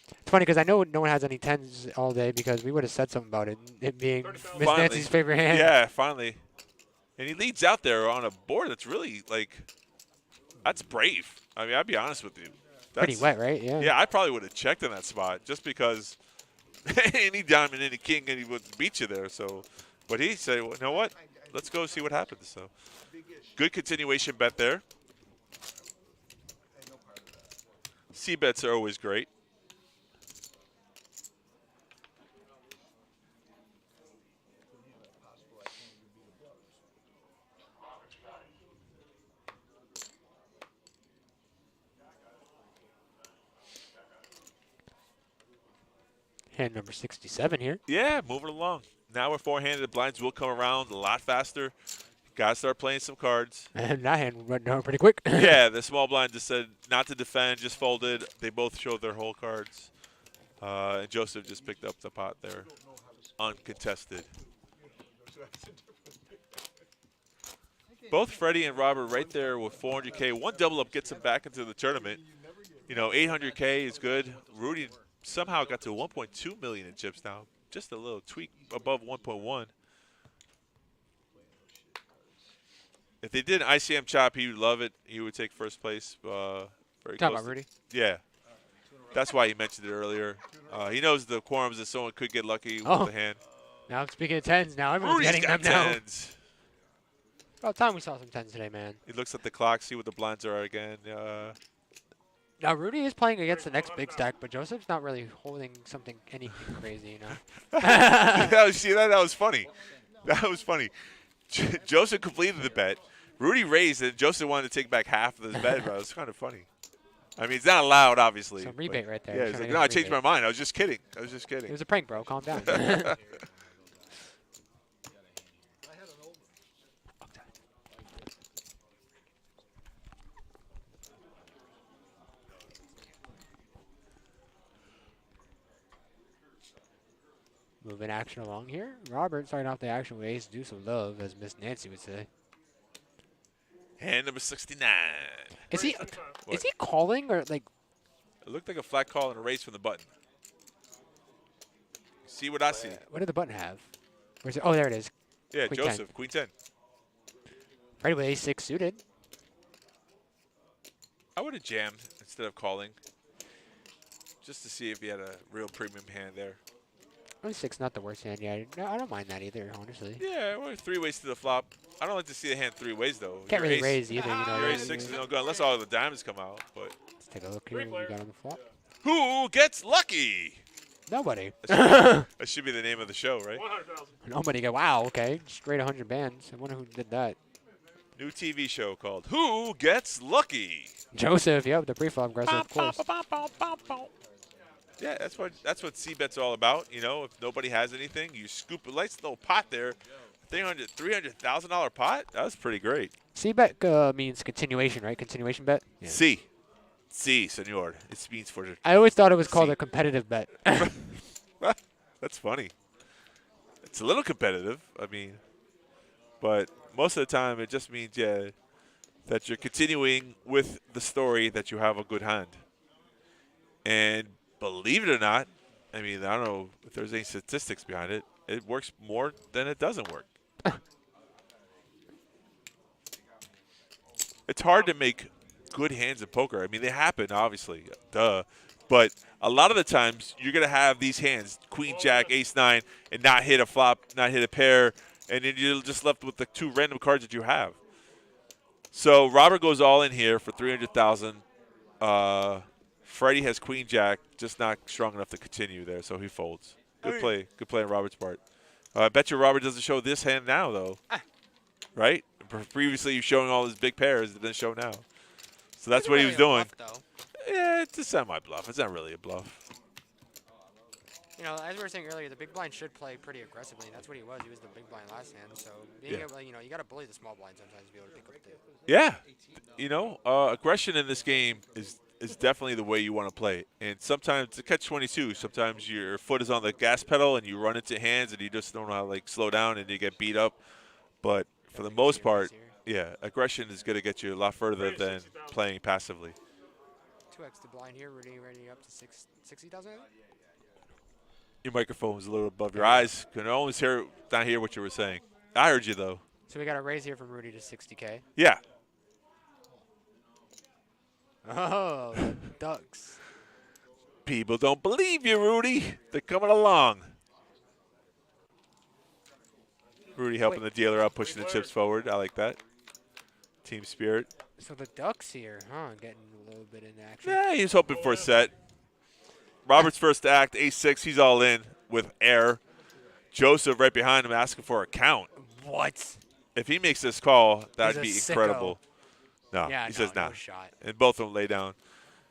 It's funny because I know no one has any 10s all day because we would have said something about it. It being Miss Finally. Nancy's favorite hand. Yeah, finally. And he leads out there on a board that's really, like, that's brave. I mean, I'll be honest with you. That's, Pretty wet, right? Yeah. Yeah, I probably would have checked in that spot just because any diamond, any king, and he would beat you there. So, but he said, well, you know what? Let's go see what happens. So, good continuation bet there. C bets are always great. Hand number 67 here. Yeah, moving along. Now we're four-handed. The blinds will come around a lot faster. Got to start playing some cards. And that hand went down pretty quick. Yeah, the small blind just said not to defend, just folded. They both showed their whole cards. And Joseph just picked up the pot there, uncontested. Both Freddie and Robert right there with 400K. One double up gets them back into the tournament. You know, 800K is good. Rudy somehow got to 1.2 million in chips now. Just a little tweak above 1.1. If they did an ICM chop, he would love it. He would take first place. Very Talk close about to- Rudy. Yeah. That's why he mentioned it earlier. He knows the quorums that someone could get lucky Oh. with the hand. Now, speaking of 10s now, everyone's Rudy's getting got them now. tens. About time we saw some 10s today, man. He looks at the clock, see what the blinds are again. Now, Rudy is playing against the next big stack, but Joseph's not really holding anything crazy, you know? See that? That was funny. That was funny. Joseph completed the bet. Rudy raised, and Joseph wanted to take back half of his bet, but it was kind of funny. I mean, it's not allowed, obviously. Some rebate right there. Yeah, He's he's trying like, to no, I get changed my rebate. mind. I was just kidding. I was just It kidding. was a prank, bro. Calm down. Moving action along here. Robert starting off the action with ace deuce of love, as Miss Nancy would say. Hand number 69. Is he What? calling or like? It looked like a flat call and a raise from the button. See what I see. What did the button have? Where's it? Oh, there it is. Yeah, Queen 10. Joseph, Queen 10. Right with ace 6 suited. I would have jammed instead of calling, just to see if he had a real premium hand there. Ace 6 not the worst hand. Yeah, no, I don't mind that either, honestly. Yeah, we're 3 ways to the flop. I don't like to see the hand 3 ways though. Can't Your really ace- raise either, you know. Your ace 6 is no good unless all the diamonds come out. But Let's take a look here. What we got on the flop. who gets lucky? Nobody. That should be the name of the show, right? 100,000. Nobody got. Wow. Okay. Straight 100 bands. I wonder who did that. New TV show called Who Gets Lucky? Joseph. Yep. The pre-flop aggressive, of course. Yeah, that's what C-Bet's all about. You know, if nobody has anything, you scoop a nice little pot there, $300,000 pot? That was pretty great. C bet means continuation, right? Continuation bet. Yeah. C, senor. It means for. I always thought it was called C. a competitive bet. That's funny. It's a little competitive. I mean, but most of the time it just means that you're continuing with the story that you have a good hand. And believe it or not, I mean, I don't know if there's any statistics behind it. It works more than it doesn't work. It's hard to make good hands of poker. I mean, they happen, obviously, duh. But a lot of the times, you're going to have these hands, queen, jack, ace, nine, and not hit a flop, not hit a pair, and then you're just left with the two random cards that you have. So Robert goes all in here for $300,000. Freddie has queen, jack, just not strong enough to continue there, so he folds. Good play. Good play on Robert's part. I bet you Robert doesn't show this hand now, though. Right? Previously, he was showing all his big pairs. It doesn't show now. So that's what he was doing. Bluff, Yeah, it's a semi-bluff. It's not really a bluff. you know, as we were saying earlier, the big blind should play pretty aggressively. And that's what he was. He was the big blind last hand. So being able, you know, you got to bully the small blind sometimes to be able to pick up the. Yeah. You know, aggression in this game is definitely the way you want to play it. And sometimes it's a catch-22. Sometimes your foot is on the gas pedal and you run into hands and you just don't know how to, like, slow down and you get beat up. But for the most part, yeah, aggression is going to get you a lot further than playing passively. 2x the blind here, ready up to 60,000. Your microphone was a little above your eyes. Can almost not hear what you were saying. I heard you, though. So we got a raise here from Rudy to 60K. Yeah. Oh, the Ducks. People don't believe you, Rudy. They're coming along. Rudy helping the dealer out, pushing the chips forward. I like that. Team spirit. So the Ducks here, huh? Getting a little bit into action. Yeah, he was hoping for a set. Robert's first act, ace-6. He's all in with air. Joseph right behind him asking for a count. What? If he makes this call, that'd be He's a incredible. sicko. No, Yeah, he says no nah. shot. And both of them lay down.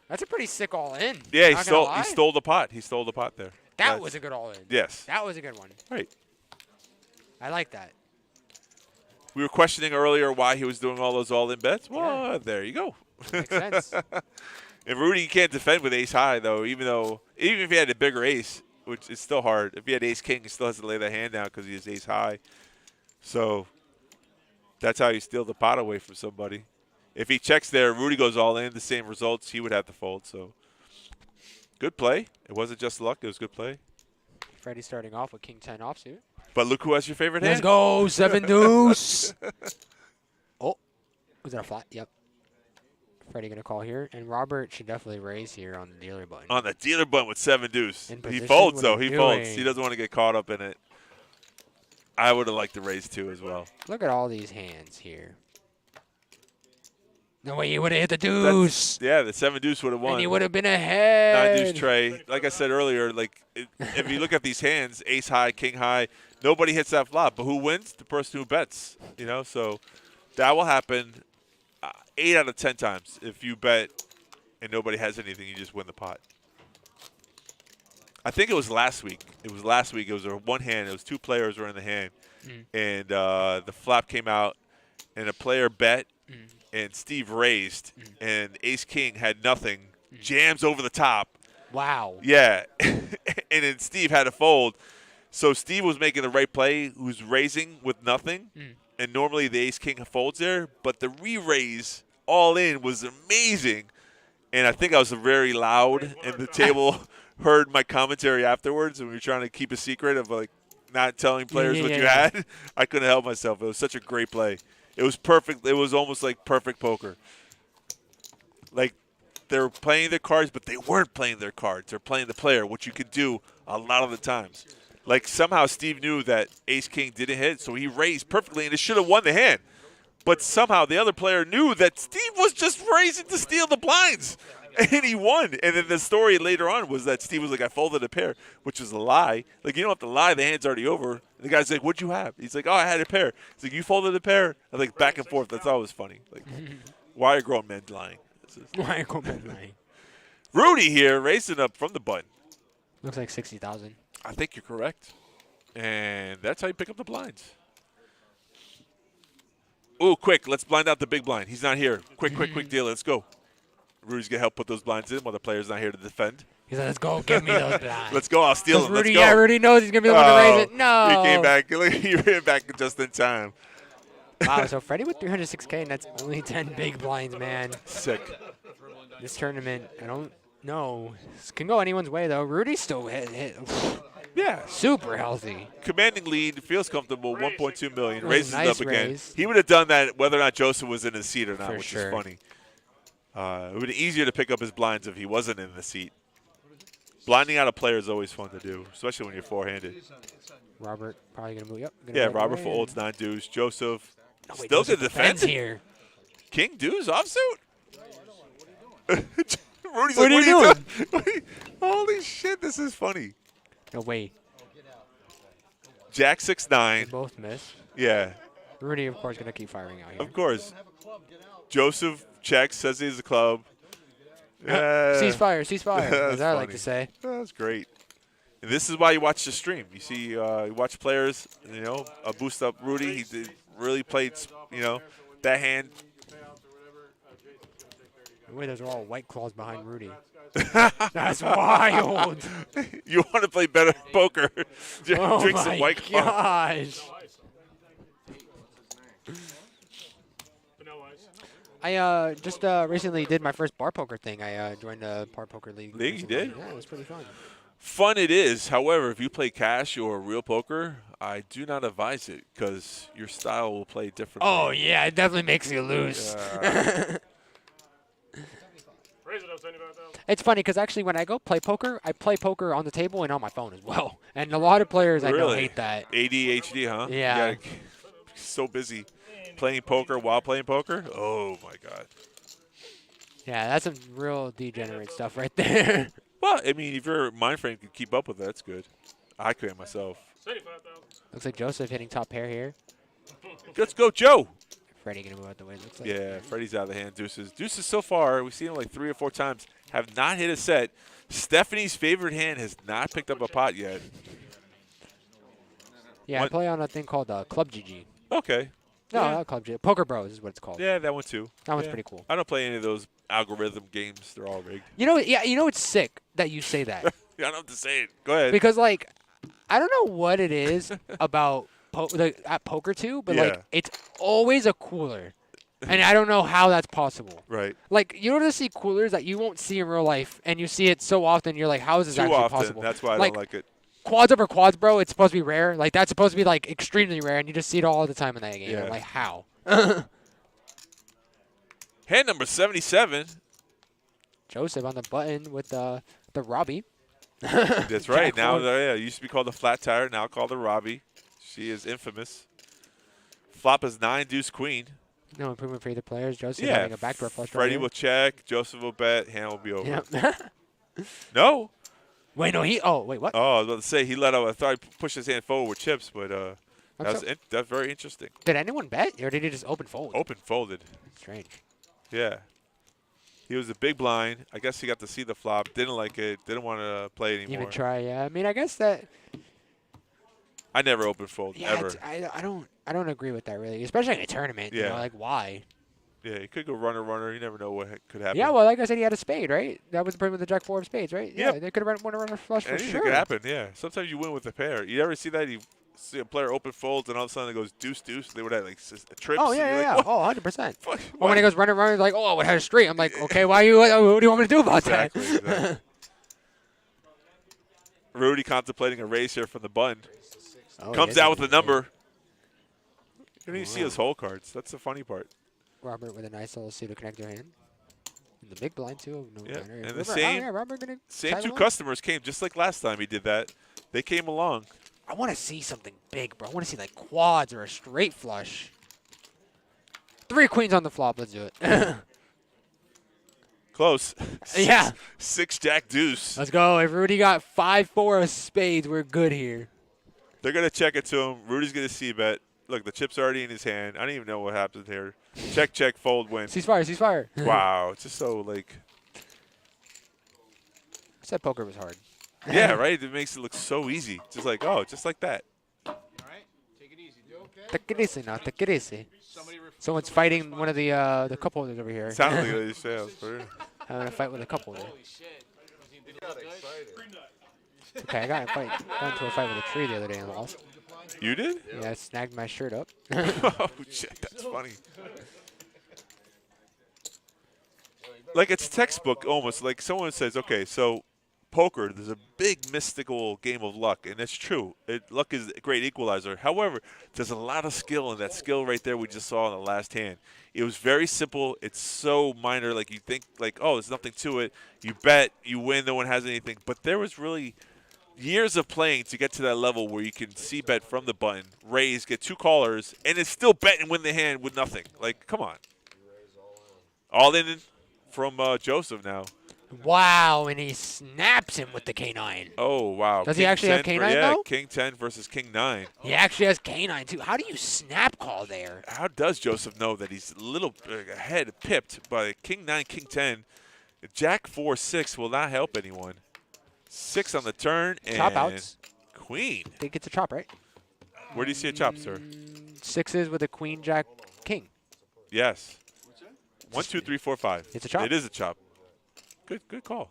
That's a pretty sick all-in. Yeah, Not gonna lie. he stole the pot. He stole the pot there. That was a good all-in. Yes. That was a good one. Right. I like that. We were questioning earlier why he was doing all those all-in bets. Well, there you go. Makes sense. And Rudy, you can't defend with ace high, though, even if he had a bigger ace, which is still hard. If he had ace king, he still has to lay that hand down because he has ace high. So that's how you steal the pot away from somebody. If he checks there, Rudy goes all in, the same results, he would have to fold. So good play. It wasn't just luck. It was good play. Freddie starting off with king 10 offsuit. But look who has your favorite Let's hand. go, 7 deuce. Oh, was that a flat? Yep. Freddie going to call here. And Robert should definitely raise here on the dealer button. On the dealer button with 7 deuce. In He position, folds, what though. are you He folds. doing? He doesn't want to get caught up in it. I would have liked to raise 2 as well. Look at all these hands here. No way you would have hit the deuce. Yeah, the 7 deuce would have won. And you would have been ahead. 9 deuce tray. Like I said earlier, if you look at these hands, ace high, king high, nobody hits that flop. But who wins? The person who bets. You know, so that will happen 8 out of 10 times. If you bet and nobody has anything, you just win the pot. I think it was last week. It was one hand. It was 2 players were in the hand. And the flop came out, and a player bet, and Steve raised, and ace-king had nothing, jams over the top. Wow. Yeah. And then Steve had to fold. So Steve was making the right play, who's raising with nothing, and normally the ace-king folds there, but the re-raise all in was amazing. And I think I was very loud, and the table heard my commentary afterwards, and we were trying to keep a secret of, like, not telling players what you had. I couldn't help myself. It was such a great play. It was perfect. It was almost like perfect poker. Like, they were playing their cards, but they weren't playing their cards. They're playing the player, which you could do a lot of the times. Like, somehow Steve knew that ace-king didn't hit, so he raised perfectly, and it should have won the hand. But somehow the other player knew that Steve was just raising to steal the blinds. And he won. And then the story later on was that Steve was like, I folded a pair, which is a lie. Like, you don't have to lie. The hand's already over. And the guy's like, what'd you have? He's like, oh, I had a pair. He's like, you folded a pair? And like, back and forth. That's always funny. Like, why are grown men lying? Why are grown men lying? Rudy here racing up from the button. Looks like 60,000. I think you're correct. And that's how you pick up the blinds. Ooh, quick. Let's blind out the big blind. He's not here. Quick deal. Let's go. Rudy's going to help put those blinds in while the player's not here to defend. He's like, let's go. Give me those blinds. Let's go. I'll steal them. Rudy, Let's go. yeah, Rudy knows he's going to be the one to raise it. No. He came back. He ran back just in time. Wow, so Freddie with 306K, and that's only 10 big blinds, man. Sick. This tournament, I don't know. This can go anyone's way, though. Rudy's still hit. Yeah. Super healthy. Commanding lead, feels comfortable, 1.2 million, It was a raises nice it up again. raise. He would have done that whether or not Joseph was in his seat or not, For which sure. is funny. It would be easier to pick up his blinds if he wasn't in the seat. Blinding out a player is always fun to do, especially when you're four-handed. Robert probably going to move. Yep. Yeah, Robert folds, 9 deuce. Joseph Oh, wait, still Joseph to defend. here. King deuce offsuit. Rudy's What like, are you doing? Holy shit, this is funny. No way. Jack They 6-9. both miss. Yeah, Rudy, of course, going to keep firing out here. of course. Joseph checks, says he's a club. Ceasefire, ceasefire, That's as I like funny. to say. That's great. And this is why you watch the stream. You see, you watch players, boost up Rudy. He really played, that hand. Wait, those are all white claws behind Rudy. That's wild. You want to play better poker. Oh Drink some my White Claw. gosh. I just recently did my first bar poker thing. I joined the bar poker league. League, you recently. did? Yeah, it was pretty fun. Fun it is. However, if you play cash or real poker, I do not advise it because your style will play differently. Oh yeah, it definitely makes you lose. It's funny because actually when I go play poker, I play poker on the table and on my phone as well. And a lot of players I know Really? hate that. ADHD, huh? Yeah. You gotta- so busy playing poker while playing poker. Oh my God. Yeah, that's some real degenerate stuff right there. Well, I mean, if your mind frame can keep up with that, that's good. I couldn't myself. Looks like Joseph hitting top pair here. Let's go, Joe. Freddie gonna move out the way. Looks like. Yeah, Freddie's out of the hand. Deuces. Deuces so far, we've seen him like 3 or 4 times, have not hit a set. Stephanie's favorite hand has not picked up a pot yet. Yeah, I What- play on a thing called Club GG. Okay. No, Yeah. not Club GG. Poker Bros is what it's called. Yeah, that one too. That one's Yeah. pretty cool. I don't play any of those algorithm games. They're all rigged. You know, yeah, you know it's sick that you say that I don't have to say it. Go ahead. because like I don't know what it is about at poker too, but like Yeah. it's always a cooler, and I don't know how that's possible. Right. Like you don't see coolers that you won't see in real life, and you see it so often. You're like, how is this Too actually often. possible? That's why I like, don't like it. quads over quads, bro. It's supposed to be rare. Like that's supposed to be like extremely rare, and you just see it all the time in that game. Yeah. I'm like how? Hand number 77. Joseph on the button with the Robbie. That's right. Jack Now, four. yeah, it used to be called the flat tire. Now called the Robbie. She is infamous. Flop is 9 deuce queen. No improvement for either players. Joseph Yeah. having a backdoor flush. Freddie right will check. Joseph will bet. Hand will be over. Yep. No. Wait, no, he. Oh, wait, what? Oh, I was about to say he let out. I thought he pushed his hand forward with chips, but That's that's very interesting. Did anyone bet, or did he just open fold? Open folded. Strange. Yeah. He was a big blind. I guess he got to see the flop. Didn't like it. Didn't want to play anymore. Even try, yeah. I mean, I guess that. I never open fold Yeah, ever. I don't agree with that really, especially in a tournament. You Yeah. know, like why? Yeah, he could go runner. You never know what could happen. Yeah, well, like I said, he had a spade, right? That was the point with the Jack 4 of spades, right? Yeah, Yep. they could have won a runner flush for Anything sure. could happen. Yeah. Sometimes you win with a pair. You ever see that? You see a player open folds, and all of a sudden it goes deuce. They would have like trips. Oh and yeah, you're yeah, like, yeah. what? Oh, 100%. Fuck, Or when he goes runner, like, oh, it had a straight. I'm like, okay, what do you want me to do about Exactly. that? exactly. Rudy contemplating a raise here from the button. Oh, Comes yeah, out with a number. You don't even see his hole cards. That's the funny part. Robert with a nice little pseudo connector hand. And the big blind too. No Yeah, matter. and the Robert- same- yeah, Robert gonna Same tag 2 along? customers came just like last time he did that. They came along. I want to see something big, bro. I want to see like quads or a straight flush. 3 queens on the flop. Let's do it. Close. Yeah. 6 jack deuce. Let's go. If Rudy got 5-4 of spades, we're good here. They're going to check it to him. Rudy's going to see-bet. Look, the chip's already in his hand. I don't even know what happened here. Check, fold, win. Ceasefire, ceasefire. Wow. It's just so, like, I said poker was hard. yeah, right? It makes it look so easy. Just like that. All right, take it easy. You okay? Take it easy now. Take it easy. Somebody Someone's fighting one of the cup holders over here. Sounds like they say. Having a fight with a cup holder. Holy shit. Did he Got look good? excited. Okay, I got into a fight with a tree the other day and lost. You did? Yeah, I snagged my shirt up. Oh shit, that's funny. Like it's textbook almost. Like someone says, okay, so poker, there's a big mystical game of luck, and it's true. Luck is a great equalizer. However, there's a lot of skill, and that skill right there we just saw in the last hand. It was very simple. It's so minor. Like you think, like, oh, there's nothing to it. You bet, you win. No one has anything. But there was really years of playing to get to that level where you can see bet from the button, raise, get 2 callers, and it's still bet and win the hand with nothing. Like, come on. All in from Joseph now. Wow, and he snaps him with the K9. Oh, wow. Does he actually have K9, yeah, though? King 10 versus King 9. He actually has K9, too. How do you snap call there? How does Joseph know that he's a little ahead, pipped by King 9, King 10? Jack 4, 6 will not help anyone. 6 on the turn, and Chop outs. Queen. I think it's a chop, right? Where do you see a chop, sir? 6s with a queen, jack, king. Yes. 1, 2, 3, 4, 5. It's a chop? It is a chop. Good call.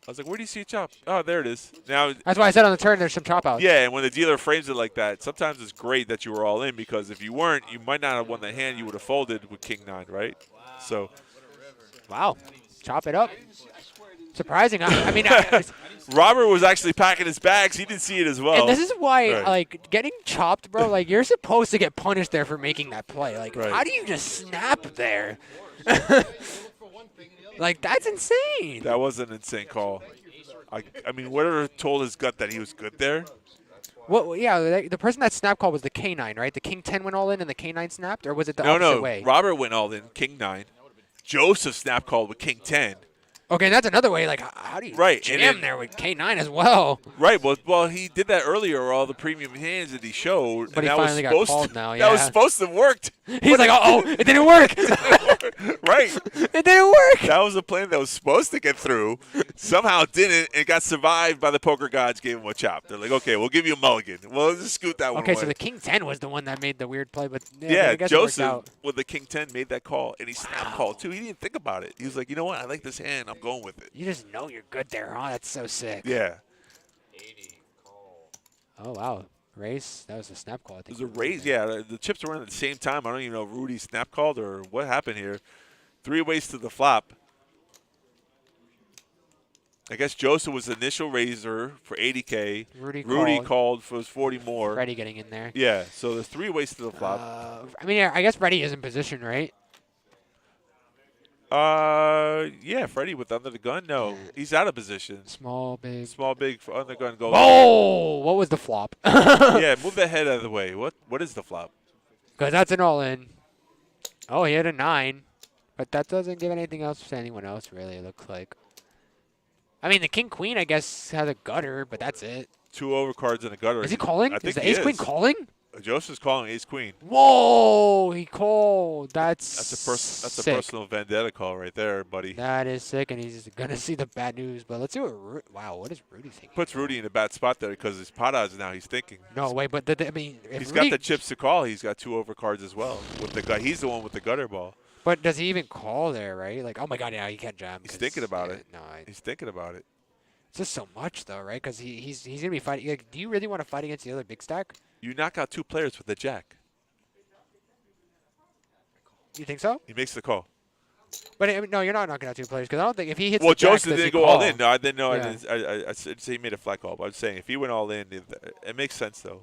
I was like, where do you see a chop? Oh, there it is. Now. That's why I said on the turn there's some chop outs. Yeah, and when the dealer frames it like that, sometimes it's great that you were all in because if you weren't, you might not have won the hand. You would have folded with King 9, right? So. Wow. Chop it up. Surprising. Robert was actually packing his bags. He didn't see it as well. And this is why, Right. like, getting chopped, bro, like, you're supposed to get punished there for making that play. Like, Right. how do you just snap there? Like, that's insane. That was an insane call. I mean, whatever told his gut that he was good there. What? Yeah, the person that snap called was the K9, right? The King 10 went all in and the K9 snapped, or was it the opposite way? Robert went all in, King 9. Joseph snap called with King 10. Okay, and that's another way. Like, how do you Right, and jam then- there with K9 as well? Right. Well, he did that earlier. All the premium hands that he showed, But and he that was finally got supposed called to. now, That was yeah. supposed to have worked. He's like, uh-oh, it didn't work. Right. It didn't work. That was a plan that was supposed to get through. Somehow it didn't, and got survived by the poker gods. Gave him a chop. They're like, okay, we'll give you a mulligan. Well, just scoot that one Okay, away. so the King 10 was the one that made the weird play, but Yeah, I guess it worked Joseph out. with the King 10 made that call, and he snap called too. He didn't think about it. He was like, you know what? I like this hand. I'm going with it. You just know you're good there, huh? That's so sick. Yeah. 80 call. Oh, wow. Race? That was a snap call, I It think. was a raise. Yeah, the chips were in at the same time. I don't even know if Rudy snap called or what happened here. 3 ways to the flop. I guess Joseph was the initial raiser for 80K. Rudy called for 40 more. Freddie getting in there. Yeah, so there's 3 ways to the flop. I mean, I guess Freddie is in position, right? Yeah, Freddie with under the gun. No, he's out of position. Small, big. Small, big for under the gun goes. Oh, what was the flop? Yeah, move the head out of the way. What is the flop? Because that's an all-in. Oh, he had a 9. But that doesn't give anything else to anyone else, really, it looks like. I mean, the King-Queen, I guess, has a gutter, but that's it. 2 overcards and a gutter. Is he calling? I think Is the he Ace-Queen calling? Joseph's calling Ace-Queen. Whoa, he called. That's That's a sick. personal vendetta call right there, buddy. That is sick, and he's going to see the bad news. But let's see what wow, what is Rudy thinking? Puts Rudy in a bad spot there because his pot odds now. He's thinking. No, wait, but I mean, if He's Rudy, got the chips to call. He's got 2 overcards as well. With the guy, he's the one with the gutter ball. But does he even call there, right? Like, oh my God, yeah, he can't jam. He's 'cause, thinking about it. No, He's thinking about it. it's just so much though, right? Because he's going to be fighting. Like, do you really want to fight against the other big stack? You knock out 2 players with the jack. You think so? He makes the call. But I mean, no, you're not knocking out 2 players because I don't think if he hits. Well, the jack, Joseph does he didn't go all call? in. No, I didn't know. Yeah. I said he made a flat call. But I'm saying if he went all in, it makes sense though.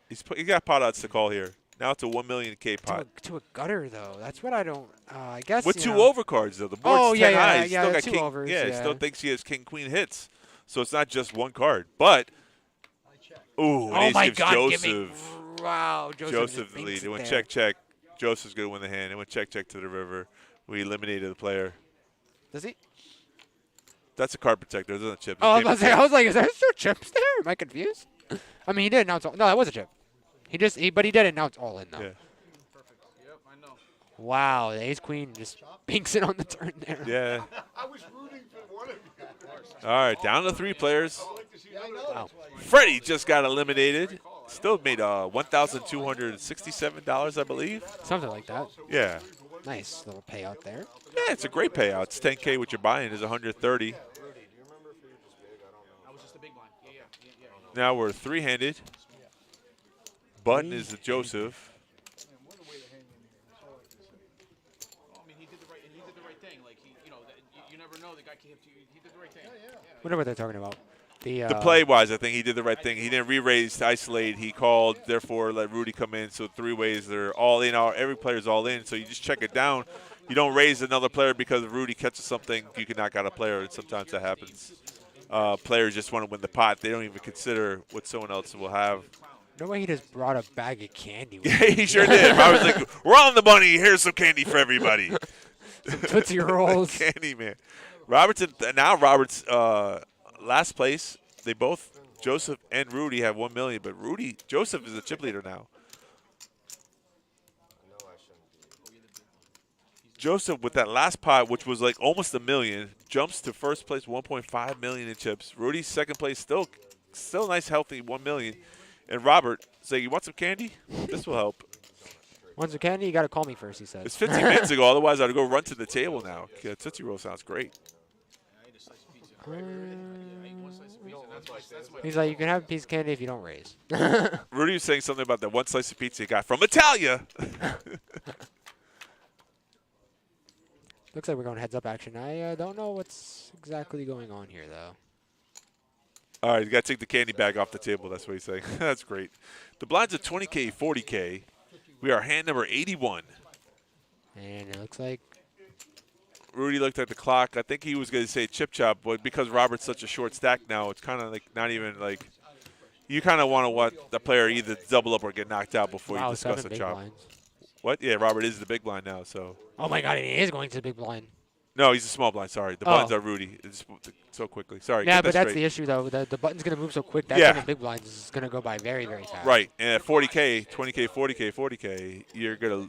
He got pot odds to call here. Now it's a 1 million K pot. To a gutter though. That's what I don't. I guess. With you 2 know. overcards though. The board's Oh, 10 yeah, high. yeah, He's yeah, still got 2 king. overs, He yeah. still thinks he has king queen hits. So it's not just 1 card. But ooh, Oh and my gives God! Joseph. Give me, wow, Joseph the just lead. thinks It went there. check. Joseph's going to win the hand. It went check to the river. We eliminated the player. Does he? That's a card protector. There's a chip. Oh, I was about to say. I was like, is there still chips there? Am I confused? I mean, he did. Now it's all. No, that was a chip. But he did it. Now it's all in though. Yeah. Yep, I know. Wow, the Ace Queen just binks it on the turn there. Yeah. I was rooting for one of you. All right, down to 3 players. Yeah, I know. Wow. Freddie just got eliminated. Still made $1,267, I believe. Something like that. Yeah. Nice little payout there. Yeah, it's a great payout. It's 10K. What you're buying is 130. Rudy, do you remember if you were just big? I don't know. I was just a big blind. Yeah. Now we're three-handed. Button is the Joseph. Well, I mean, he did the right thing. Like you never know. The guy he did the right thing. Wonder what they're talking about. The Play-wise, I think he did the right thing. He didn't re-raise to isolate. He called, therefore let Rudy come in. So three ways, they're all in. Every player's all in. So you just check it down. You don't raise another player because Rudy catches something. You can knock out a player, and sometimes that happens. Players just want to win the pot. They don't even consider what someone else will have. No way he just brought a bag of candy. With Yeah, he sure did. I was like, we're on the money. Here's some candy for everybody. some Tootsie Rolls. Candy, man. Robertson, now Robert's last place. They both, Joseph and Rudy, have 1 million, but Joseph is a chip leader now. I know I shouldn't be. Joseph, with that last pot, which was like almost $1 million, jumps to first place, 1.5 million in chips. Rudy's second place, still nice, healthy, 1 million. And Robert say, "You want some candy? This will help." Want some candy? You got to call me first, he said. It's 15 minutes ago. Otherwise, I'd go run to the table now. Yeah, Tootsie Roll sounds great. He's like, you can have a piece of candy if you don't raise. Rudy was saying something about that one slice of pizza he got from Italia. Looks like we're going heads-up action. I don't know what's exactly going on here, though. All right, you got to take the candy bag off the table. That's what he's saying. That's great. The blinds are 20K, 40K. We are hand number 81. And it looks like Rudy looked at the clock. I think he was going to say chip chop, but because Robert's such a short stack now, it's kind of like not even like you kind of want to watch the player either double up or get knocked out before you discuss a chop. blinds. What? Yeah, Robert is the big blind now. So. Oh my God, he is going to the big blind. No, he's a small blind. Sorry, the blinds are Rudy. It's so quickly. Sorry. Yeah, get but that that's straight. the issue though. The button's gonna move so quick. That Yeah. kind of big blinds is gonna go by very, very fast. Right, and at 40K, 20K, 40K, 40K, you're gonna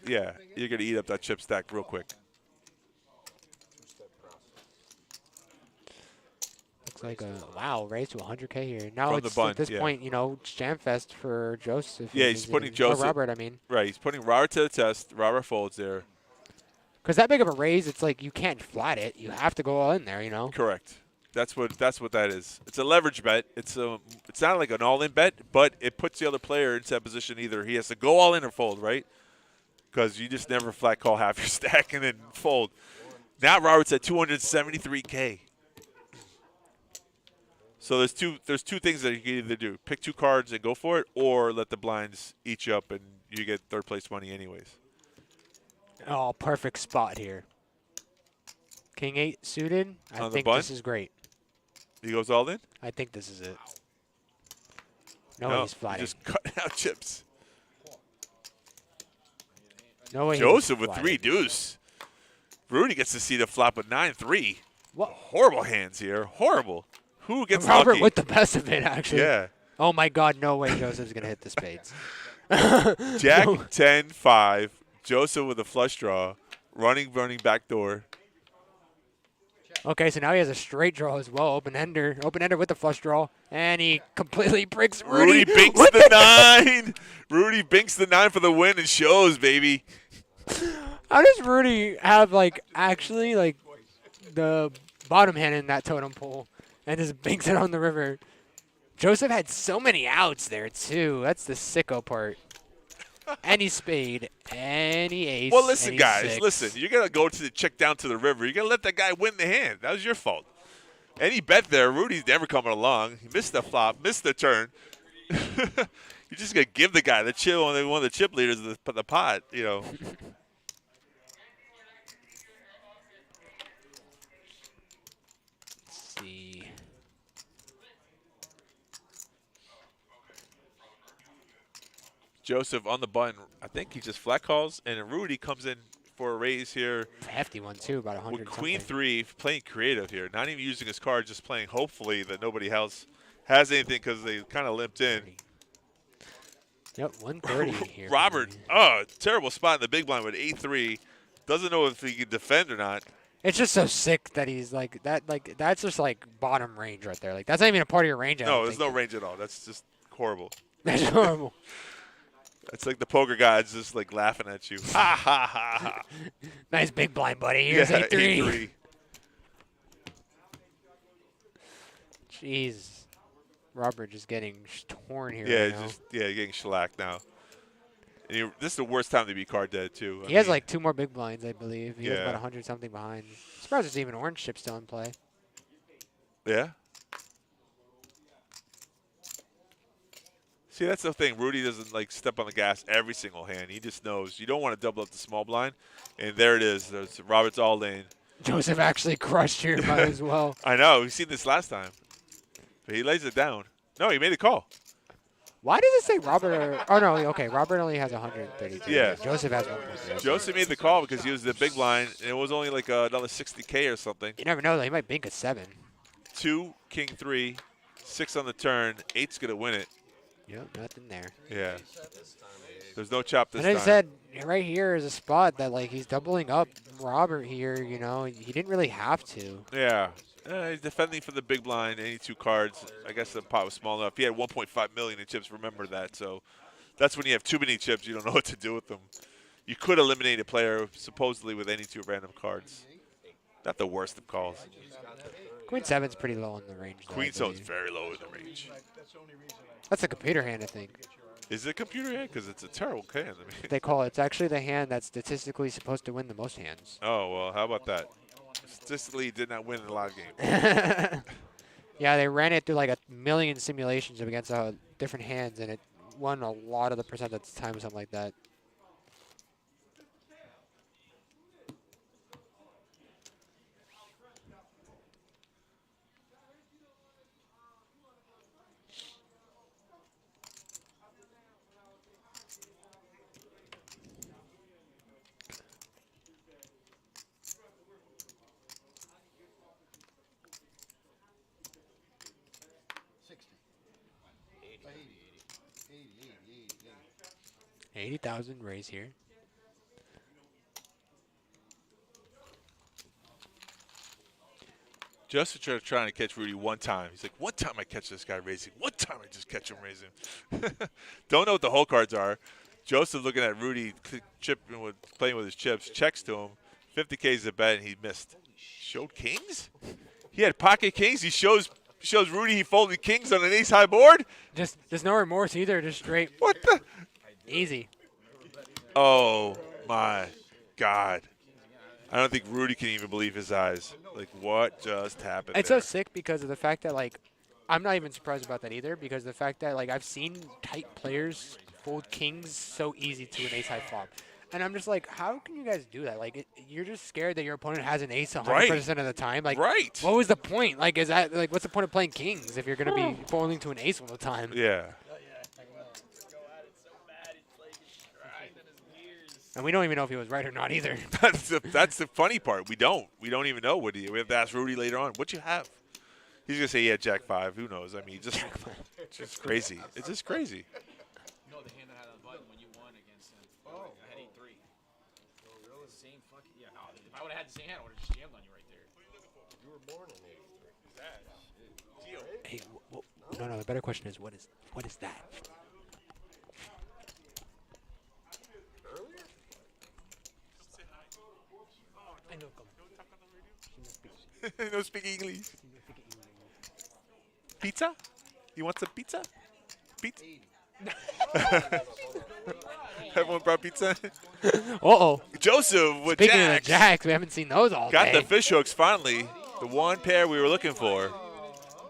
eat up that chip stack real quick. Looks like wow, raise to 100K here. Now From it's the bun, at this yeah. point, it's jam fest for Joseph. Yeah, and he's putting or Joseph. Robert, I mean. Right, he's putting Robert to the test. Robert folds there. Because that big of a raise, it's like you can't flat it. You have to go all in there, Correct. That's what that is. It's a leverage bet. It's not like an all-in bet, but it puts the other player into that position. Either he has to go all in or fold, right? Because you just never flat call half your stack and then fold. Now Robert's at 273K. So there's two things that you can either do: pick two cards and go for it, or let the blinds eat you up and you get third place money anyways. Oh, perfect spot here. King 8 suited. I On the think bun? this is great. He goes all in. I think this is it. No, he's flatting. Just cutting out chips. No way. Joseph with 3 deuce. Rudy gets to see the flop with 9-3. What? Horrible hands here. Horrible. Who gets Robert lucky? with the best of it, actually. Yeah. Oh my God! No way, Joseph's gonna hit the spades. Jack No. 10-5. Joseph with a flush draw. Running back door. Okay, so now he has a straight draw as well. Open ender with the flush draw, and he completely breaks Rudy. Rudy binks with the 9. Rudy binks the 9 for the win and shows, baby. How does Rudy have actually the bottom hand in that totem pole and just binks it on the river? Joseph had so many outs there too. That's the sicko part. Any spade, any ace. Well, listen, any guys. six. Listen, you're going to go to the check down to the river. You're going to let that guy win the hand. That was your fault. Any bet there, Rudy's never coming along. He missed the flop, missed the turn. You're just going to give the guy the chill on one of the chip leaders of the pot, Let's see. Joseph on the button. I think he just flat calls, and Rudy comes in for a raise here. Hefty one too, about 100. With Queen something. 3, playing creative here. Not even using his card, just playing hopefully that nobody else has anything because they kind of limped in. Yep, 130 here. Robert, terrible spot in the big blind with 8-3. Doesn't know if he can defend or not. It's just so sick that he's like that. That's just bottom range right there. That's not even a part of your range. I No, don't there's think. no range at all. That's just horrible. That's horrible. It's like the poker gods just like laughing at you. Ha ha ha ha. Nice big blind, buddy. Here's Yeah, 8-3. 8-3. Jeez. Robert just getting torn here. Yeah, right now. you're getting shellacked now. And this is the worst time to be card dead too. He has like 2 more big blinds, I believe. He has Yeah. about 100 something behind. Surprised there's even orange chip still in play. Yeah. See, that's the thing. Rudy doesn't like step on the gas every single hand. He just knows you don't want to double up the small blind, and there it is. There's Robert's all in. Joseph actually crushed here, might as well. I know. We've seen this last time, but he lays it down. No, he made a call. Why does it say Robert? Oh, no. Okay, Robert only has 132. Yeah. Joseph has 1.0. Joseph made the call because he was the big blind, and it was only like another 60K or something. You never know, though. He might bink a 7. 2, king 3, 6 on the turn. 8's gonna win it. Yep, nothing there. Yeah. There's no chop this And I time. said, right here is a spot that, like, he's doubling up Robert here, you know. He didn't really have to. Yeah. He's defending for the big blind, 82 cards. I guess the pot was small enough. He had 1.5 million in chips, remember that. So that's when you have too many chips, you don't know what to do with them. You could eliminate a player supposedly with any 2 random cards. Not the worst of calls. Queen 7's pretty low in the range, though, Queen I Zone's believe. very low in the range. That's a computer hand, I think. Is it a computer hand? Because it's a terrible hand. I mean. They call it. It's actually the hand that's statistically supposed to win the most hands. Oh, well, how about that? Statistically, did not win in a lot of games. Yeah, they ran it through like 1,000,000 simulations against different hands, and it won a lot of the percent at the time, something like that. $80,000 raise here. Joseph trying to catch Rudy one time. He's like, one time I catch this guy raising. One time I just catch him raising. Don't know what the whole cards are. Joseph looking at Rudy playing with his chips. Checks to him. 50K is a bet, and he missed. Showed kings? He had pocket kings. He shows Rudy he folded kings on an ace-high board? Just no remorse either. Just straight. What the? Easy. Oh, my God. I don't think Rudy can even believe his eyes. Like, what just happened It's there? so sick because of the fact that, like, I'm not even surprised about that either, because the fact that, like, I've seen tight players fold kings so easy to an ace-high flop. And I'm just like, how can you guys do that? Like, you're just scared that your opponent has an ace 100% of the time. Like, right. What was the point? Like, is that, like, what's the point of playing kings if you're going to be folding to an ace all the time? Yeah. And we don't even know if he was right or not either. That's the funny part. We don't even know what we have to ask Rudy later on. What you have? He's gonna say he had Jack 5. Who knows? I mean, just crazy. It's just crazy. You know the hand that had on the button when you won against him. Oh. I had 8-3. Oh, really? Same fucking, yeah. No, if I would have had the same hand, I would have just jammed on you right there. You were born in 83. Hey, no. The better question is, what is that? I know. No speak English. Pizza? You want some pizza? Pizza? Everyone brought pizza? Uh-oh. Joseph with Speaking jacks. of the jacks, we haven't seen those all Got day. the fish hooks finally. The one pair we were looking for.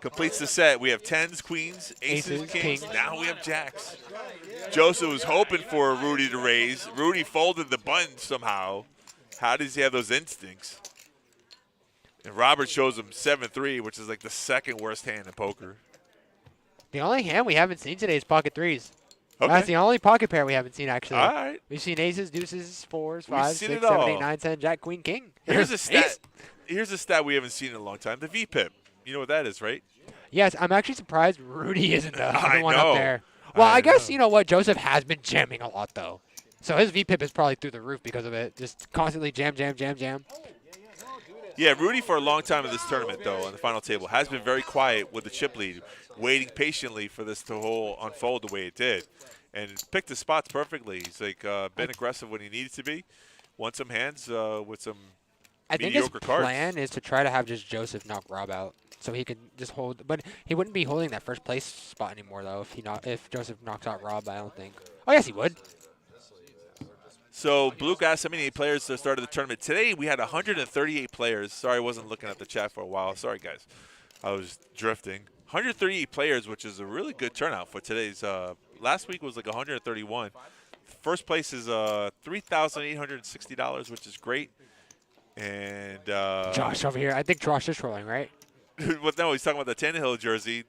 Completes the set. We have 10s, queens, aces, kings. Now we have jacks. Joseph was hoping for Rudy to raise. Rudy folded the button somehow. How does he have those instincts? And Robert shows him 7-3, which is like the second worst hand in poker. The only hand we haven't seen today is pocket threes. Okay. That's the only pocket pair we haven't seen, actually. All right. We've seen aces, deuces, fours, We've fives, seen 6, it 7, all. 8, 9, 10, jack, queen, king. Here's a stat. Ace. Here's a stat we haven't seen in a long time. The VPIP. You know what that is, right? Yes, I'm actually surprised Rudy isn't the other one know. up there. Well, I guess, know. you know what? Joseph has been jamming a lot, though. So his VPIP is probably through the roof because of it. Just constantly jam, jam, jam, jam. Yeah, Rudy for a long time in this tournament, though, on the final table, has been very quiet with the chip lead, waiting patiently for this to whole unfold the way it did, and picked his spots perfectly. He's like been aggressive when he needed to be, won some hands with some I think his mediocre cards. plan is to try to have just Joseph knock Rob out, so he could just hold. But he wouldn't be holding that first place spot anymore, though, if Joseph knocks out Rob. I don't think. Oh yes, he would. So Blue asked how many players started the tournament. Today we had 138 players. Sorry, I wasn't looking at the chat for a while. Sorry, guys. I was drifting. 138 players, which is a really good turnout for today's. Last week was like 131. First place is $3,860, which is great. And Josh over here. I think Josh is trolling, right? well, no, he's talking about the Tannehill jersey.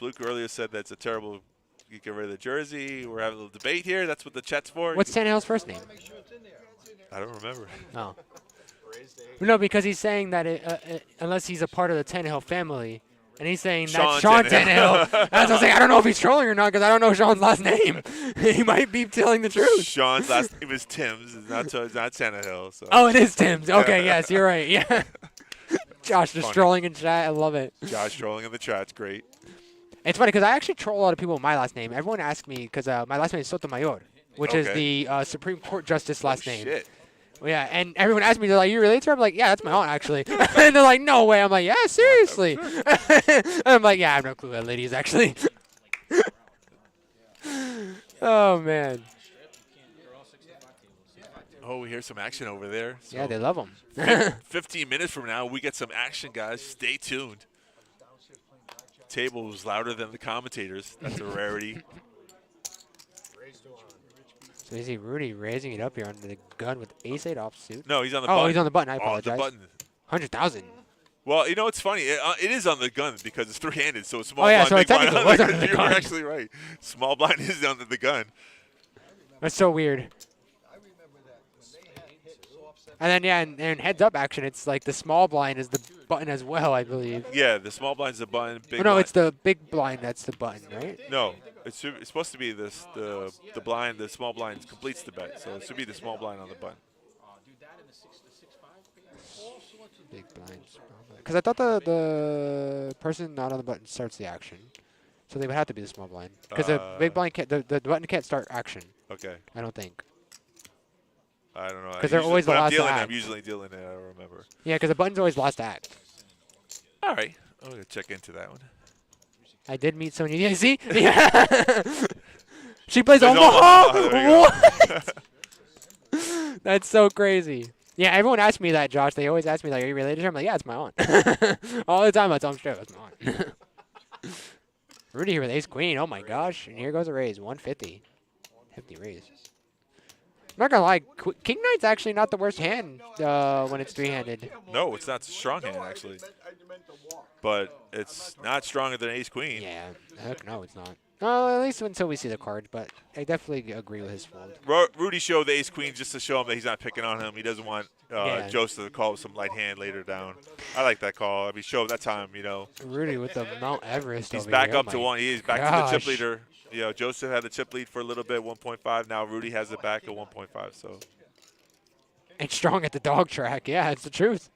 Luke earlier said that's a terrible. You get rid of the jersey. We're having a little debate here. That's what the chat's for. What's Tannehill's first name? I don't remember. Oh. No, because he's saying that unless he's a part of the Tannehill family, and he's saying that's Sean Tannehill. That's what I'm saying. I don't know if he's trolling or not because I don't know Sean's last name. He might be telling the truth. Sean's last name is Timms. It's not Tannehill. So. Oh, it is Timms. Okay, yes, you're right. Yeah. Josh just Funny. trolling in chat. I love it. Josh trolling in the chat's great. It's funny because I actually troll a lot of people with my last name. Everyone asks me because my last name is Sotomayor, which is the Supreme Court Justice last name. Shit. Well, yeah, and everyone asks me, they're like, you related to her? I'm like, yeah, that's my aunt, actually. And they're like, no way. I'm like, yeah, seriously. And I'm like, yeah, I have no clue who that lady is, actually. Oh, man. Oh, we hear some action over there. So Yeah, they love them. 15 minutes from now, we get some action, guys. Stay tuned. Table was louder than the commentators. That's a rarity. So you see Rudy raising it up here under the gun with ace-8 offsuit. No, he's on the button. Oh, he's on the button. I Oh, apologize. the button. 100,000. Well, you know, it's funny. It is on the gun because it's three-handed, so it's small Oh, yeah, blind, so big blind. technically it was under the You're gun. actually right. Small blind is under the gun. That's so weird. And then, yeah, and heads-up action, it's like the small blind is the button as well, I believe. Yeah, the small blind's the button. Big Oh, no, blind. it's the big blind that's the button, right? No, it's supposed to be the blind. The small blind completes the bet, so it should be the small blind on the button. Big blind. Because I thought the person not on the button starts the action. So they would have to be the small blind. Because the big blind can't, the button can't start action. Okay. I don't think. I don't know. 'Cause they're always the when last to I'm act. usually dealing it. I don't remember. Yeah, because the button's always last to act. All right. I'm going to check into that one. I did meet Sonya. Yeah, see? Yeah. She plays There's Omaha. Omaha. There you go. What? That's so crazy. Yeah, everyone asks me that, Josh. They always ask me, like, are you related to her? I'm like, yeah, it's my aunt. All the time I tell them straight, it's my aunt. Rudy here with ace-queen. Oh, my gosh. And here goes a raise. 150. Hefty raise. I'm not going to lie. King Knight's actually not the worst hand when it's three-handed. No, it's not a strong hand, actually. But it's not stronger than ace-queen. Yeah. Heck no, it's not. Well, at least until we see the card, but I definitely agree with his fold. Rudy showed the ace-queen just to show him that he's not picking on him. He doesn't want Joseph to call some light hand later down. I like that call. I mean, show that time, you know. Rudy with the Mount Everest He's over back here. up to one. He's back to the chip leader. You know, Joseph had the chip lead for a little bit, 1.5. Now Rudy has it back at 1.5. So. And strong at the dog track. Yeah, it's the truth.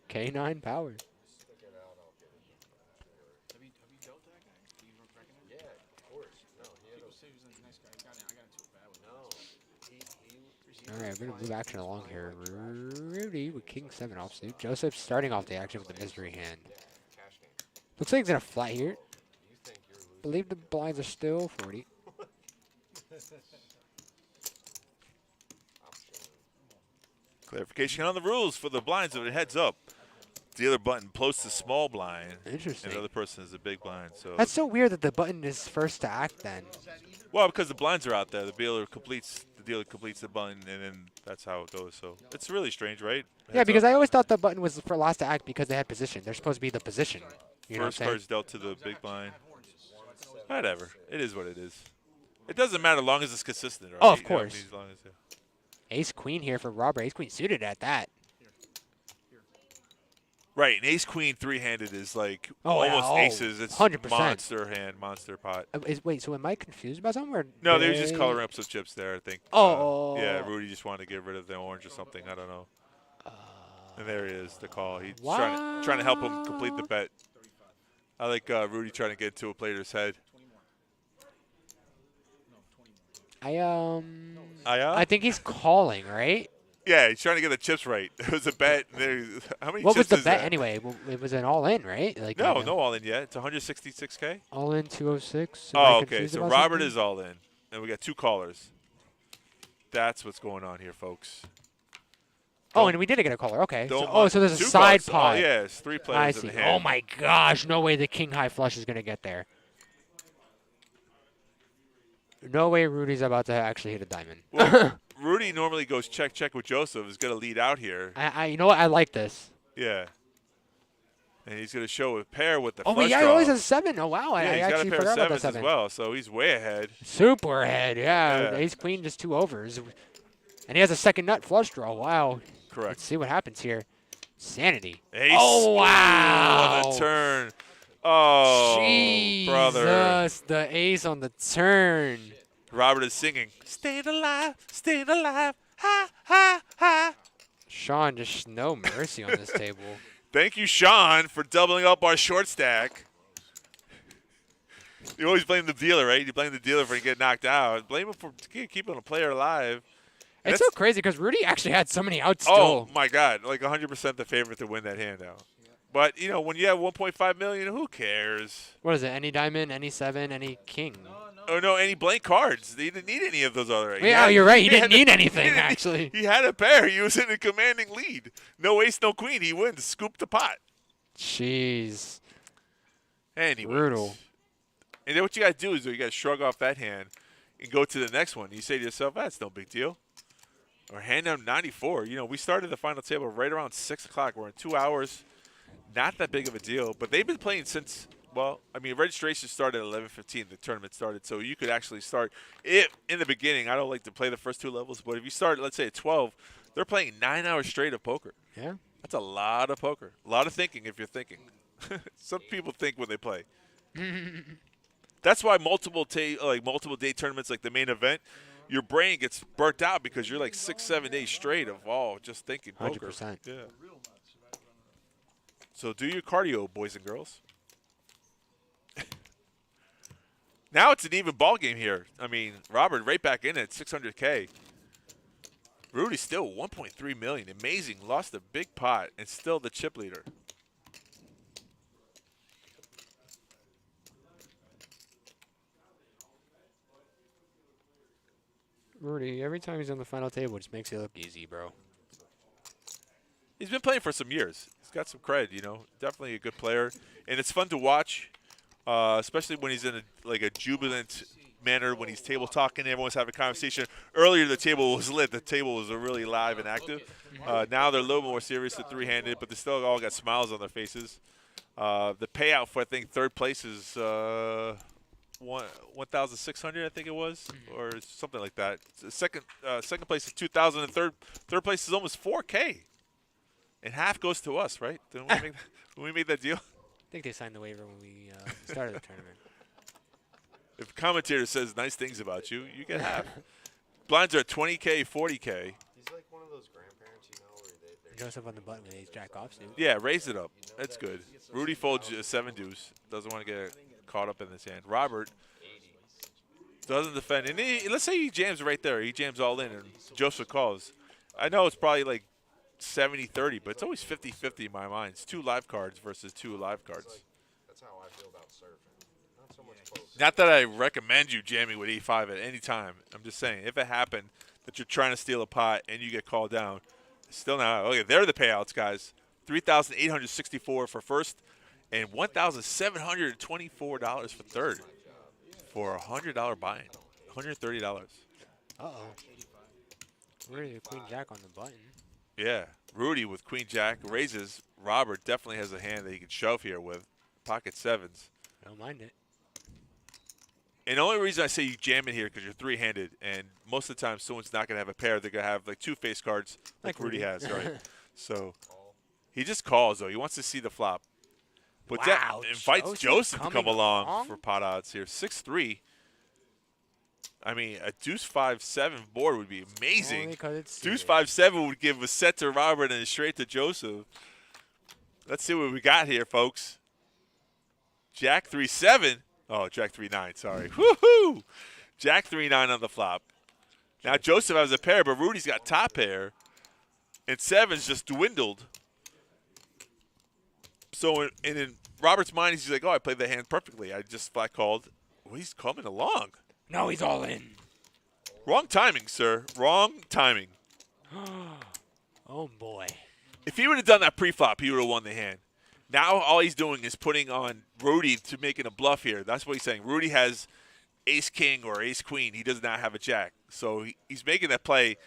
K9 power. All right, we're going to move action along here. Rudy with King 7 offsuit. Joseph starting off the action with the mystery hand. Looks like he's in a flat here. Believe the blinds are still 40. Clarification on the rules for the blinds if it heads up. The other button floats the small blind. Interesting. And the other person is the big blind. So That's so weird that the button is first to act then. well, because the blinds are out there. The dealer completes the button, and then that's how it goes. So it's really strange, right? Yeah, because I always thought the button was for last to act because they had position. They're supposed to be the position. You know what I'm First saying? card's dealt to the big blind. Whatever. It is what it is. It doesn't matter as long as it's consistent, right? Oh, of You know what I course. mean? As long as, Ace queen here for Robert. Ace queen suited at that. right, and ace queen three-handed is like Oh, yeah, almost oh, aces. It's 100%. monster hand, monster pot. Wait, so am I confused about something? Or No, they were just they- coloring up some chips there, I think. Oh. Yeah, Rudy just wanted to get rid of the orange or something. I don't know. And there he is, the call. He's trying to help him complete the bet. I like Rudy trying to get into a player's head. I think he's calling, right? Yeah, he's trying to get the chips right. It was a bet. How many What was chips the is bet that? anyway? It was an all-in, right? Like No all in yet. It's 166K. All in 206. Am I Oh, okay. confused So about Robert something? is all in, and we got 2 callers. That's what's going on here, folks. Oh, and we did get a caller. Okay. Don't So, mind- so there's a 2 side calls. pot. Oh, yeah, it's 3 I players in see. the hand. Oh my gosh! No way the king high flush is gonna get there. No way Rudy's about to actually hit a diamond. Well, Rudy normally goes check with Joseph. Is going to lead out here. You know what? I like this. Yeah. And he's going to show a pair with the Oh, flush but yeah, he draw. always has a 7. Oh, wow. Yeah, I he's got a actually pair of forgot about that 7s 7. as well, so he's way ahead. Super ahead, yeah. Yeah. Ace queen, just 2 overs. And he has a second nut flush draw. Wow. Correct. Let's see what happens here. Sanity. Ace. Oh, wow. On the turn. Oh, brother. Jesus, the ace on the turn. Robert is singing, staying alive, ha, ha, ha. Sean, just no mercy on this table. Thank you, Sean, for doubling up our short stack. You always blame the dealer, right? You blame the dealer for getting knocked out. Blame him for keeping a player alive. And It's so crazy because Rudy actually had so many outs oh, still. my God. Like 100% the favorite to win that hand now. But, you know, when you have 1.5 million, who cares? What is it? Any diamond, any 7, any king? Oh, no, any blank cards. He didn't need any of those other. Yeah, you're right. He didn't need anything, actually. He had a pair. He was in a commanding lead. No ace, no queen. He wins. Scoop the pot. Jeez. Anyway. Brutal. And then what you got to do is you got to shrug off that hand and go to the next one. You say to yourself, that's no big deal. Or hand down 94. You know, we started the final table right around 6 o'clock. We're in 2 hours. Not that big of a deal. But they've been playing since, well, I mean, registration started at 11:15. The tournament started. So you could actually start it in the beginning. I don't like to play the first 2 levels. But if you start, let's say, at 12, they're playing 9 hours straight of poker. Yeah. That's a lot of poker. A lot of thinking if you're thinking. Some people think when they play. That's why multiple day tournaments like the main event, your brain gets burnt out because you're like 6-7 days straight of just thinking poker. 100%. Yeah. So do your cardio, boys and girls. Now it's an even ball game here. I mean, Robert right back in at 600K. Rudy still 1.3 million. Amazing. Lost a big pot and still the chip leader. Rudy, every time he's on the final table, it just makes it look easy, bro. He's been playing for some years. He's got some cred, you know. Definitely a good player. And it's fun to watch, especially when he's in a jubilant manner, when he's table talking, everyone's having a conversation. Earlier, the table was lit. The table was really live and active. Now they're a little more serious to three-handed, but they still all got smiles on their faces. The payout for, I think, third place is 1,600, I think it was, or something like that. Second place is 2,000, and third place is almost 4K. And half goes to us, right? Didn't we when we made that deal? I think they signed the waiver when we started the tournament. If a commentator says nice things about you, you get half. Blinds are 20K, 40K. He's like one of those grandparents, you know, where they're Joseph on the button with ace jack offsuit. Yeah, raise it up. That's good. Rudy folds 7 deuce. Doesn't want to get caught up in this hand. Robert doesn't defend. And let's say he jams right there. He jams all in, and Joseph calls. I know it's probably like 70-30, but it's always 50-50 in my mind. It's 2 live cards versus 2 live cards. that's how I feel about surfing. Not so much poker. Not that I recommend you jamming with E5 at any time. I'm just saying, if it happened that you're trying to steal a pot and you get called down, it's still not. Okay, there are the payouts, guys. $3,864 for first and $1,724 for third for a $100 buy-in, $130. Uh-oh. Rudy with queen jack on the button. Yeah, Rudy with queen jack raises. Robert definitely has a hand that he can shove here with pocket 7s. I don't mind it. And the only reason I say you jam it here because you're three-handed, and most of the time someone's not going to have a pair. They're going to have like 2 face cards like Rudy has, right? So he just calls, though. He wants to see the flop. But that Wow, invites Joseph to come coming along along? for pot odds here. 6-3. I mean, a deuce 5-7 board would be amazing. Only 'cause it's Deuce suited. 5-7 would give a set to Robert and a straight to Joseph. Let's see what we got here, folks. Jack 3-7. Oh, Jack 3-9. Sorry. Woohoo! Jack 3-9 on the flop. Now Joseph has a pair, but Rudy's got top pair, and 7's just dwindled. So in Robert's mind, he's like, "Oh, I played the hand perfectly. I just flat called." Well, he's coming along. No, he's all in. Wrong timing, sir. Wrong timing. Oh, boy. If he would have done that pre-flop, he would have won the hand. Now all he's doing is putting on Rudy to making a bluff here. That's what he's saying. Rudy has ace-king or ace-queen. He does not have a jack. So he's making that play.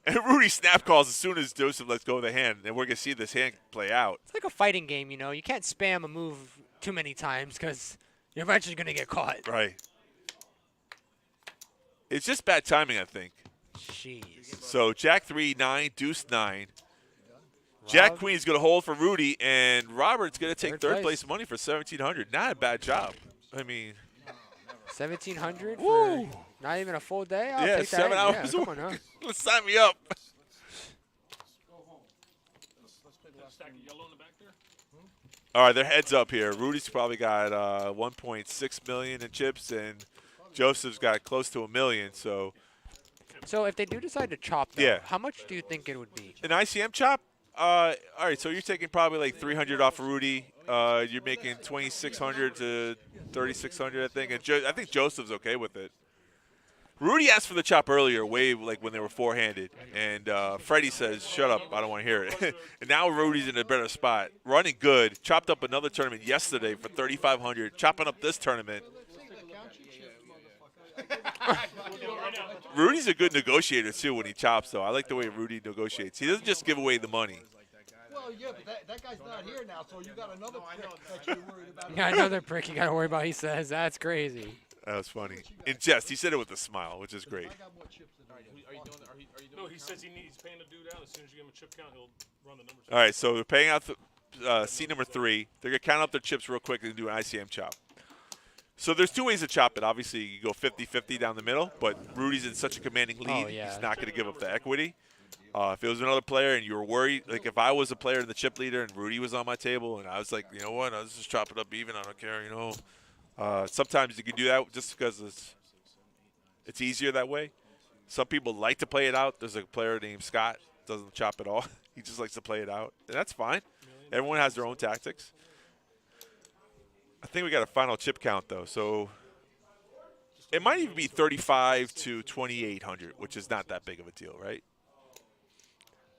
And Rudy snap calls as soon as Joseph lets go of the hand. And we're going to see this hand play out. It's like a fighting game, you know. You can't spam a move too many times because you're eventually going to get caught. Right. It's just bad timing, I think. Jeez. So Jack 3-9, Deuce 9. Jack Queen is going to hold for Rudy, and Robert's going to take third place money for $1,700. Not a bad job. I mean, $1,700 woo. for not even a full day. I'll Yeah, take 7 that. hours. Yeah, come on now. Let's sign me up. Stack of yellow in the back there. All right, they're heads up here. Rudy's probably got 1.6 million in chips, and Joseph's got close to $1 million. So if they do decide to chop, though, Yeah. how much do you think it would be? an ICM chop. All right, so you're taking probably like 300 off of Rudy. You're making 2,600 to 3,600, I think. And I think Joseph's okay with it. Rudy asked for the chop earlier, way like when they were four-handed, and Freddie says, "Shut up, I don't want to hear it." And now Rudy's in a better spot, running good. Chopped up another tournament yesterday for 3,500. Chopping up this tournament. Rudy's a good negotiator too when he chops, though. I like the way Rudy negotiates. He doesn't just give away the money. Well, yeah, but that guy's not here now, so you got another prick that you're worried about. You got another prick you got to worry about, he says. That's crazy. That was funny. In jest, he said it with a smile, which is great. I got more chips than you. Are you doing? Are you doing? No, he says he's paying the dude out. As soon as you give him a chip count, he'll run the numbers. All right, so they're paying out seat number 3. They're going to count up their chips real quick and do an ICM chop. So there's two ways to chop it. Obviously, you go 50-50 down the middle, but Rudy's in such a commanding lead, yeah. he's not going to give up the equity. If it was another player and you were worried, like if I was a player in the chip leader and Rudy was on my table and I was like, you know what, I'll just chop it up even, I don't care, you know. Sometimes you can do that just because it's easier that way. Some people like to play it out. There's a player named Scott, doesn't chop at all. He just likes to play it out, and that's fine. Everyone has their own tactics. I think we got a final chip count, though, so it might even be 3,500 to 2,800, which is not that big of a deal, right?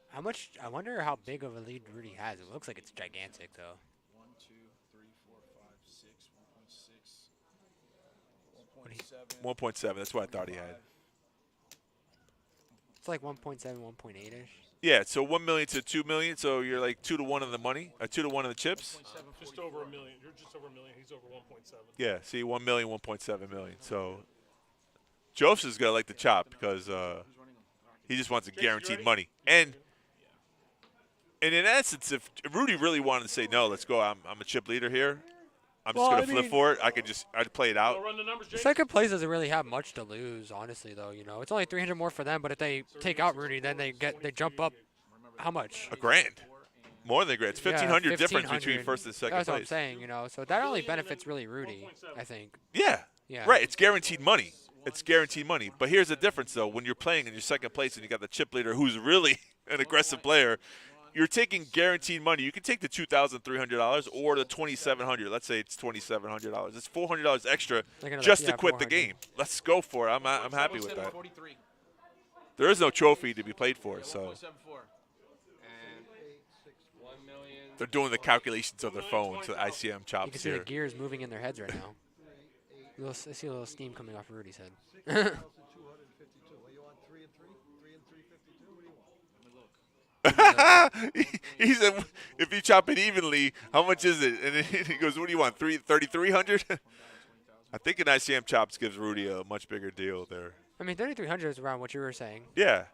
How much? I wonder how big of a lead Rudy has. It looks like it's gigantic, though. 1, 2, 3, 4, 5, 6, 1.6, 1.7. 1.7, that's what I thought he had. It's like 1.7, 1.8-ish. Yeah, so 1 million to 2 million, so you're like 2 to 1 on the money, 2 to 1 on the chips. Just over $1 million. You're just over $1 million. He's over 1.7. Yeah, see, 1 million, 1.7 million. So Joseph's gonna like the chop because he just wants a guaranteed money. And in essence, if Rudy really wanted to say no, let's go. I'm a chip leader here. I'm just gonna flip for it. I'd play it out. Run the numbers, Jake. Second place doesn't really have much to lose, honestly, though. You know, it's only 300 more for them, but if they take out Rudy, then they jump up. How much? $1,000, more than $1,000. It's 1,500 difference between 1,500. first and second That's place. what I'm saying, you know. So that only benefits really Rudy, I think. Yeah. Yeah. Right. It's guaranteed money. It's guaranteed money. But here's the difference, though. When you're playing in your second place and you got the chip leader who's really an aggressive player, you're taking guaranteed money. You can take the $2,300 or the $2,700. Let's say it's $2,700. It's $400 extra just to quit the game. Let's go for it. I'm happy with that. 43. There is no trophy to be played for, so 1.74. And 1 million. they're doing the calculations on their phone to the ICM You can chops see the here. gears moving in their heads right now. I see a little steam coming off Rudy's head. 6,252. Are you on 3 and 3? 3 and 352? What do you want? He said, if you chop it evenly, how much is it? And then he goes, what do you want, 3,300? I think an ICM chops gives Rudy a much bigger deal there. I mean, 3,300 is around what you were saying. Yeah.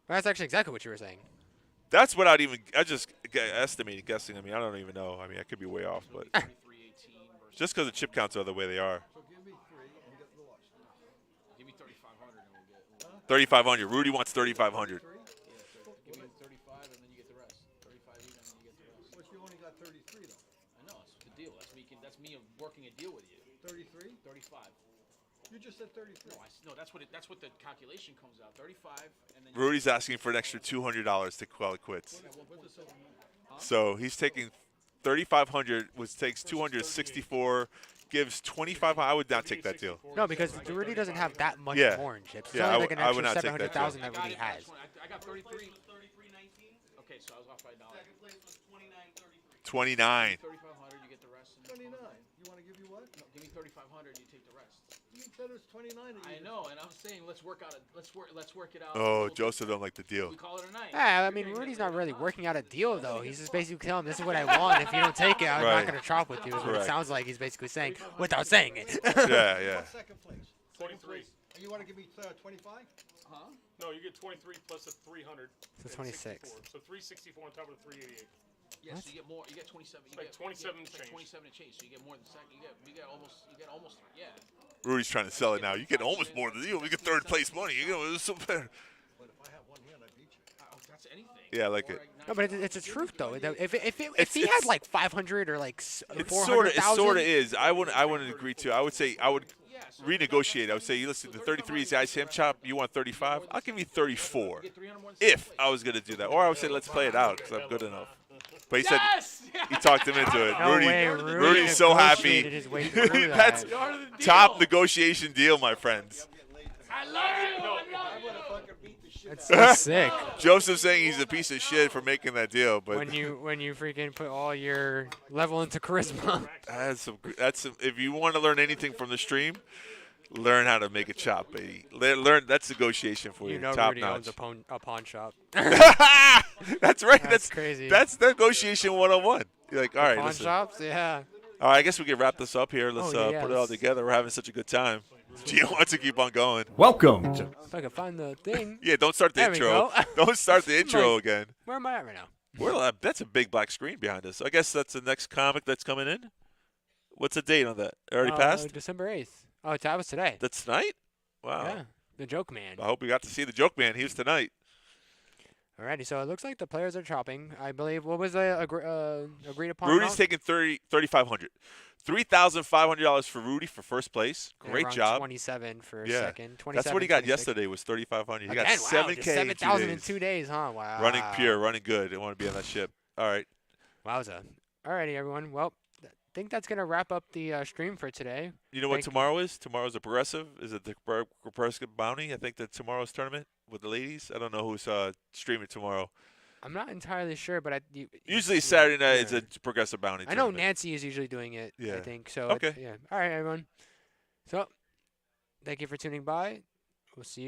That's actually exactly what you were saying. That's without even – I just guessing. I mean, I don't even know. I mean, I could be way off. But just because the chip counts are the way they are. So give me 3 and get 3,500. Rudy wants 3,500. Give me 35, and then you get the rest. 35 even, and then you get the rest. But you only got 33 though. I know, it's the deal. That's me working a deal with you. 33? 35. You just said 33. No, that's what the calculation comes out. 35, and then. Rudy's asking for an extra $200 to call it quits. So he's taking 3,500, which takes 264, gives 25. I would not take that deal. No, because Rudy doesn't have that much Yeah. orange chips. It's Yeah, only like an I would extra not take that deal. 700,000 that Rudy has. I got 33. Okay, so I was off by $1. 29. 3,500, you get the rest. 29. You want to give you what? No, give me 3,500, you take the rest. You said it was 29. I know, and I'm saying let's work it out. Oh, Joseph don't like the deal. We call it a night. Yeah, I mean, Rudy's not really working out a deal, though. He's just basically telling him, this is what I want. If you don't take it, I'm Right. not going to chop with you, is what it Correct. sounds like he's basically saying, without saying it. Yeah. What's second place? 23. And you want to give me 25? Huh? No, you get 23 plus a 300. So and 26. 64. So 364 on top of the 388. Yeah, so you get more. You get 27. You Like get 27 it's like change. 27 and change. So you get more than second. You get almost. Yeah. Rudy's trying to sell it now. You get almost more than you. We get third place money. You know, it's so better. But if I have one hand, I beat you. That's anything. Yeah, I like it. No, but it's a truth, though. If he had like 500 or like It 400,000. sort of is. I wouldn't agree to. I would say I would renegotiate. I would say, listen, the 33 is the ICM chop. You want 35? I'll give you 34. If I was gonna do that, or I would say let's play it out because I'm good enough. But he said he talked him into it. No Rudy, way, Rudy's so happy. negotiated his way through That's that. top negotiation deal, my friends. I love you. I would have fucking beat the shit That's so sick. Joseph's saying he's a piece of shit for making that deal, but When you freaking put all your level into charisma. that's some. If you want to learn anything from the stream, learn how to make a chop, baby. Learn that's negotiation for you. You know Top Rudy notch. owns a pawn shop. That's right. That's crazy. That's negotiation 101. You're like, all right, Pawn listen. shops, yeah. All right, I guess we can wrap this up here. Let's Oh, yeah, put it all let's- together. We're having such a good time. Gio wants to keep on going. Welcome to If I can find the thing. Yeah, don't start the There we intro. go. Don't start the intro Like- again. Where am I at right now? That's a big black screen behind us. I guess that's the next comic that's coming in. What's the date on that? It already passed? December 8th. Oh, that was today. That's tonight? Wow. Yeah, the Joke Man. I hope we got to see the Joke Man. He was tonight. Alrighty, so it looks like the players are chopping. I believe, what was the agreed upon Rudy's amount? taking $3,500. $3,500 for Rudy for first place. And Great around job. 27 for Yeah. second. 27, That's what he got 26. yesterday was $3,500. He got Again, wow, $7K just in 7,000 2 in days. 2 days, huh? Wow. Running pure, running good. Didn't want to be on that ship. All right. Wowza. Alrighty, everyone. Well, I think that's going to wrap up the stream for today. You know what Thank you. tomorrow is? Tomorrow's a progressive. Is it the progressive bounty? I think that tomorrow's tournament with the ladies. I don't know who's streaming tomorrow. I'm not entirely sure, but Usually Saturday night is a progressive bounty. I know tournament. Nancy is usually doing it, I Yeah. think. So Okay. yeah. All right, everyone. So, thank you for tuning by. We'll see you.